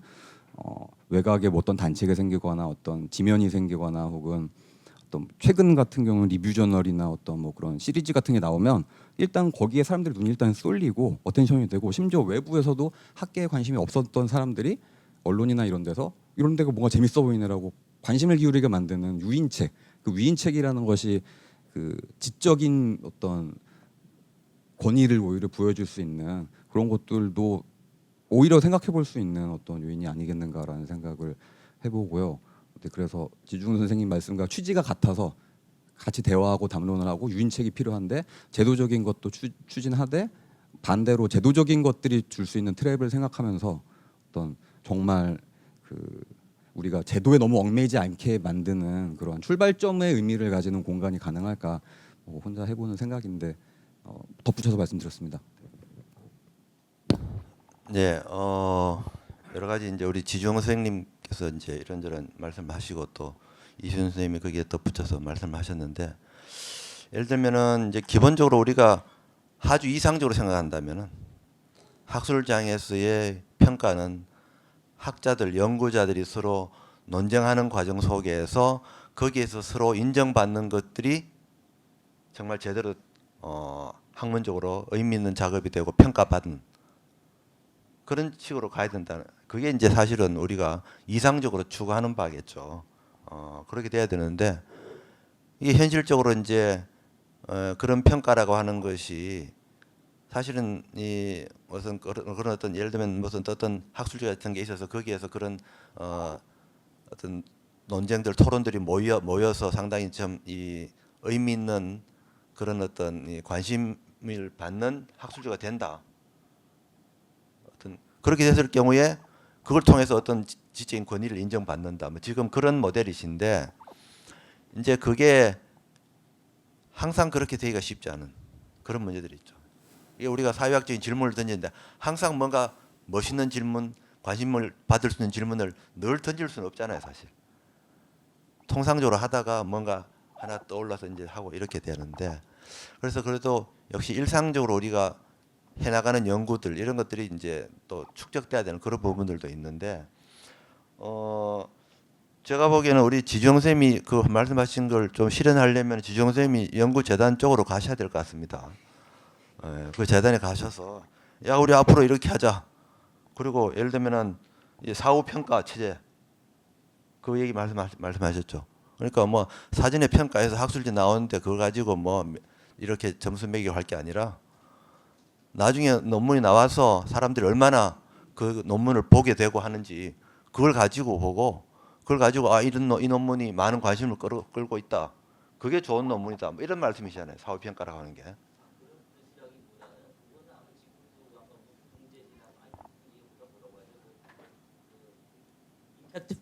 외곽에 뭐 어떤 단체가 생기거나 어떤 지면이 생기거나 혹은 어떤 최근 같은 경우는 리뷰 저널이나 어떤 뭐 그런 시리즈 같은 게 나오면 일단 거기에 사람들이 눈이 일단 쏠리고 어텐션이 되고, 심지어 외부에서도 학계에 관심이 없었던 사람들이 언론이나 이런 데가 뭔가 재밌어 보이네라고 관심을 기울이게 만드는 유인책, 그 위인책이라는 것이 그 지적인 어떤 권위를 오히려 보여줄 수 있는 그런 것들도 오히려 생각해 볼 수 있는 어떤 요인이 아니겠는가라는 생각을 해보고요. 그래서 지중훈 선생님 말씀과 취지가 같아서 같이 대화하고 담론을 하고 유인책이 필요한데, 제도적인 것도 추진하되 반대로 제도적인 것들이 줄 수 있는 트랩을 생각하면서 어떤 정말 우리가 제도에 너무 얽매이지 않게 만드는 그런 출발점의 의미를 가지는 공간이 가능할까, 혼자 해보는 생각인데 덧붙여서 말씀드렸습니다. 네, 여러 가지 이제 우리 지중훈 선생님께서 이제 이런저런 말씀하시고 또 이순 선생님이 거기에 덧붙여서 말씀하셨는데, 예를 들면은 이제 기본적으로 우리가 아주 이상적으로 생각한다면은 학술장에서의 평가는 학자들, 연구자들이 서로 논쟁하는 과정 속에서 거기에서 서로 인정받는 것들이 정말 제대로 학문적으로 의미 있는 작업이 되고 평가받은 그런 식으로 가야 된다는, 그게 이제 사실은 우리가 이상적으로 추구하는 바겠죠. 그렇게 돼야 되는데 이게 현실적으로 이제 그런 평가라고 하는 것이 사실은 이 무슨 그런 어떤 예를 들면 무슨 어떤 학술지 같은 게 있어서 거기에서 그런 어떤 논쟁들 토론들이 모여서 상당히 좀 이 의미 있는 그런 어떤 이 관심을 받는 학술지가 된다. 어떤 그렇게 됐을 경우에 그걸 통해서 어떤 지적인 권위를 인정받는다. 뭐 지금 그런 모델이신데 이제 그게 항상 그렇게 되기가 쉽지 않은 그런 문제들이 있죠. 이게 우리가 사회학적인 질문을 던지는데 항상 뭔가 멋있는 질문, 관심을 받을 수 있는 질문을 늘 던질 수는 없잖아요, 사실. 통상적으로 하다가 뭔가 하나 떠올라서 이제 하고 이렇게 되는데, 그래서 그래도 역시 일상적으로 우리가 해나가는 연구들 이런 것들이 이제 또 축적돼야 되는 그런 부분들도 있는데, 제가 보기에는 우리 지정 쌤이 그 말씀하신 걸 좀 실현하려면 지정 쌤이 연구재단 쪽으로 가셔야 될 것 같습니다. 그 재단에 가셔서 야 우리 앞으로 이렇게 하자. 그리고 예를 들면은 사후 평가 체제 그 얘기 말씀하셨죠. 그러니까 뭐 사전에 평가해서 학술지 나오는데 그걸 가지고 뭐 이렇게 점수 매기고 할 게 아니라 나중에 논문이 나와서 사람들이 얼마나 그 논문을 보게 되고 하는지 그걸 가지고 보고 그걸 가지고 아 이런 이 논문이 많은 관심을 끌고 있다. 그게 좋은 논문이다. 뭐 이런 말씀이시잖아요. 사후 평가라고 하는 게.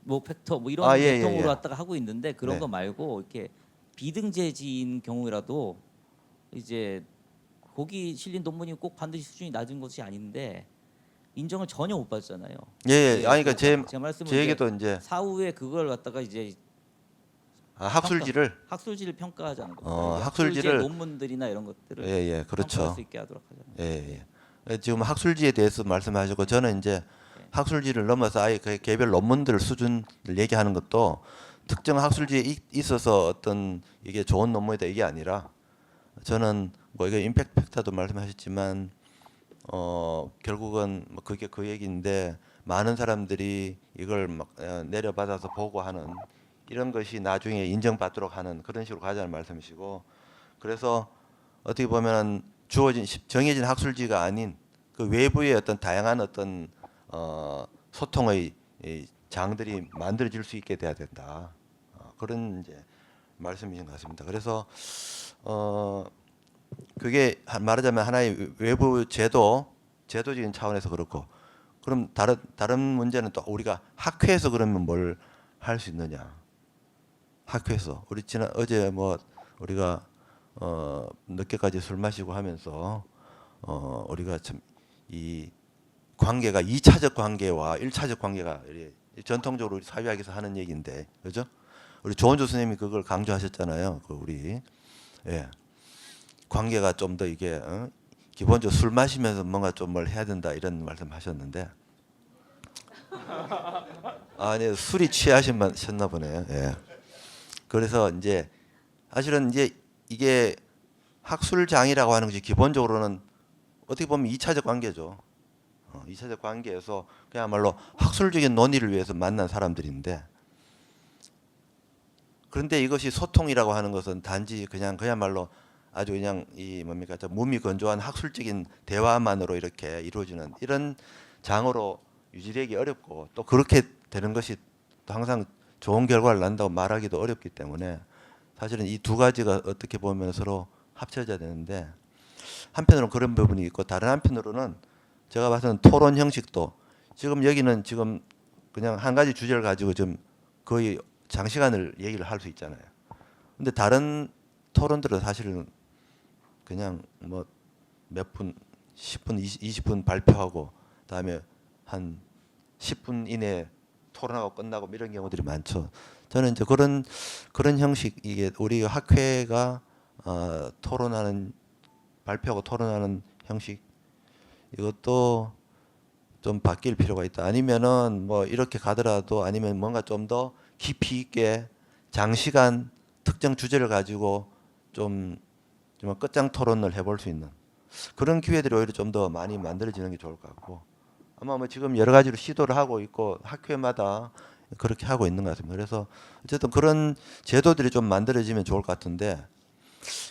뭐 팩터 뭐 이런 예, 계통으로 예. 갖다가 하고 있는데 그런 네. 거 말고 이렇게 비등재지인 경우라도 이제 거기 실린 논문이 꼭 반드시 수준이 낮은 것이 아닌데 인정을 전혀 못 받잖아요. 예. 예, 아니 그러니까 제 말씀은 제 얘기도 이제 사후에 그걸 갖다가 이제 학술지를 학술지를 평가하자는 거예요. 학술지를- 학술지의 논문들이나 이런 것들을 예, 그렇죠. 평가할 수 있게 하도록 하잖아요. 예. 지금 학술지에 대해서 말씀하셨고 저는 이제 학술지를 넘어서 아예 그 개별 논문들 수준을 얘기하는 것도 특정 학술지에 있어서 어떤 이게 좋은 논문이다 이게 아니라 저는 뭐 이거 임팩트 팩터도 말씀하셨지만 결국은 뭐 그게 그 얘기인데 많은 사람들이 이걸 막 내려받아서 보고 하는 이런 것이 나중에 인정받도록 하는 그런 식으로 가자는 말씀이시고, 그래서 어떻게 보면 주어진 정해진 학술지가 아닌 그 외부의 어떤 다양한 어떤 소통의 이 장들이 만들어질 수 있게 돼야 된다. 그런 이제 말씀이신 것 같습니다. 그래서 그게 말하자면 하나의 외부 제도적인 차원에서 그렇고, 그럼 다른 문제는 또 우리가 학회에서 그러면 뭘 할 수 있느냐? 학회에서 우리 어제 뭐 우리가 늦게까지 술 마시고 하면서 우리가 참 이 관계가 2차적 관계와 1차적 관계가 전통적으로 우리 사회학에서 하는 얘기인데, 그죠? 우리 조원조 선생님이 그걸 강조하셨잖아요. 그 우리 관계가 좀 더 이게 기본적으로 술 마시면서 뭔가 좀 뭘 해야 된다 이런 말씀하셨는데, 아니 술이 취하셨나 보네요. 예. 그래서 이제 사실은 이제 이게 학술장이라고 하는 것이 기본적으로는 어떻게 보면 2차적 관계죠. 2차적 관계에서 그야말로 학술적인 논의를 위해서 만난 사람들인데, 그런데 이것이 소통이라고 하는 것은 단지 그야말로 아주 그냥 이 뭡니까 무미건조한 학술적인 대화만으로 이렇게 이루어지는 이런 장으로 유지되기 어렵고, 또 그렇게 되는 것이 또 항상 좋은 결과를 난다고 말하기도 어렵기 때문에 사실은 이 두 가지가 어떻게 보면 서로 합쳐져야 되는데, 한편으로는 그런 부분이 있고 다른 한편으로는 제가 봐서는 토론 형식도 지금 여기는 지금 그냥 한 가지 주제를 가지고 좀 거의 장시간을 얘기를 할 수 있잖아요. 근데 다른 토론들은 사실은 그냥 뭐 몇 분, 10분, 20분 발표하고 다음에 한 10분 이내에 토론하고 끝나고 이런 경우들이 많죠. 저는 이제 그런 형식, 이게 우리 학회가 토론하는 발표하고 토론하는 형식, 이것도 좀 바뀔 필요가 있다. 아니면은 뭐 이렇게 가더라도 아니면 뭔가 좀 더 깊이 있게 장시간 특정 주제를 가지고 좀 정말 끝장 토론을 해볼 수 있는 그런 기회들이 오히려 좀 더 많이 만들어지는 게 좋을 것 같고 아마 뭐 지금 여러 가지로 시도를 하고 있고 학회마다 그렇게 하고 있는 것 같습니다. 그래서 어쨌든 그런 제도들이 좀 만들어지면 좋을 것 같은데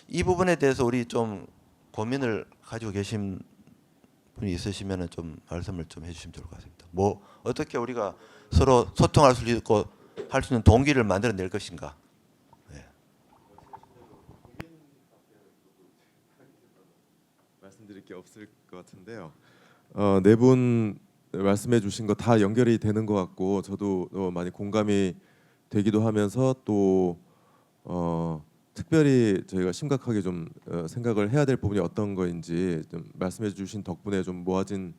이 부분에 대해서 우리 좀 고민을 가지고 계신 분이 있으시면은 좀 말씀을 좀 해주시면 좋을 것 같습니다. 뭐 어떻게 우리가 서로 소통할 수 있고 할 수 있는 동기를 만들어낼 것인가. 말씀드릴 게 없을 것 같은데요. 네 분 말씀해 주신 거 다 연결이 되는 것 같고 저도 많이 공감이 되기도 하면서 또 특별히 저희가 심각하게 좀 생각을 해야 될 부분이 어떤 거인지 좀 말씀해 주신 덕분에 좀 모아진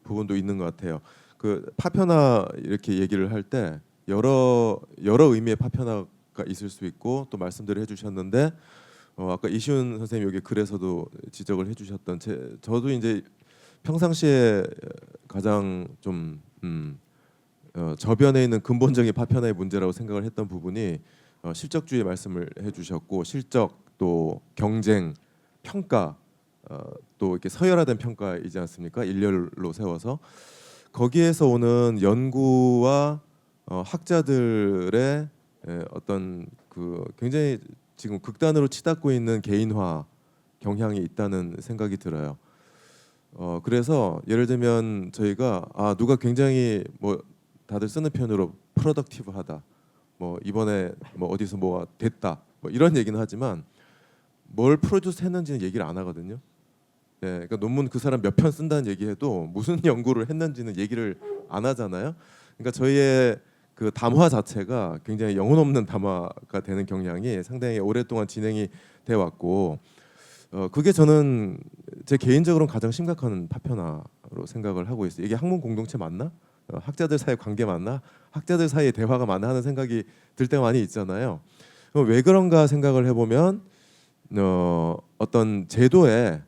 부분도 있는 것 같아요. 그 파편화 이렇게 얘기를 할 때 여러 의미의 파편화가 있을 수 있고 또 말씀들을 해주셨는데 아까 이시훈 선생님 여기 글에서도 지적을 해주셨던 저도 이제 평상시에 가장 좀 저변에 있는 근본적인 파편화의 문제라고 생각을 했던 부분이 실적주의 말씀을 해주셨고 실적 또 경쟁 평가 또 이렇게 서열화된 평가이지 않습니까? 일렬로 세워서 거기에서 오는 연구와 학자들의 어떤 그 굉장히 지금 극단으로 치닫고 있는 개인화 경향이 있다는 생각이 들어요. 그래서 예를 들면 저희가 누가 굉장히 뭐 다들 쓰는 표현으로 프로덕티브하다, 뭐 이번에 뭐 어디서 뭐가 됐다, 뭐 이런 얘기는 하지만 뭘 프로듀스 했는지는 얘기를 안 하거든요. 네, 그러니까 논문 그 사람 몇 편 쓴다는 얘기해도 무슨 연구를 했는지는 얘기를 안 하잖아요. 그러니까 저희의 그 담화 자체가 굉장히 영혼 없는 담화가 되는 경향이 상당히 오랫동안 진행이 돼 왔고 그게 저는 제 개인적으로는 가장 심각한 파편화로 생각을 하고 있어요. 이게 학문 공동체 맞나? 학자들 사이 관계 맞나? 학자들 사이의 대화가 맞나 하는 생각이 들 때가 많이 있잖아요. 왜 그런가 생각을 해보면 어떤 제도의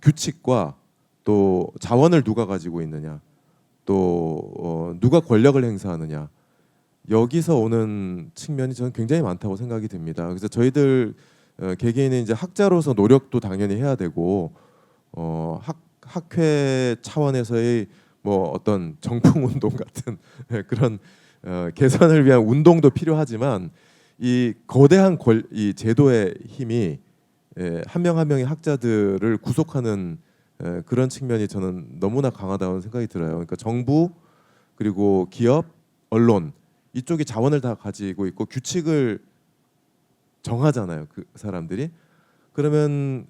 규칙과 또 자원을 누가 가지고 있느냐 또 누가 권력을 행사하느냐 여기서 오는 측면이 저는 굉장히 많다고 생각이 듭니다. 그래서 저희들 개개인의 이제 학자로서 노력도 당연히 해야 되고 학회 차원에서의 뭐 어떤 정풍 운동 같은 그런 개선을 위한 운동도 필요하지만 이 거대한 이 제도의 힘이 한 명 한 명의 학자들을 구속하는 그런 측면이 저는 너무나 강하다는 생각이 들어요. 그러니까 정부 그리고 기업, 언론 이쪽이 자원을 다 가지고 있고 규칙을 정하잖아요. 그 사람들이. 그러면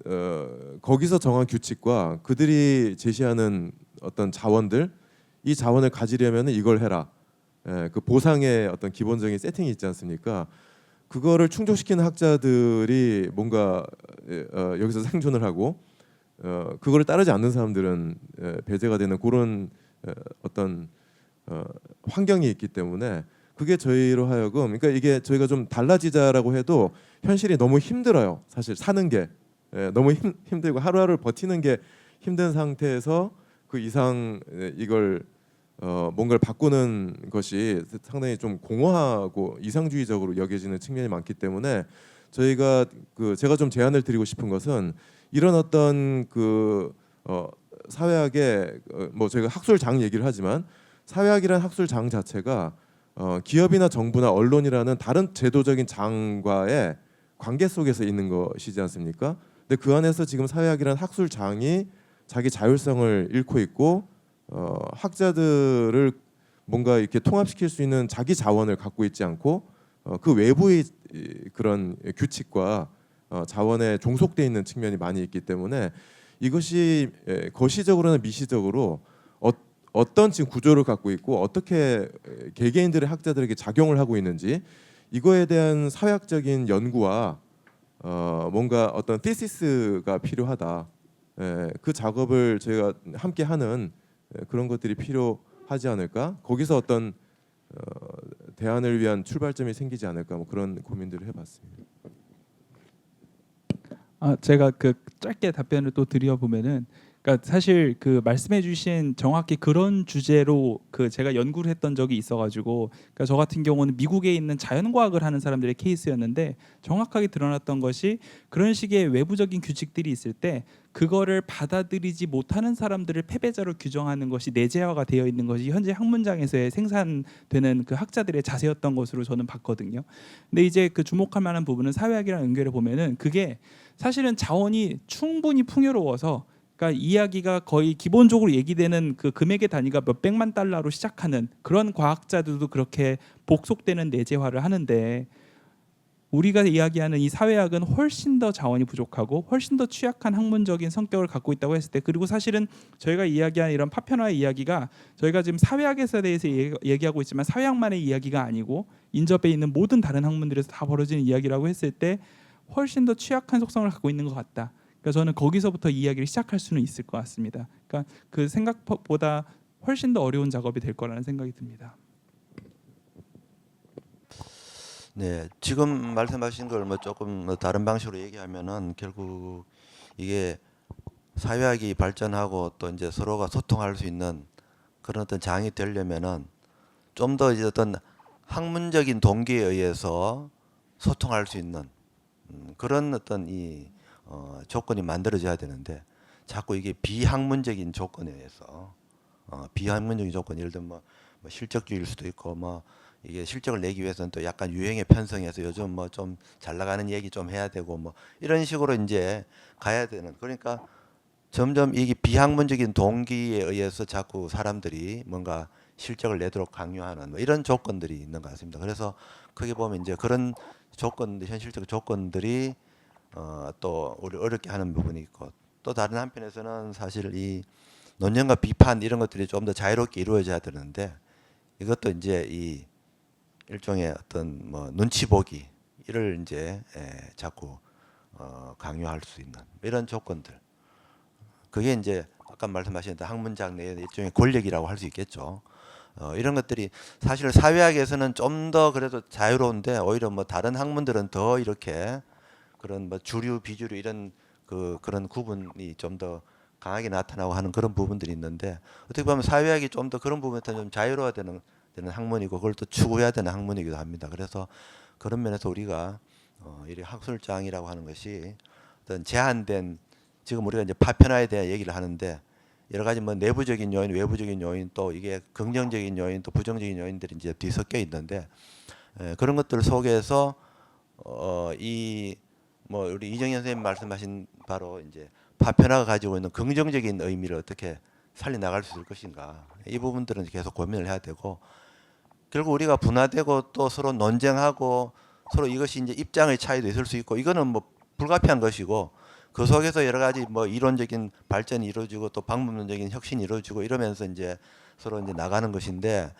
거기서 정한 규칙과 그들이 제시하는 어떤 자원들 이 자원을 가지려면 이걸 해라. 그 보상의 어떤 기본적인 세팅이 있지 않습니까? 그거를 충족시키는 학자들이 뭔가 여기서 생존을 하고 그거를 따르지 않는 사람들은 배제가 되는 그런 어떤 환경이 있기 때문에 그게 저희로 하여금 그러니까 이게 저희가 좀 달라지자라고 해도 현실이 너무 힘들어요. 사실 사는 게 너무 힘들고 하루하루 버티는 게 힘든 상태에서 그 이상 이걸 뭔가를 바꾸는 것이 상당히 좀 공허하고 이상주의적으로 여겨지는 측면이 많기 때문에 저희가 제가 좀 제안을 드리고 싶은 것은 이런 어떤 사회학의 뭐 저희가 학술장 얘기를 하지만 사회학이라는 학술장 자체가 기업이나 정부나 언론이라는 다른 제도적인 장과의 관계 속에서 있는 것이지 않습니까? 근데 그 안에서 지금 사회학이라는 학술장이 자기 자율성을 잃고 있고 학자들을 뭔가 이렇게 통합시킬 수 있는 자기 자원을 갖고 있지 않고 그 외부의 그런 규칙과 자원에 종속돼 있는 측면이 많이 있기 때문에 이것이 거시적으로나 미시적으로 어떤 지금 구조를 갖고 있고 어떻게 개개인들의 학자들에게 작용을 하고 있는지 이거에 대한 사회학적인 연구와 뭔가 어떤 티시스가 필요하다. 그 작업을 저희가 함께 하는 그런 것들이 필요하지 않을까? 거기서 어떤 대안을 위한 출발점이 생기지 않을까? 뭐 그런 고민들을 해봤습니다. 제가 그 짧게 답변을 또 드려 보면은 그러니까 사실 그 말씀해주신 정확히 그런 주제로 그 제가 연구를 했던 적이 있어가지고, 그러니까 저 같은 경우는 미국에 있는 자연과학을 하는 사람들의 케이스였는데 정확하게 드러났던 것이 그런 식의 외부적인 규칙들이 있을 때 그거를 받아들이지 못하는 사람들을 패배자로 규정하는 것이 내재화가 되어 있는 것이 현재 학문장에서의 생산되는 그 학자들의 자세였던 것으로 저는 봤거든요. 근데 이제 그 주목할 만한 부분은 사회학이랑 연결해 보면은 그게 사실은 자원이 충분히 풍요로워서, 그러니까 이야기가 거의 기본적으로 얘기되는 그 금액의 단위가 몇 백만 달러로 시작하는 그런 과학자들도 그렇게 복속되는 내재화를 하는데, 우리가 이야기하는 이 사회학은 훨씬 더 자원이 부족하고 훨씬 더 취약한 학문적인 성격을 갖고 있다고 했을 때, 그리고 사실은 저희가 이야기하는 이런 파편화의 이야기가 저희가 지금 사회학에 대해서 얘기하고 있지만 사회학만의 이야기가 아니고 인접해 있는 모든 다른 학문들에서 다 벌어지는 이야기라고 했을 때 훨씬 더 취약한 속성을 갖고 있는 것 같다. 그러니까 저는 거기서부터 이야기를 시작할 수는 있을 것 같습니다. 그러니까 그 생각보다 훨씬 더 어려운 작업이 될 거라는 생각이 듭니다. 네, 지금 말씀하신 걸 뭐 조금 뭐 다른 방식으로 얘기하면은 결국 이게 사회학이 발전하고 또 이제 서로가 소통할 수 있는 그런 어떤 장이 되려면은 좀 더 이제 어떤 학문적인 동기에 의해서 소통할 수 있는 그런 어떤 이 조건이 만들어져야 되는데, 자꾸 이게 비학문적인 조건에 의해서 비학문적인 조건, 예를 들면 뭐 실적주의일 수도 있고, 뭐 이게 실적을 내기 위해서는 또 약간 유행에 편성해서 요즘 뭐 좀 잘 나가는 얘기 좀 해야 되고 뭐 이런 식으로 이제 가야 되는, 그러니까 점점 이게 비학문적인 동기에 의해서 자꾸 사람들이 뭔가 실적을 내도록 강요하는 뭐 이런 조건들이 있는 것 같습니다. 그래서 크게 보면 이제 그런 조건들, 현실적 조건들이 또 우리 어렵게 하는 부분이 있고, 또 다른 한편에서는 사실 이 논쟁과 비판 이런 것들이 좀 더 자유롭게 이루어져야 되는데, 이것도 이제 이 일종의 어떤 뭐 눈치 보기 이를 이제 자꾸 강요할 수 있는 이런 조건들, 그게 이제 아까 말씀하신 학문장 내의 일종의 권력이라고 할 수 있겠죠. 이런 것들이 사실 사회학에서는 좀 더 그래도 자유로운데, 오히려 뭐 다른 학문들은 더 이렇게 그런 뭐 주류 비주류 이런 그런 구분이 좀 더 강하게 나타나고 하는 그런 부분들이 있는데, 어떻게 보면 사회학이 좀 더 그런 부분에서 좀 자유로워야 되는 학문이고 그걸 또 추구해야 되는 학문이기도 합니다. 그래서 그런 면에서 우리가 이 학술장이라고 하는 것이 어떤 제한된, 지금 우리가 이제 파편화에 대한 얘기를 하는데 여러 가지 뭐 내부적인 요인, 외부적인 요인, 또 이게 긍정적인 요인, 또 부정적인 요인들이 이제 뒤섞여 있는데, 그런 것들 속에서 이 뭐 우리 이정현 선생님 말씀하신 바로 이제 파편화가 가지고 있는 긍정적인 의미를 어떻게 살려 나갈 수 있을 것인가, 이 부분들은 계속 고민을 해야 되고, 결국 우리가 분화되고 또 서로 논쟁하고 서로 이것이 이제 입장의 차이도 있을 수 있고, 이거는 뭐 불가피한 것이고, 그 속에서 여러 가지 뭐 이론적인 발전이 이루어지고 또 방법론적인 혁신이 이루어지고 이러면서 이제 서로 이제 나가는 것인데,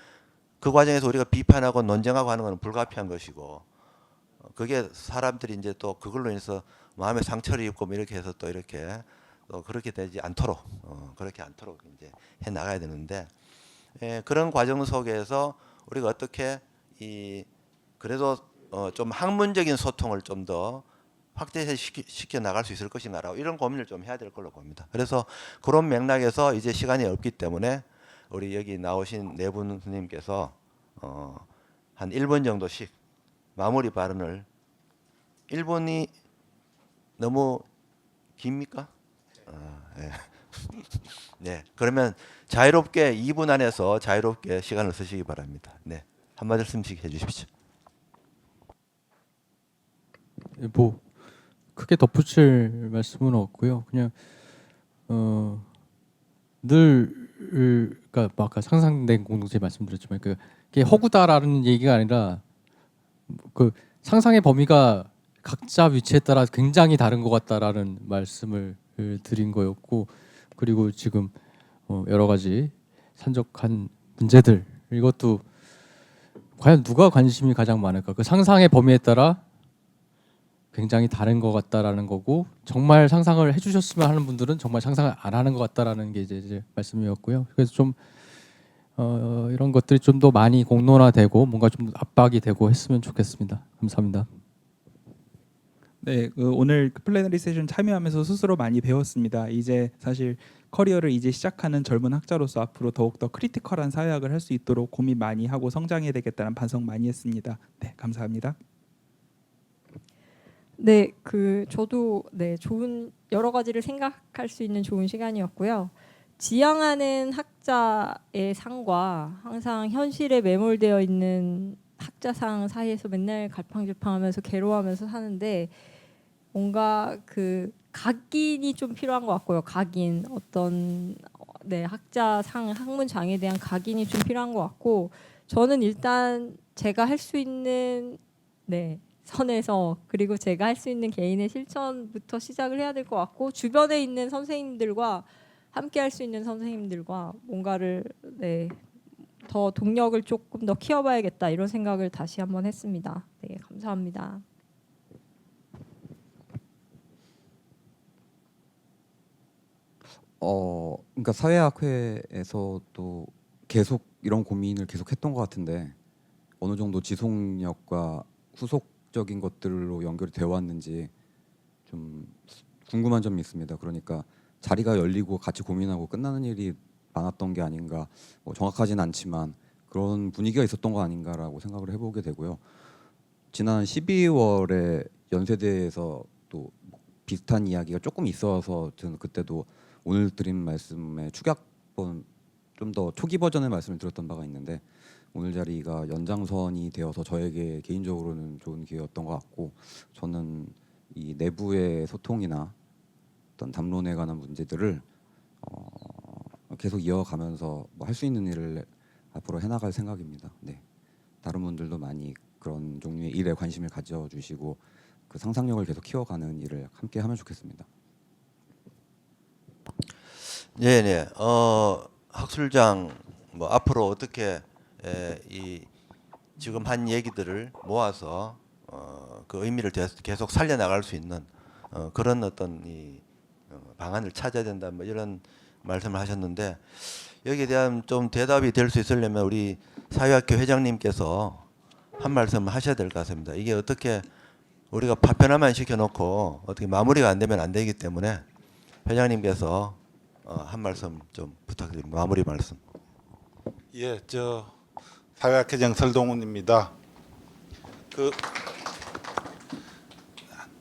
그 과정에서 우리가 비판하고 논쟁하고 하는 것은 불가피한 것이고, 그게 사람들이 이제 또 그걸로 인해서 마음의 상처를 입고 뭐 이렇게 해서 또 이렇게 또 그렇게 되지 않도록 그렇게 않도록 이제 해 나가야 되는데, 그런 과정 속에서 우리가 어떻게 이 그래도 좀 학문적인 소통을 좀 더 확대시켜 나갈 수 있을 것인가라고 이런 고민을 좀 해야 될 걸로 봅니다. 그래서 그런 맥락에서 이제 시간이 없기 때문에 우리 여기 나오신 네 분 스님께서 한 1분 정도씩 마무리 발언을, 1분이 너무 깁니까? 네. 네, 그러면 자유롭게 2분 안에서 자유롭게 시간을 쓰시기 바랍니다. 네, 한 말씀씩 해주십시오. 뭐 크게 덧붙일 말씀은 없고요. 그냥 늘 그러니까 뭐 아까 상상된 공동체 말씀드렸지만 그게 허구다라는 얘기가 아니라 그 상상의 범위가 각자 위치에 따라 굉장히 다른 것 같다라는 말씀을 드린 거였고, 그리고 지금 여러 가지 산적한 문제들, 이것도 과연 누가 관심이 가장 많을까? 그 상상의 범위에 따라 굉장히 다른 것 같다라는 거고, 정말 상상을 해주셨으면 하는 분들은 정말 상상을 안 하는 것 같다라는 게 이제 말씀이었고요. 그래서 좀 이런 것들이 좀 더 많이 공론화되고 뭔가 좀 압박이 되고 했으면 좋겠습니다. 감사합니다. 네, 오늘 플래너리 세션 참여하면서 스스로 많이 배웠습니다. 이제 사실 커리어를 이제 시작하는 젊은 학자로서 앞으로 더욱더 크리티컬한 사회학을 할 수 있도록 고민 많이 하고 성장해야 되겠다는 반성 많이 했습니다. 네, 감사합니다. 네, 저도 좋은 여러 가지를 생각할 수 있는 좋은 시간이었고요. 지향하는 학자의 상과 항상 현실에 매몰되어 있는 학자상 사이에서 맨날 갈팡질팡하면서 괴로워하면서 사는데 뭔가 각인이 좀 필요한 것 같고요. 각인 어떤 학자상 학문장에 대한 각인이 좀 필요한 것 같고 저는 일단 제가 할 수 있는 선에서 그리고 제가 할 수 있는 개인의 실천부터 시작을 해야 될 것 같고 주변에 있는 선생님들과 함께 할 수 있는 선생님들과 뭔가를 더 동력을 조금 더 키워봐야겠다 이런 생각을 다시 한번 했습니다. 네, 감사합니다. 그러니까 사회학회에서도 계속 이런 고민을 계속 했던 것 같은데 어느 정도 지속력과 후속적인 것들로 연결이 되어 왔는지 좀 궁금한 점이 있습니다. 그러니까 자리가 열리고 같이 고민하고 끝나는 일이 많았던 게 아닌가, 정확하진 않지만 그런 분위기가 있었던 거 아닌가라고 생각을 해보게 되고요. 지난 12월에 연세대에서 또 비슷한 이야기가 조금 있어서 저는 그때도 오늘 드린 말씀의 축약본 좀 더 초기 버전의 말씀을 드렸던 바가 있는데 오늘 자리가 연장선이 되어서 저에게 개인적으로는 좋은 기회였던 것 같고 저는 이 내부의 소통이나 어떤 담론에 관한 문제들을 계속 이어가면서 할 수 있는 일을 앞으로 해나갈 생각입니다. 네, 다른 분들도 많이 그런 종류의 일에 관심을 가져주시고 그 상상력을 계속 키워가는 일을 함께 하면 좋겠습니다. 네네. 학술장 앞으로 어떻게 이 지금 한 얘기들을 모아서 그 의미를 계속 살려나갈 수 있는 그런 어떤 방안을 찾아야 된다 이런 말씀을 하셨는데 여기에 대한 좀 대답이 될 수 있으려면 우리 사회학회 회장님께서 한 말씀을 하셔야 될 것 같습니다. 이게 어떻게 우리가 파편화만 시켜놓고 어떻게 마무리가 안 되면 안 되기 때문에 회장님께서 한 말씀 좀 부탁드립니다. 마무리 말씀. 예, 저 사회학회장 설동훈입니다.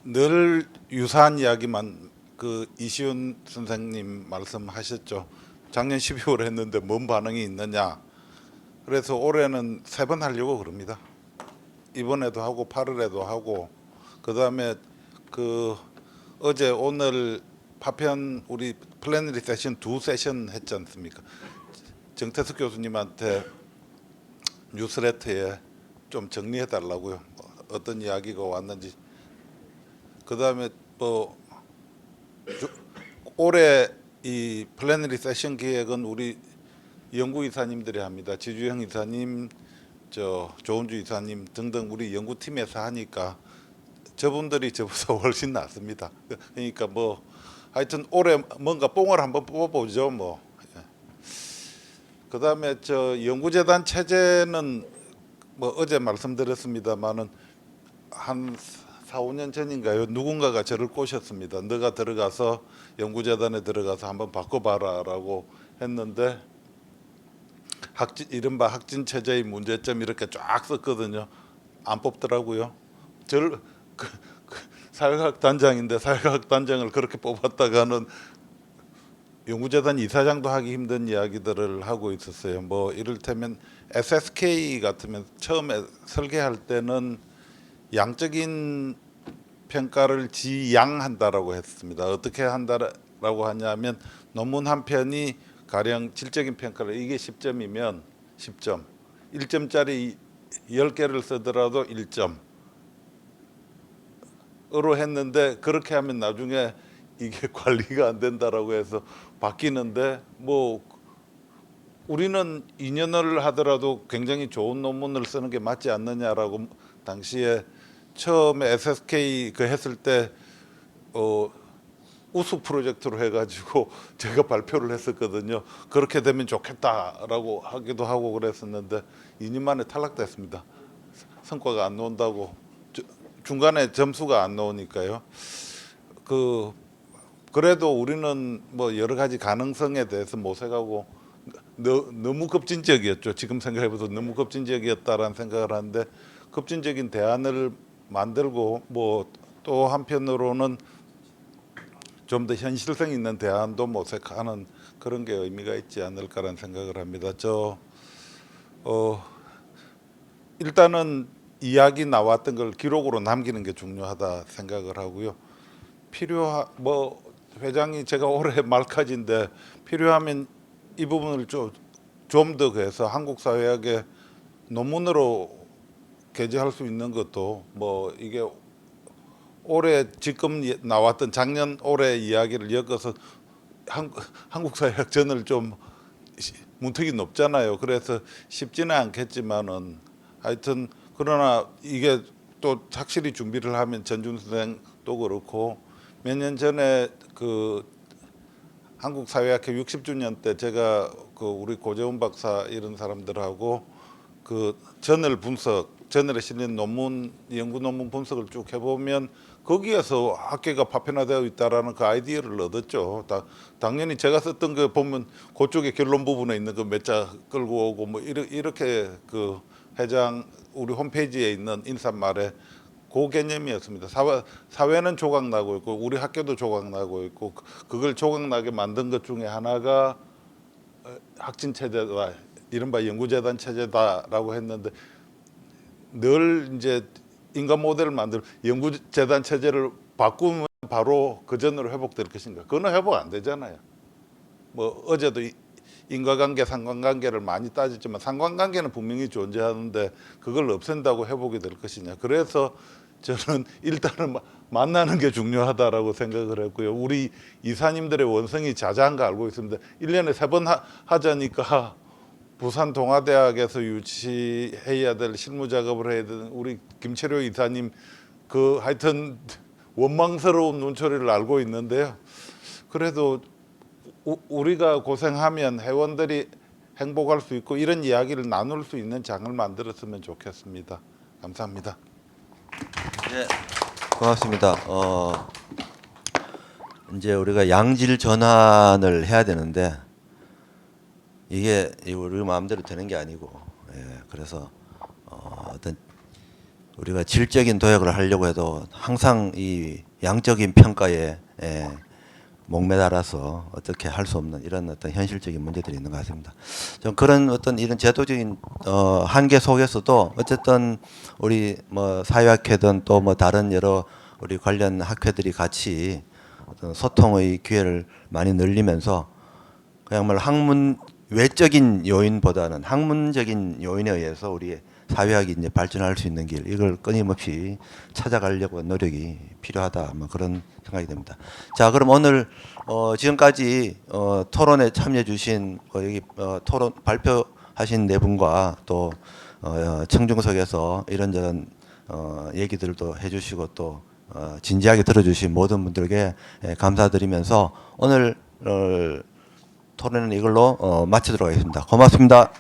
늘 유사한 이야기만 이시훈 선생님 말씀하셨죠. 작년 12월에 했는데 뭔 반응이 있느냐. 그래서 올해는 3번 하려고 그럽니다. 이번에도 하고 8월에도 하고 그다음에 어제 오늘 파편 우리 플래너리 세션 2세션 했지 않습니까? 정태숙 교수님한테 뉴스레터에 좀 정리해 달라고요. 어떤 이야기가 왔는지. 그다음에 올해 이 플래너리 세션 기획은 우리 연구 이사님들이 합니다. 지주영 이사님, 조은주 이사님 등등 우리 연구팀에서 하니까 저분들이 저보다 훨씬 낫습니다. 그러니까 하여튼 올해 뭔가 뽕을 한번 뽑아보죠. 그다음에 연구재단 체제는 어제 말씀드렸습니다만은 한 4, 5년 전인가요? 누군가가 저를 꼬셨습니다. 너가 들어가서 연구재단에 들어가서 한번 바꿔봐라라고 했는데 이른바 학진 체제의 문제점 이렇게 쫙 썼거든요. 안 뽑더라고요. 사회과학 단장인데 사회과학 단장을 그렇게 뽑았다가는 연구재단 이사장도 하기 힘든 이야기들을 하고 있었어요. 이를테면 SSK 같으면 처음에 설계할 때는 양적인 평가를 지양한다라고 했습니다. 어떻게 한다라고 하냐면 논문 한 편이 가령 질적인 평가를 이게 10점이면 10점, 1점짜리 10개를 쓰더라도 1점. 으로 했는데 그렇게 하면 나중에 이게 관리가 안 된다라고 해서 바뀌는데 우리는 2년을 하더라도 굉장히 좋은 논문을 쓰는 게 맞지 않느냐라고 당시에 처음에 SSK 했을 때 우수 프로젝트로 해가지고 제가 발표를 했었거든요. 그렇게 되면 좋겠다라고 하기도 하고 그랬었는데 2년 만에 탈락됐습니다. 성과가 안 나온다고 중간에 점수가 안 나오니까요. 그래도 우리는 뭐 여러 가지 가능성에 대해서 모색하고 너무 급진적이었죠. 지금 생각해봐도 너무 급진적이었다라는 생각을 하는데 급진적인 대안을 만들고 뭐 또 한편으로는 좀 더 현실성 있는 대안도 모색하는 그런 게 의미가 있지 않을까라는 생각을 합니다. 일단은 이야기 나왔던 걸 기록으로 남기는 게 중요하다 생각을 하고요. 뭐 회장이 제가 올해 말까지인데 필요하면 이 부분을 좀 더 해서 한국 사회학의 논문으로 게재할 수 있는 것도 뭐 이게 올해 지금 나왔던 작년 올해 이야기를 엮어서 한국 사회학 저널 좀 문턱이 높잖아요. 그래서 쉽지는 않겠지만은 하여튼 그러나 이게 또 확실히 준비를 하면 전준 선생도 그렇고 몇 년 전에 그 한국 사회학회 60주년 때 제가 그 우리 고재훈 박사 이런 사람들하고 그 저널에 실린 논문 연구 논문 분석을 쭉 해보면 거기에서 학계가 파편화되어 있다라는 그 아이디어를 얻었죠. 당연히 제가 썼던 거 보면 그쪽에 결론 부분에 있는 거 몇 자 끌고 오고 뭐 이렇게 그 회장 우리 홈페이지에 있는 인사말에 그 개념이었습니다. 사회는 조각나고 있고 우리 학교도 조각나고 있고 그걸 조각나게 만든 것 중에 하나가 학진 체제다, 이른바 연구재단 체제다라고 했는데 늘 이제 인간 모델을 만들 연구재단 체제를 바꾸면 바로 그 전으로 회복될 것인가? 그건 회복 안 되잖아요. 뭐 어제도 인과관계, 상관관계를 많이 따졌지만 상관관계는 분명히 존재하는데 그걸 없앤다고 회복이 될 것이냐. 그래서 저는 일단은 만나는 게 중요하다라고 생각을 했고요. 우리 이사님들의 원성이 자자한 거 알고 있습니다. 1년에 3번 하자니까 부산 동아대학에서 유치해야 될 실무 작업을 해야 되는 우리 김철효 이사님 그 하여튼 원망스러운 눈초리를 알고 있는데요. 그래도 우리가 고생하면 회원들이 행복할 수 있고 이런 이야기를 나눌 수 있는 장을 만들었으면 좋겠습니다. 감사합니다. 네, 고맙습니다. 이제 우리가 양질 전환을 해야 되는데 이게 우리 마음대로 되는 게 아니고, 그래서 어떤 우리가 질적인 도약을 하려고 해도 항상 이 양적인 평가에 목매달아서 어떻게 할 수 없는 이런 어떤 현실적인 문제들이 있는 것 같습니다. 좀 그런 어떤 이런 제도적인 한계 속에서도 어쨌든 우리 뭐 사회학회든 또 뭐 다른 여러 우리 관련 학회들이 같이 어떤 소통의 기회를 많이 늘리면서 그야말로 학문 외적인 요인보다는 학문적인 요인에 의해서 우리 사회학이 이제 발전할 수 있는 길, 이걸 끊임없이 찾아가려고 노력이 필요하다, 뭐 그런 생각이 됩니다. 자, 그럼 오늘 지금까지 토론에 참여해 주신 여기 토론 발표하신 네 분과 또 청중석에서 이런저런 얘기들도 해주시고 또 진지하게 들어주신 모든 분들께 감사드리면서 오늘 토론은 이걸로 마치도록 하겠습니다. 고맙습니다.